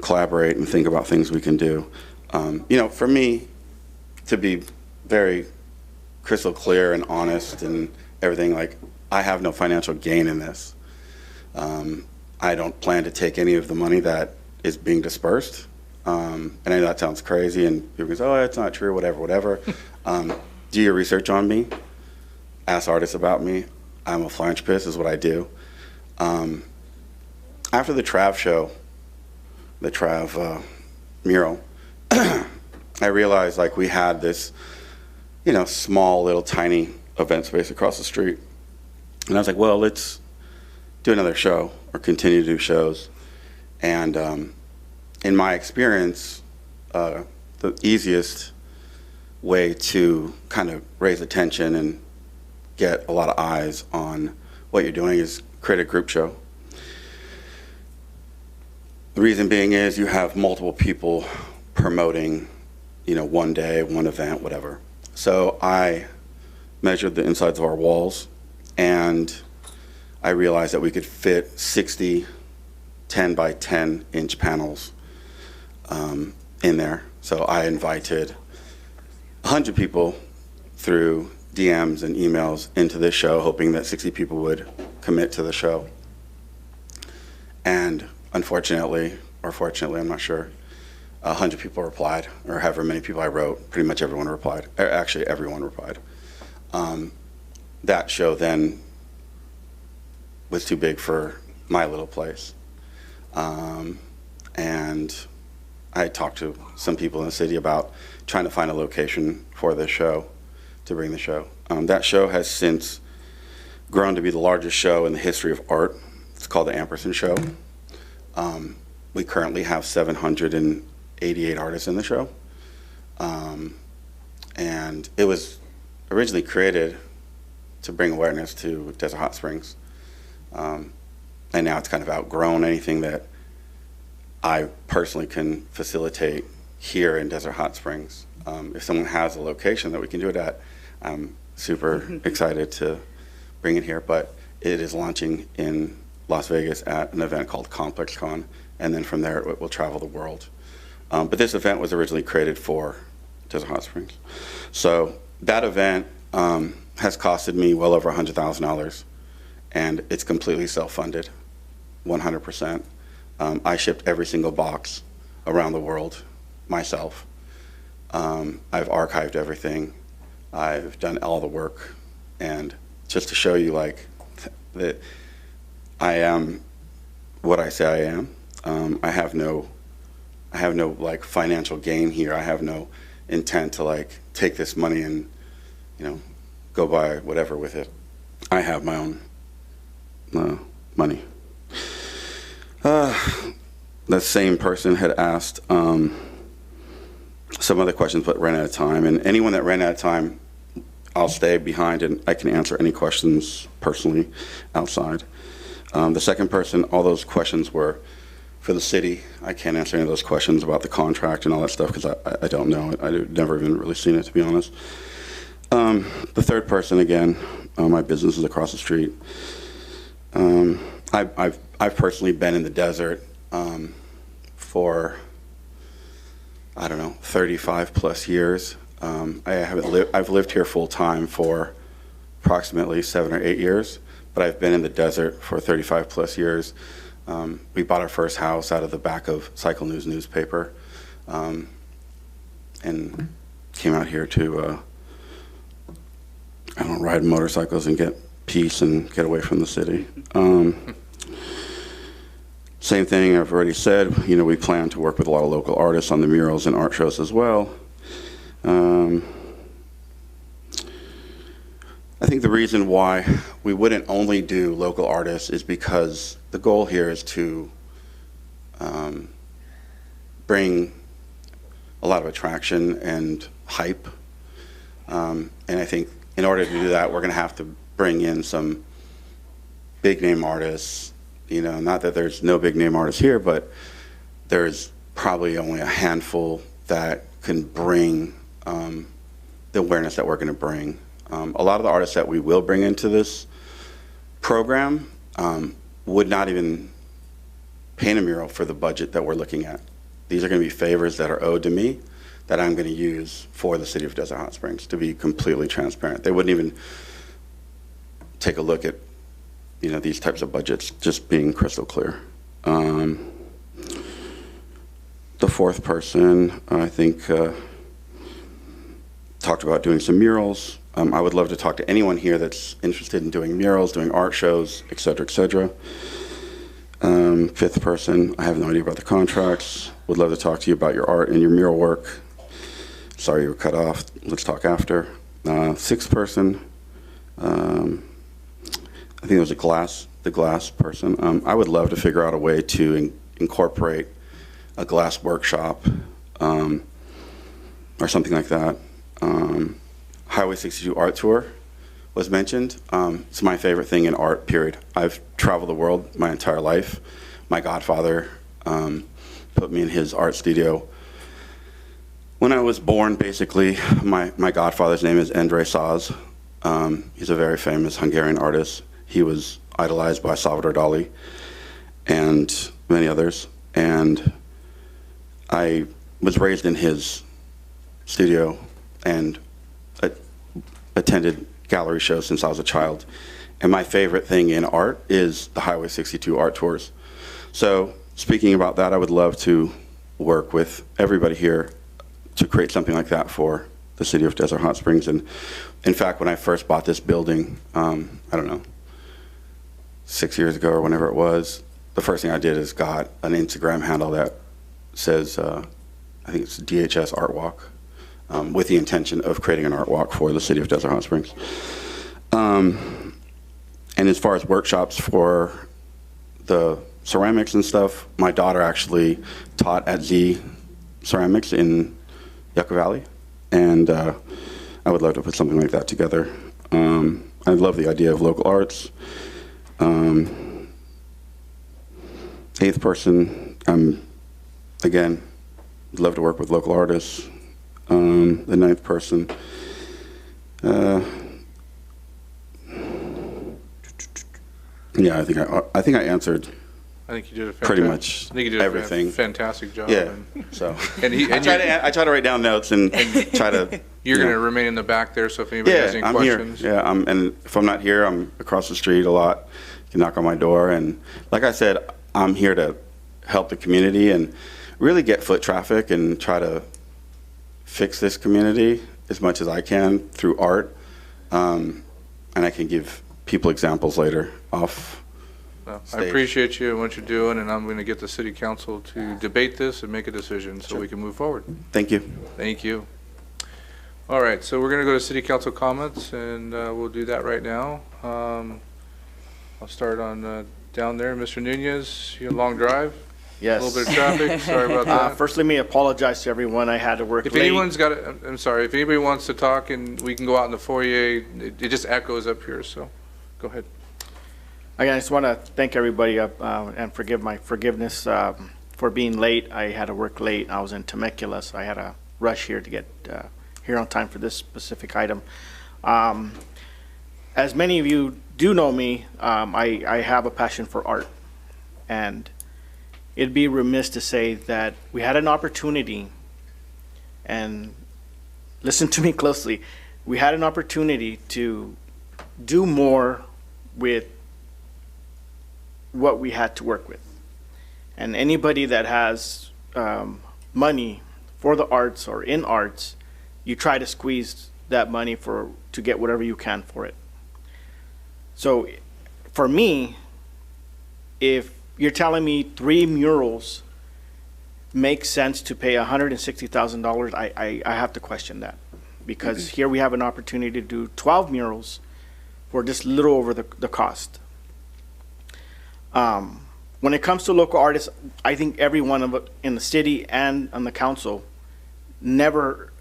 collaborate and think about things we can do. For me, to be very crystal clear and honest and everything, like, I have no financial gain in this. I don't plan to take any of the money that is being dispersed. And I know that sounds crazy, and people say, oh, it's not true, whatever. Do your research on me. Ask artists about me. I'm a philanthropist, is what I do. After the Trav show, the Trav mural, I realized like we had this, small little tiny event space across the street. And I was like, well, let's do another show or continue to do shows. And in my experience, the easiest way to kind of raise attention and get a lot of eyes on what you're doing is create a group show. The reason being is you have multiple people promoting, one day, one event, whatever. So I measured the insides of our walls, and I realized that we could fit 60 10 by 10 inch panels in there. So I invited 100 people through DMs and emails into this show, hoping that 60 people would commit to the show. And unfortunately, or fortunately, I'm not sure, 100 people replied, or however many people I wrote, pretty much everyone replied. Actually, everyone replied. That show then was too big for my little place. And I talked to some people in the city about trying to find a location for this show, to bring the show. That show has since grown to be the largest show in the history of art. It's called the Ampersand Show. We currently have 788 artists in the show. And it was originally created to bring awareness to Desert Hot Springs. And now it's kind of outgrown anything that I personally can facilitate here in Desert Hot Springs. If someone has a location that we can do it at, I'm super excited to bring it here. But it is launching in Las Vegas at an event called ComplexCon, and then from there it will travel the world. But this event was originally created for Desert Hot Springs. So that event has costed me well over $100,000, and it's completely self-funded, 100%. I shipped every single box around the world myself. I've archived everything. I've done all the work. And just to show you like that I am what I say I am. I have no like financial gain here. I have no intent to like take this money and, go buy whatever with it. I have my own money. The same person had asked some other questions but ran out of time. And anyone that ran out of time, I'll stay behind and I can answer any questions personally outside. The second person, all those questions were for for the city. I can't answer any of those questions about the contract and all that stuff because I don't know. I've never even really seen it, to be honest. The third person, again, my business is across the street. I've personally been in the desert for, I don't know, 35 plus years. I've lived here full time for approximately 7 or 8 years, but I've been in the desert for 35 plus years. We bought our first house out of the back of Cycle News newspaper, and came out here to, I don't know, ride motorcycles and get peace and get away from the city. Same thing I've already said, you know, we plan to work with a lot of local artists on the murals and art shows as well. I think the reason why we wouldn't only do local artists is because the goal here is to bring a lot of attraction and hype. And I think in order to do that, we're going to have to bring in some big name artists. You know, not that there's no big name artists here, but there's probably only a handful that can bring the awareness that we're going to bring. A lot of the artists that we will bring into this program would not even paint a mural for the budget that we're looking at. These are going to be favors that are owed to me that I'm going to use for the city of Desert Hot Springs, to be completely transparent. They wouldn't even take a look at, you know, these types of budgets, just being crystal clear. The fourth person, I think, talked about doing some murals. I would love to talk to anyone here that's interested in doing murals, doing art shows, et cetera, et cetera. Fifth person, I have no idea about the contracts. Would love to talk to you about your art and your mural work. Sorry you were cut off. Let's talk after. Sixth person, I think it was the glass person. I would love to figure out a way to incorporate a glass workshop or something like that. Highway 62 art tour was mentioned. It's my favorite thing in art, period. I've traveled the world my entire life. My godfather put me in his art studio. When I was born, basically, my godfather's name is Endre Saz. He's a very famous Hungarian artist. He was idolized by Salvador Dali and many others. And I was raised in his studio and attended gallery shows since I was a child. And my favorite thing in art is the Highway 62 art tours. So speaking about that, I would love to work with everybody here to create something like that for the city of Desert Hot Springs. And in fact, when I first bought this building, I don't know, 6 years ago or whenever it was, the first thing I did is got an Instagram handle that says, I think it's DHS Art Walk, with the intention of creating an art walk for the city of Desert Hot Springs. And as far as workshops for the ceramics and stuff, my daughter actually taught at Z Ceramics in Yucca Valley, and I would love to put something like that together. I love the idea of local arts. Eighth person, again, love to work with local artists. The ninth person, yeah, I think I answered. I think you did pretty much everything. A fantastic job. Yeah. So I try to write down notes and try to. You're going to remain in the back there, so if anybody has any questions. Here. Yeah, and if I'm not here, I'm across the street a lot. You can knock on my door, and like I said, I'm here to help the community and really get foot traffic and try to fix this community as much as I can through art, and I can give people examples later off stage. I appreciate you and what you're doing, and I'm going to get the city council to debate this and make a decision so we can move forward. Thank you. Thank you. All right, so we're going to go to city council comments, and we'll do that right now. I'll start on down there. Mr. Nunez, you had a long drive? Yes. A little bit of traffic. Sorry about that. First, let me apologize to everyone. I had to work If late. anyone's got, I'm sorry. If anybody wants to talk, and we can go out in the foyer, it just echoes up here. So, go ahead. Again, I just want to thank everybody and forgive my forgiveness. for being late. I had to work late. I was in Temecula, so I had to rush here to get here on time for this specific item. As many of you do know me, I have a passion for art. And it'd be remiss to say that we had an opportunity, and listen to me closely, we had an opportunity to do more with what we had to work with. And anybody that has money for the arts or in arts, you try to squeeze that money to get whatever you can for it. So for me, if you're telling me 3 murals make sense to pay $160,000, I have to question that. Because here we have an opportunity to do 12 murals for just little over the cost. When it comes to local artists, I think everyone in the city and on the council never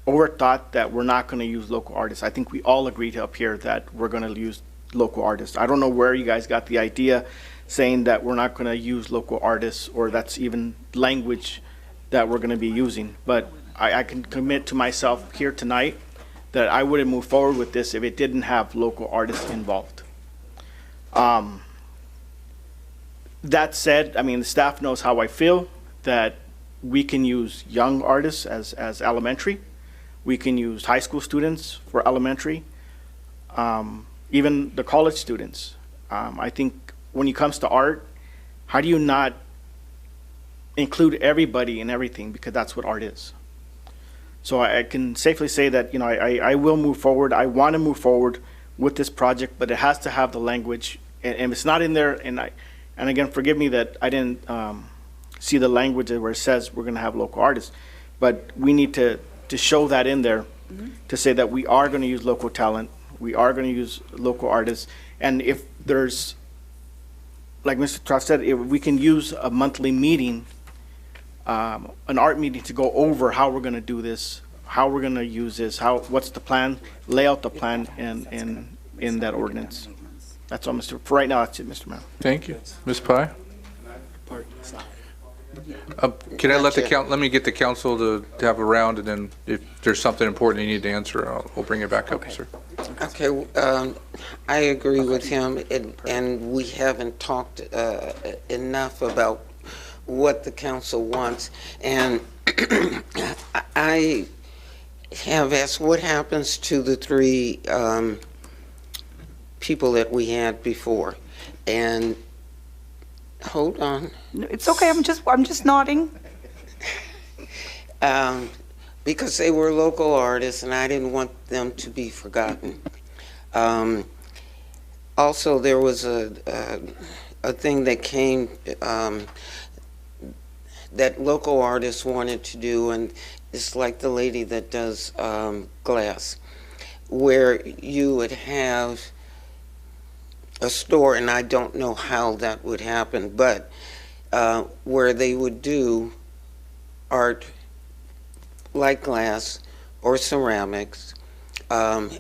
overthought that we're not going to use local artists. I think we all agreed up here that we're going to use local artists. I don't know where you guys got the idea saying that we're not going to use local artists, or that's even language that we're going to be using. But I can commit to myself here tonight that I wouldn't move forward with this if it didn't have local artists involved. That said, I mean, the staff knows how I feel, that we can use young artists as elementary. We can use high school students for elementary, even the college students. I think when it comes to art, how do you not include everybody in everything, because that's what art is. So I can safely say that, you know, I will move forward. I want to move forward with this project, but it has to have the language, and if it's not in there, and again, forgive me that I didn't see the language where it says we're going to have local artists, but we need to show that in there, to say that we are going to use local talent, we are going to use local artists, and if there's, like Mr. Trout said, if we can use a monthly meeting, an art meeting, to go over how we're going to do this, how we're going to use this, what's the plan, lay out the plan in that ordinance. That's all, for right now, that's it, Mr. Mayor. Thank you. Ms. Pye? Can I let me get the council to have a round, and then if there's something important you need to answer, we'll bring it back up, sir. Okay, I agree with him, and we haven't talked enough about what the council wants. And I have asked what happens to the 3 people that we had before. And hold on. It's okay. I'm just nodding. Because they were local artists, and I didn't want them to be forgotten. Also, there was a thing that came that local artists wanted to do, and it's like the lady that does glass, where you would have a store, and I don't know how that would happen, but where they would do art like glass or ceramics, because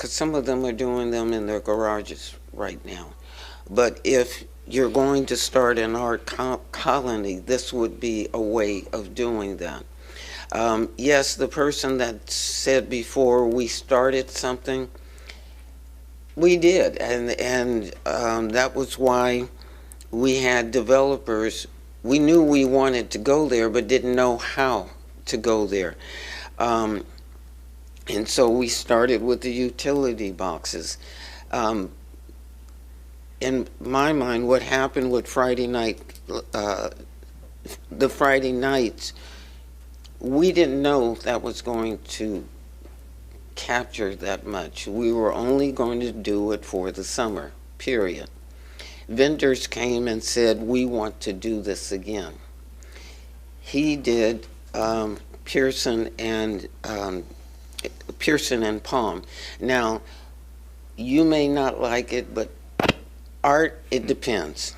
some of them are doing them in their garages right now. But if you're going to start an art colony, this would be a way of doing that. Yes, the person that said before we started something, we did, and that was why we had developers. We knew we wanted to go there, but didn't know how to go there. And so we started with the utility boxes. In my mind, what happened with Friday night, the Friday nights, we didn't know that was going to capture that much. We were only going to do it for the summer, period. Vendors came and said, we want to do this again. He did Pearson and Palm. Now, you may not like it, but art, it depends.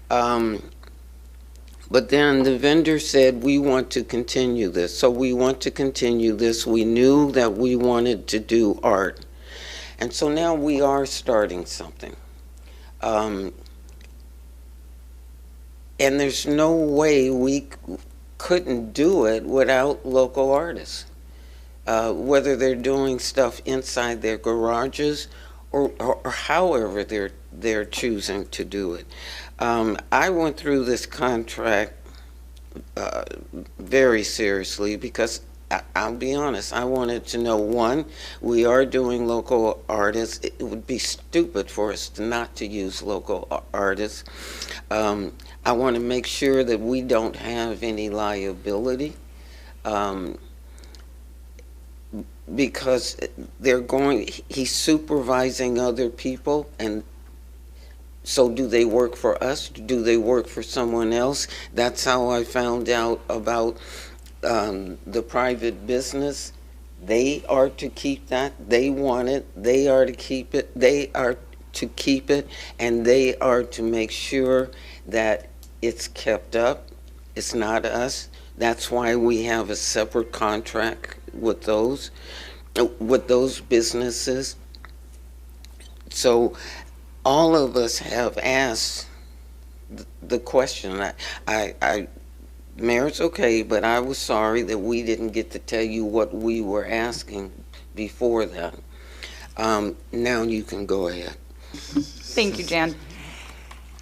But then the vendor said, we want to continue this. So we want to continue this. We knew that we wanted to do art. And so now we are starting something. and there's no way we couldn't do it without local artists. Whether they're doing stuff inside their garages or however they're choosing to do it. I went through this contract very seriously because I'll be honest, I wanted to know, one, we are doing local artists. It would be stupid for us not to use local artists. I want to make sure that we don't have any liability. Because he's supervising other people, and so do they work for us? Do they work for someone else? That's how I found out about the private business. They are to keep that. They want it. They are to keep it. They are to keep it, and they are to make sure that it's kept up. It's not us. That's why we have a separate contract with those businesses. So all of us have asked the question. Mayor, it's okay, but I was sorry that we didn't get to tell you what we were asking before that. Now you can go ahead. Thank you, Jan.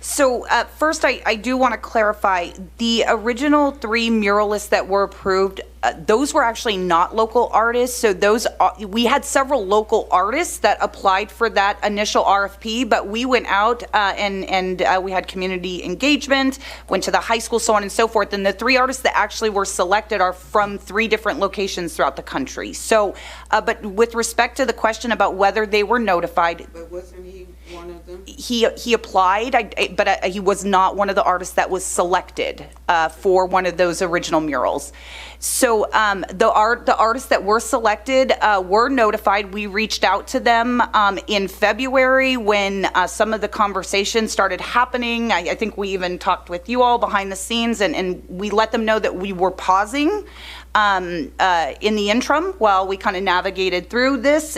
So first, I do want to clarify, the original 3 muralists that were approved, those were actually not local artists. So those we had several local artists that applied for that initial RFP, but we went out and we had community engagement, went to the high school, so on and so forth. And the 3 artists that actually were selected are from 3 different locations throughout the country. So, but with respect to the question about whether they were notified, But wasn't he one of them? he applied, but he was not one of the artists that was selected for one of those original murals. So the artists that were selected were notified. We reached out to them in February when some of the conversations started happening. I think we even talked with you all behind the scenes, and we let them know that we were pausing in the interim while we kind of navigated through this.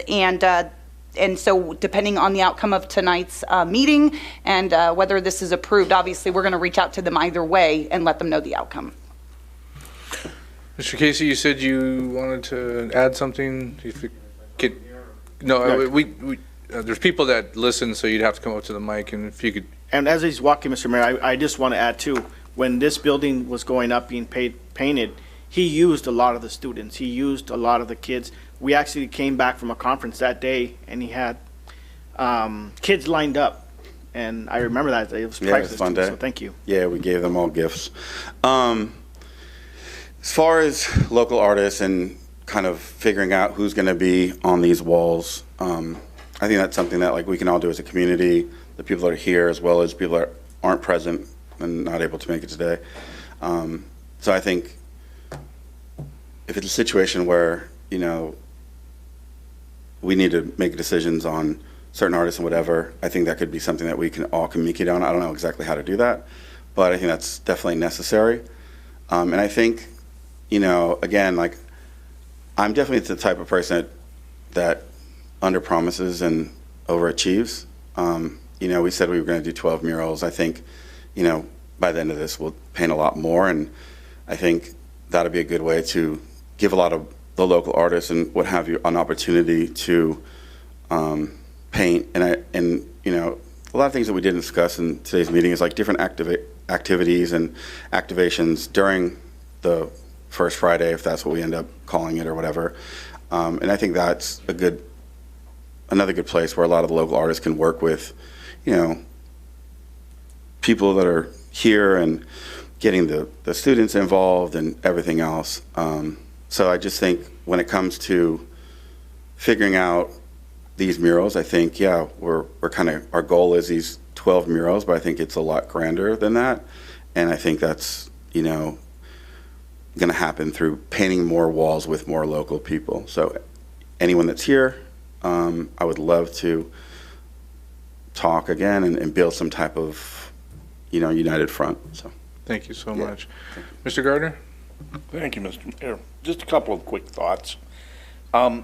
And so depending on the outcome of tonight's meeting and whether this is approved, obviously we're going to reach out to them either way and let them know the outcome. Mr. Casey, you said you wanted to add something. If you could, no, there's people that listen, so you'd have to come up to the mic, and if you could. And as he's walking, Mr. Mayor, I just want to add too, when this building was going up, being painted, he used a lot of the students. He used a lot of the kids. We actually came back from a conference that day, and he had kids lined up. And I remember that. It was priceless. Yeah, it was a fun day. So thank you. Yeah, we gave them all gifts. As far as local artists and kind of figuring out who's going to be on these walls, I think that's something that like we can all do as a community, the people that are here as well as people that aren't present and not able to make it today. So I think if it's a situation where, you know, we need to make decisions on certain artists and whatever, I think that could be something that we can all communicate on. I don't know exactly how to do that, but I think that's definitely necessary. And I think, you know, again, like, I'm definitely the type of person that under-promises and overachieves. You know, we said we were going to do 12 murals. I think, you know, by the end of this, we'll paint a lot more, and I think that'll be a good way to give a lot of the local artists and what have you an opportunity to paint. And you know, a lot of things that we didn't discuss in today's meeting is like different activities and activations during the first Friday, if that's what we end up calling it or whatever. And I think that's another good place where a lot of the local artists can work with, you know, people that are here and getting the students involved and everything else. So I just think when it comes to figuring out these murals, I think, yeah, we're kind of, our goal is these 12 murals, but I think it's a lot grander than that. And I think that's, you know, going to happen through painting more walls with more local people. So anyone that's here, I would love to talk again and build some type of, you know, united front. So thank you so much. Mr. Gardner? Thank you, Mr. Mayor. Just a couple of quick thoughts. I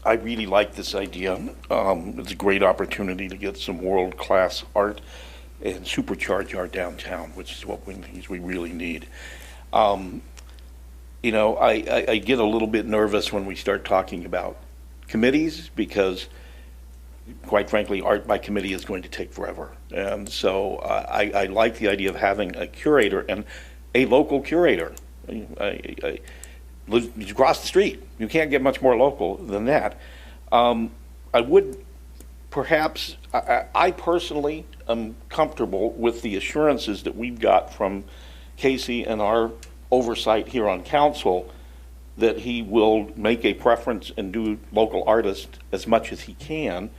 really like this idea. It's a great opportunity to get some world-class art. and supercharge our downtown, which is what we really need. You know, I get a little bit nervous when we start talking about committees because, quite frankly, art by committee is going to take forever. And so I like the idea of having a curator and a local curator. I live across the street. You can't get much more local than that. I would perhaps, I personally am comfortable with the assurances that we've got from Casey and our oversight here on council that he will make a preference and do local artists as much as he can.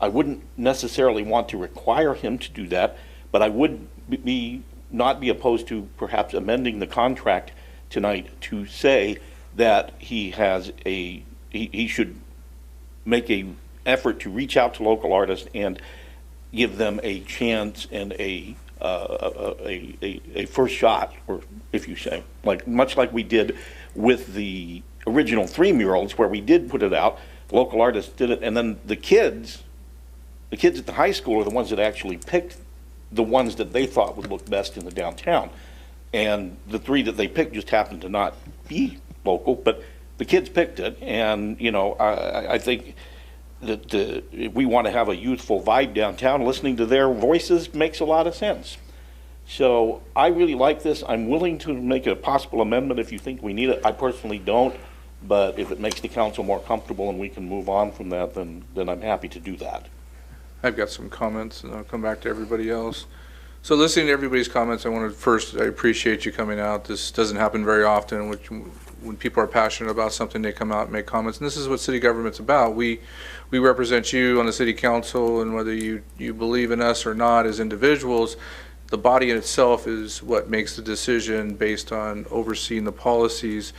I wouldn't necessarily want to require him to do that, but I would not be opposed to perhaps amending the contract tonight to say that he should make an effort to reach out to local artists and give them a chance and a first shot, or if you say, much like we did with the original 3 murals where we did put it out, local artists did it, and then the kids at the high school are the ones that actually picked the ones that they thought would look best in the downtown. And the 3 that they picked just happened to not be local, but the kids picked it. And, you know, I think that we want to have a youthful vibe downtown. Listening to their voices makes a lot of sense. So I really like this. I'm willing to make a possible amendment if you think we need it. I personally don't, but if it makes the council more comfortable and we can move on from that, then I'm happy to do that. I've got some comments, and I'll come back to everybody else. So listening to everybody's comments, I appreciate you coming out. This doesn't happen very often, when people are passionate about something, they come out and make comments. And this is what city government's about. We represent you on the city council, and whether you believe in us or not as individuals, the body in itself is what makes the decision based on overseeing the policies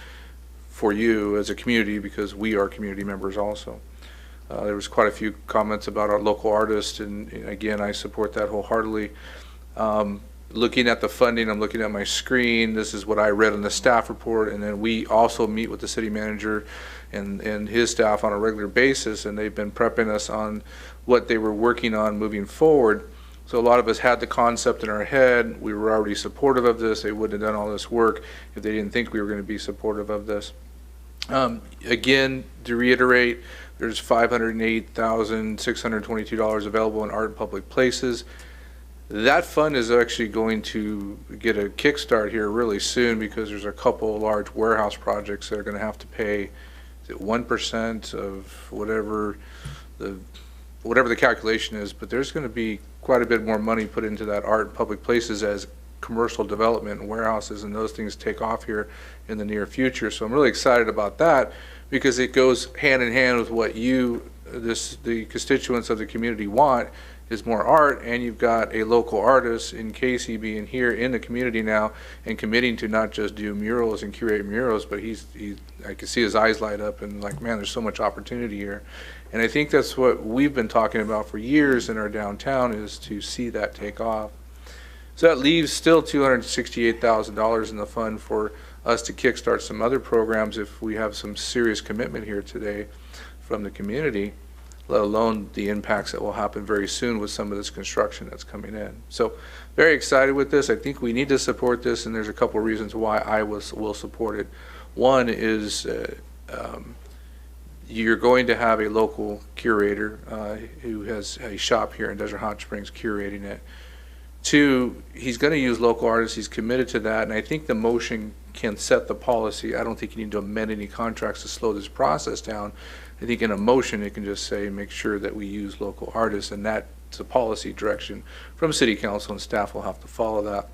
for you as a community, because we are community members also. There was quite a few comments about our local artists, and again, I support that wholeheartedly. Looking at the funding, I'm looking at my screen. This is what I read in the staff report, and then we also meet with the city manager and his staff on a regular basis, and they've been prepping us on what they were working on moving forward. So a lot of us had the concept in our head. We were already supportive of this. They wouldn't have done all this work if they didn't think we were going to be supportive of this. Again, to reiterate, there's $508,622 available in art and public places. That fund is actually going to get a kickstart here really soon, because there's a couple large warehouse projects that are going to have to pay, is it 1% of whatever the calculation is, but there's going to be quite a bit more money put into that art and public places as commercial development and warehouses and those things take off here in the near future. So I'm really excited about that, because it goes hand in hand with what the constituents of the community want, is more art, and you've got a local artist in Casey being here in the community now and committing to not just do murals and curate murals, but I can see his eyes light up and like, man, there's so much opportunity here. And I think that's what we've been talking about for years in our downtown, is to see that take off. So that leaves still $268,000 in the fund for us to kickstart some other programs if we have some serious commitment here today from the community, let alone the impacts that will happen very soon with some of this construction that's coming in. So very excited with this. I think we need to support this, and there's a couple of reasons why I will support it. One is you're going to have a local curator who has a shop here in Desert Hot Springs curating it. Two, he's going to use local artists. He's committed to that, and I think the motion can set the policy. I don't think you need to amend any contracts to slow this process down. I think in a motion it can just say, make sure that we use local artists, and that's a policy direction from city council, and staff will have to follow that.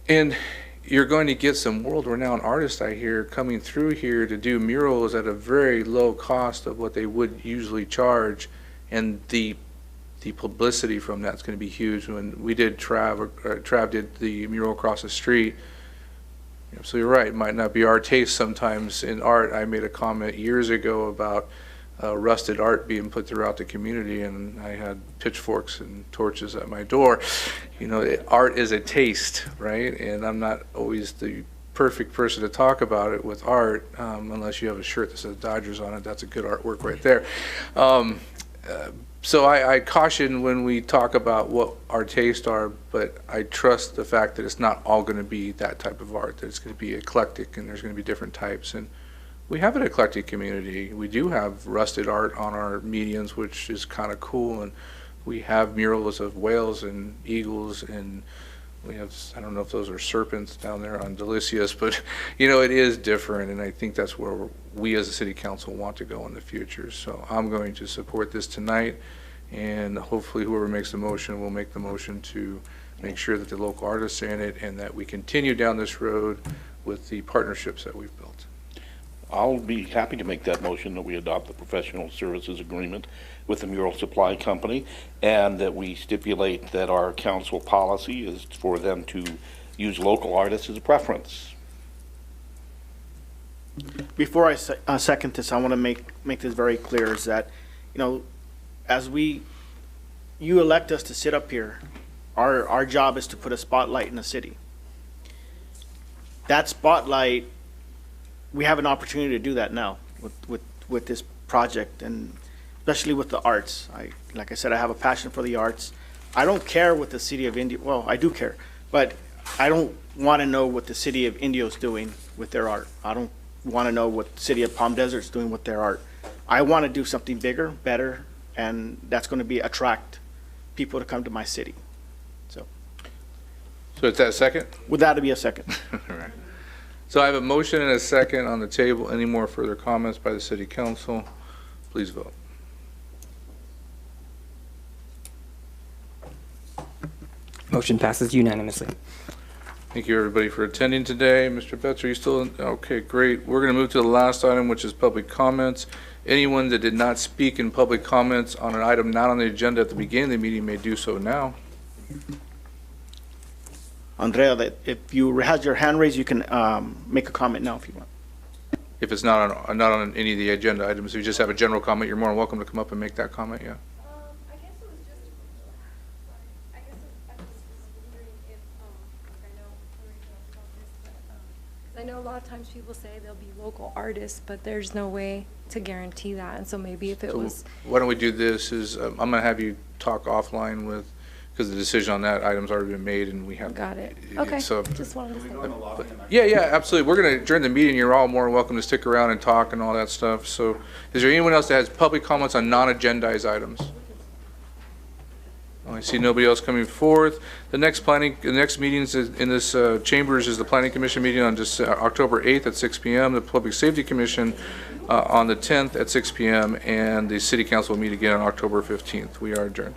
And you're going to get some world-renowned artists, I hear, coming through here to do murals at a very low cost of what they would usually charge, and the publicity from that's going to be huge. When we did Trav did the mural across the street, so you're right, it might not be our taste sometimes in art. I made a comment years ago about rusted art being put throughout the community, and I had pitchforks and torches at my door. Art is a taste, right? And I'm not always the perfect person to talk about it with art, unless you have a shirt that says Dodgers on it. That's a good artwork right there. So I caution when we talk about what our tastes are, but I trust the fact that it's not all going to be that type of art, that it's going to be eclectic and there's going to be different types. And we have an eclectic community. We do have rusted art on our medians, which is kind of cool. And we have murals of whales and eagles, and we have, I don't know if those are serpents down there on Delicious, but you know, it is different. And I think that's where we as a city council want to go in the future. So I'm going to support this tonight, and hopefully whoever makes the motion will make the motion to make sure that the local artists are in it and that we continue down this road with the partnerships that we've built. I'll be happy to make that motion that we adopt the professional services agreement with the Mural Supply Company, and that we stipulate that our council policy is for them to use local artists as a preference. Before I second this, I want to make this very clear, is that, you know, as you elect us to sit up here, our job is to put a spotlight in the city. That spotlight, we have an opportunity to do that now with this project, and especially with the arts. Like I said, I have a passion for the arts. I don't care what the city of Indio, well, I do care, but I don't want to know what the city of Indio is doing with their art. I don't want to know what the city of Palm Desert is doing with their art. I want to do something bigger, better, and that's going to attract people to come to my city. So it's that a second? Would that be a second? All right. So I have a motion and a second on the table. Any more further comments by the city council? Please vote. Motion passes unanimously. Thank you, everybody, for attending today. Mr. Betts, are you still in? Okay, great. We're going to move to the last item, which is public comments. Anyone that did not speak in public comments on an item not on the agenda at the beginning of the meeting may do so now. Andrea, if you had your hand raised, you can make a comment now if you want. If it's not on any of the agenda items, if you just have a general comment, you're more than welcome to come up and make that comment, yeah. I know a lot of times people say they'll be local artists, but there's no way to guarantee that. And so maybe if it was. Why don't we do this is, I'm going to have you talk offline with, because the decision on that item's already been made and we have. Got it. Okay. So, Just wanted to say. yeah, absolutely. We're going to, during the meeting, you're all more welcome to stick around and talk and all that stuff. So is there anyone else that has public comments on non-agendized items? I see nobody else coming forth. The next meetings in this chambers is the Planning Commission meeting on October 8th at 6 p.m., the Public Safety Commission on the 10th at 6 p.m., and the City Council will meet again on October 15th. We are adjourned.